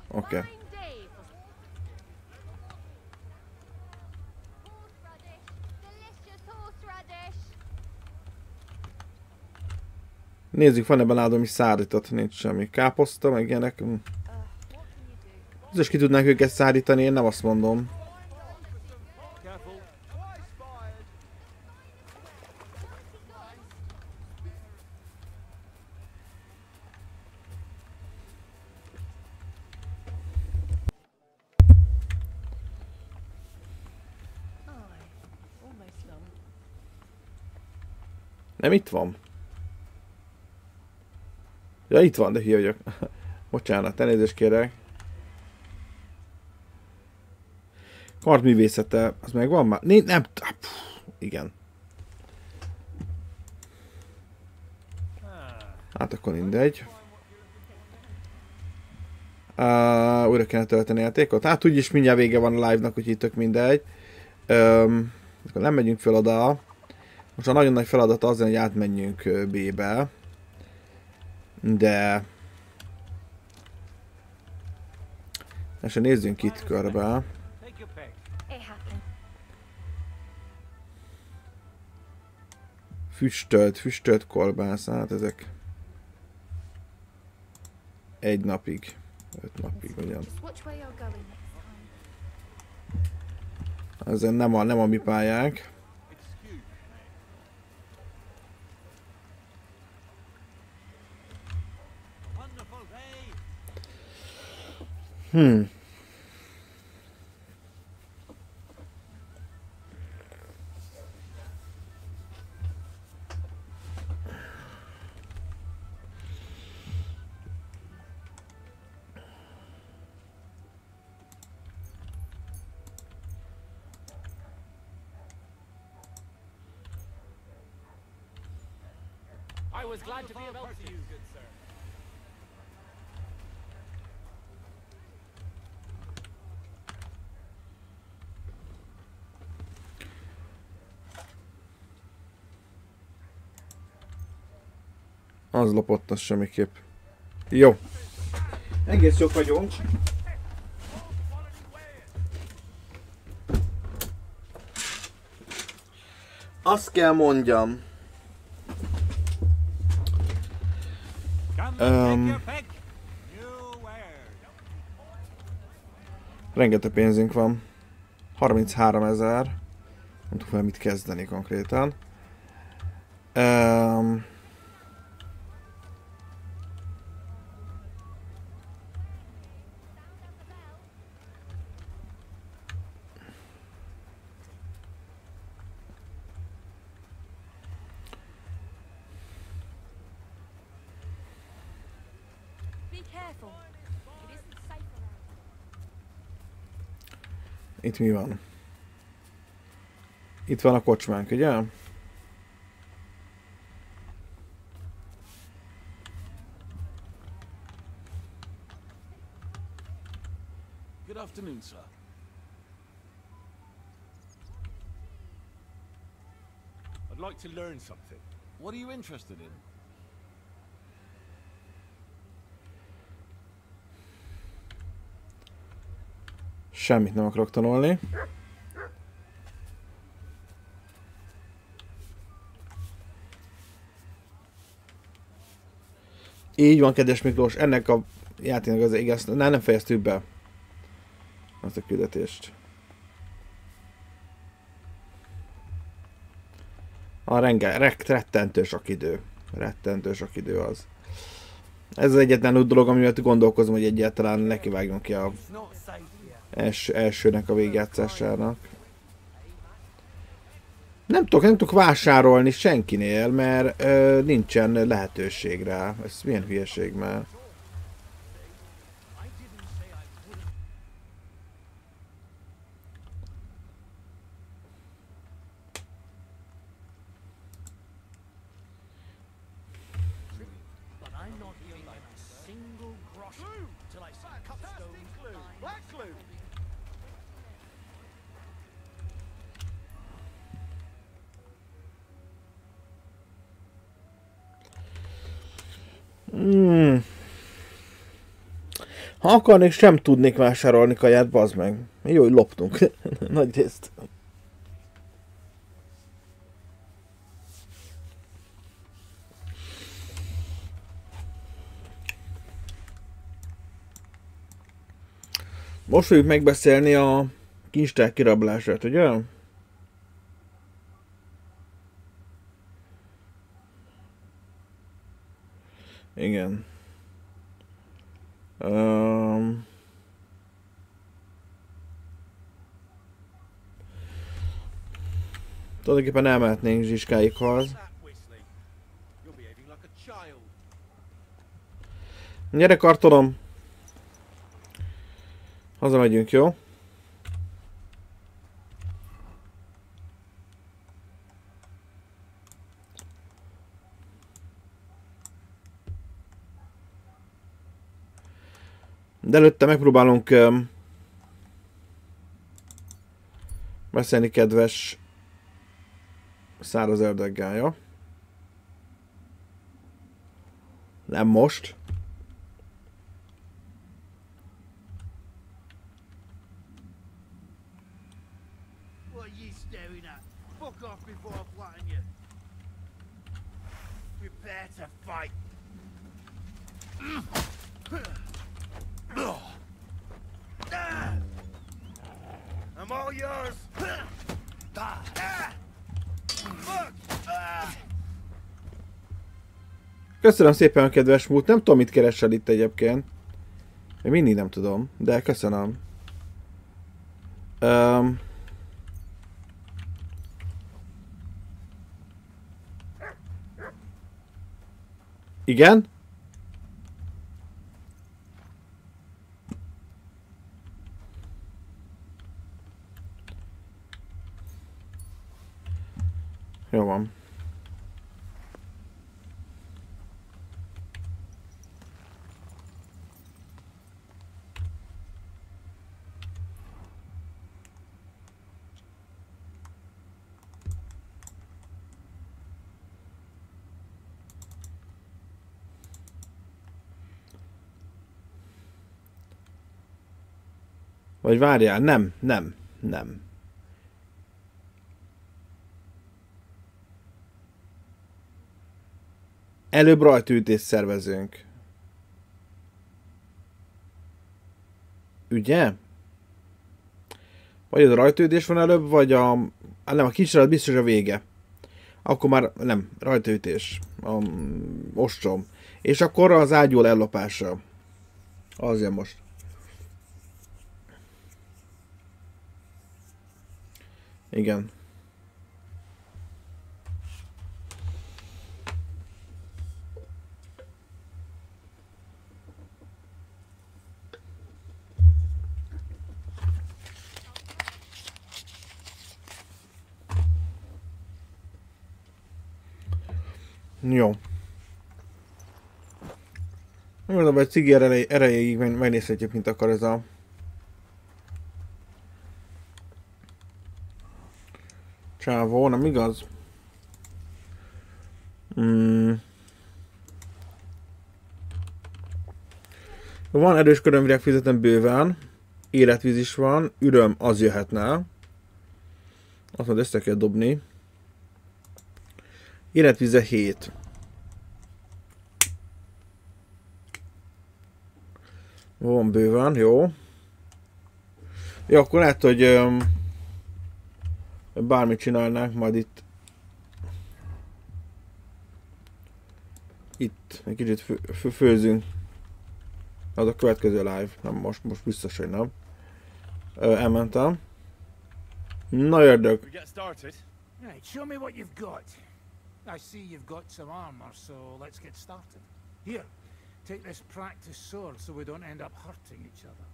Speaker 3: Oké. Okay. Nézzük, van-e beládom is szárított, nincs semmi. Káposzta, meg ilyenek. Biztos ki tudnánk őket szárítani, én nem azt mondom. Nem itt van? Ja, itt van, de hülye vagyok. Bocsánat, elnézést kérek. Kardművészete, az megvan már? Nem. Igen. Hát akkor mindegy. Újra kéne tölteni a játékot. Hát úgyis mindjárt vége van a live-nak, úgyhogy tök mindegy. Akkor nem megyünk fel oda. Most a nagyon nagy feladat az, hogy átmenjünk B-be. De... és nézzünk itt körbe. Füstölt kolbász, hát ezek... 1 napig. 5 napig, ugyan. Ez nem a mi pályánk.
Speaker 9: I was glad to be of help to you, good sir.
Speaker 3: Az lopott, az semmiképp. Jó. Egész jók vagyunk. Azt kell mondjam. Rengeteg pénzünk van. 33 000. Nem tudok vele mit kezdeni konkrétan. Itt mi van? Itt van a kocsmánk, ugye?
Speaker 2: Good afternoon, sir. I'd like to learn something. What are you interested in?
Speaker 3: Semmit nem akarok tanulni. Így van, kedves Miklós, ennek a játéknak az igaz, nem fejeztük be azt a küldetést. A rettentő sok idő. Rettentő sok idő az. Ez az egyetlen úgy dolog, amivel gondolkozom, hogy egyáltalán nekivágjon ki a elsőnek a végjátszásának. Nem tudok vásárolni senkinél, mert nincsen lehetőség rá. Ez milyen hülyeség már. Ha akarnék, sem tudnék vásárolni kaját, bazd meg. Jó, hogy loptunk. Nagy részt. Most fogjuk megbeszélni a kincstár kirablását, ugye? Igen. Tulajdonképpen elmehetnénk Zsiskáikhoz. Gyere, kartonom! Hazamegyünk, jó? De előtte megpróbálunk beszélni kedves száraz ördöggel, jó? Nem most.
Speaker 10: What are you staring at? Fuck off before I flatten you. Prepare to fight. I'm all yours.
Speaker 3: Köszönöm szépen a kedves múlt, nem tudom mit keresel itt egyébként. Én mindig nem tudom, de köszönöm. Igen? Jó van. Vagy várjál, nem. Előbb rajtütést szervezünk. Ugye? Vagy az a rajtütés van előbb, vagy a... nem, a kicsit biztos a vége. Akkor már nem, rajtütés. Ostrom. És akkor az ágyúl ellopása. Az jön most. Igen. Jó. Mondom, hogy cigi erejéig megnézhetjük, mint akar ez a... Csávó, nem igaz? Van erős körömvirág, fizetem bőven. Életvíz is van. Üröm, az jöhetne. Azt mondod, össze kell dobni. Életvíze 7. Van bőven, jó. Jó, akkor lehet, hogy bármit csinálnánk, majd itt egy kicsit főzünk. Az a következő live, nem most biztos, hogy nem. Elmentem. Na ördög.
Speaker 9: Right, show me what you've got. I see you've got some armor, so let's get started. Here, take this practice sword so we don't end up hurting each other.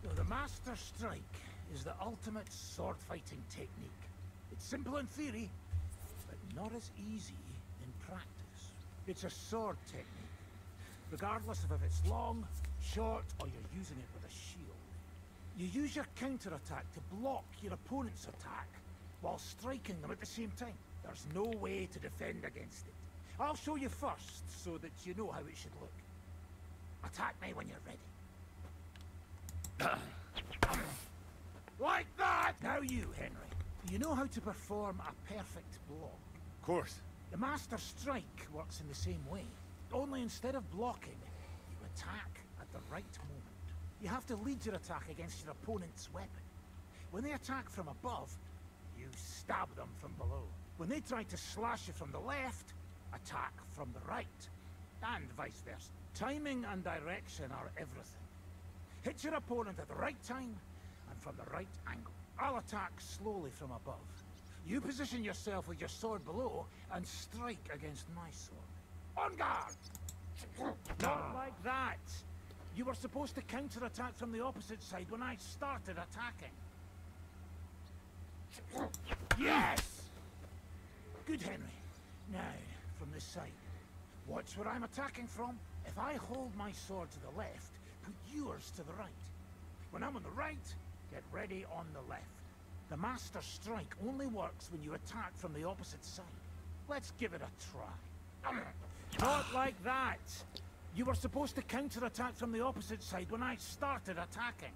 Speaker 9: So the Master Strike is the ultimate sword fighting technique. It's simple in theory, but not as easy in practice. It's a sword technique, regardless of if it's long, short, or you're using it with a shield. You use your counter-attack to block your opponent's attack while striking them at the same time. There's no way to defend against it. I'll show you first so that you know how it should look. Attack me when you're ready. Like that! Now you, Henry. You know how to perform a perfect block.
Speaker 2: Of course.
Speaker 9: The Master Strike works in the same way. Only instead of blocking, you attack at the right moment. You have to lead your attack against your opponent's weapon. When they attack from above, you stab them from below. When they try to slash you from the left, attack from the right. And vice versa. Timing and direction are everything. Hit your opponent at the right time and from the right angle. I'll attack slowly from above. You position yourself with your sword below and strike against my sword. On guard! Not like that! You were supposed to counter-attack from the opposite side when I started attacking. Yes! Good, Henry. Now, from this side. Watch where I'm attacking from. If I hold my sword to the left, put yours to the right. When I'm on the right, get ready on the left. The Master Strike only works when you attack from the opposite side. Let's give it a try. Not like that! You were supposed to counter-attack from the opposite side when I started attacking.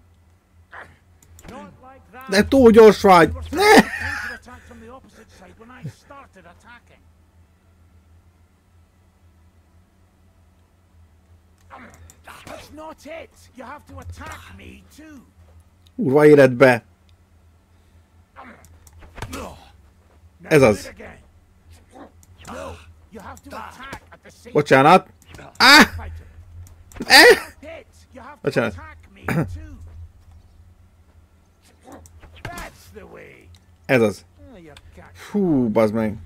Speaker 9: Not like that!
Speaker 3: De túl gyors vagy!
Speaker 9: You were supposed to counter-attack from the opposite side when I started attacking. That's not it! You have to attack me too!
Speaker 3: Kurva életbe! Ez az.
Speaker 9: No, you have to attack at
Speaker 3: Bocsánat! Bocsánat. Ez az. Hú, bazd meg.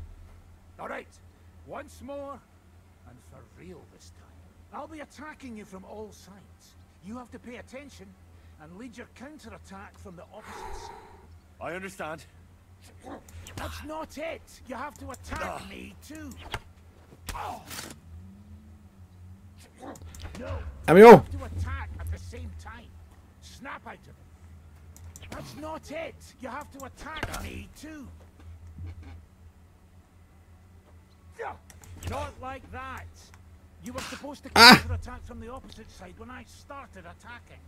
Speaker 9: Once more, and for real this time. I'll be attacking you from all sides. You have to pay attention and lead your counterattack from the opposite side.
Speaker 18: I understand.
Speaker 9: That's not it. You have to attack me too. No. You have to attack at the same time. Snap out of it. That's not it. You have to attack me too. Not like that. You were supposed to counter-attack from the opposite side when I started attacking.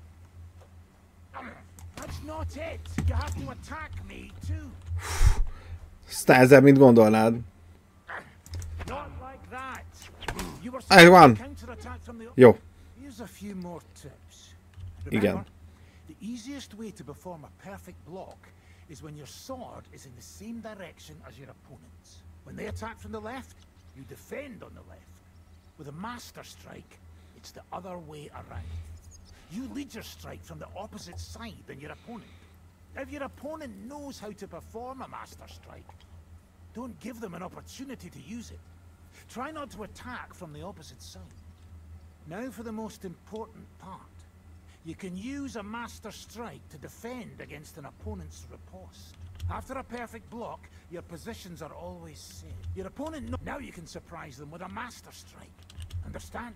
Speaker 9: That's not it. You have to attack me too.
Speaker 3: Nehezebb, mint gondolnád.
Speaker 9: Not like that. You were
Speaker 3: Ez van.
Speaker 9: supposed to counter-attack from the
Speaker 3: Jó.
Speaker 9: Here's a few more tips.
Speaker 3: Igen.
Speaker 9: Remember, the easiest way to perform a perfect block is when your sword is in the same direction as your opponent's. When they attack from the left, you defend on the left. With a master strike, it's the other way around. You lead your strike from the opposite side than your opponent. If your opponent knows how to perform a master strike, don't give them an opportunity to use it. Try not to attack from the opposite side. Now for the most important part. You can use a master strike to defend against an opponent's riposte. After a perfect block, your positions are always safe. Your opponent now you can surprise them with a master strike. Understand?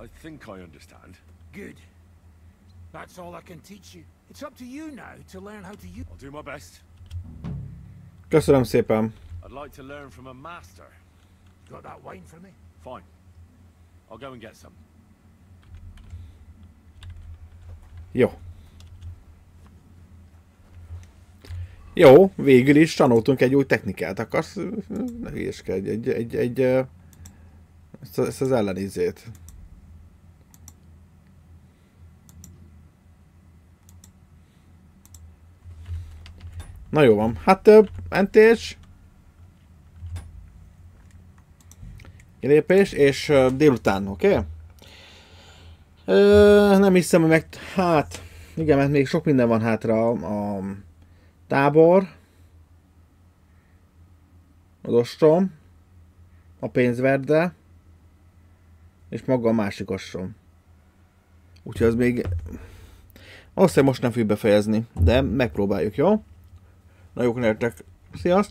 Speaker 17: I think I understand.
Speaker 9: Good. That's all I can teach you. It's up to you now to learn how to use.
Speaker 17: I'll do my best.
Speaker 3: Köszönöm szépen.
Speaker 2: I'd like to learn from a master.
Speaker 9: Got that wine for me?
Speaker 2: Fine. I'll go and get some.
Speaker 3: Jó. Jó, végül is tanultunk egy új technikát. Akarsz? Ne hülyeskedj. Ezt az ellenézét. Na jó van. Hát mentés. Kilépés, és délután, oké? Nem hiszem, hogy meg... Hát... Igen, mert még sok minden van hátra. A tábor. Az ostrom. A pénzverde. És maga a másik ostrom. Úgyhogy az még... Azt hiszem most nem fogjuk befejezni, de megpróbáljuk, jó? Na jók, értek. Sziasztok!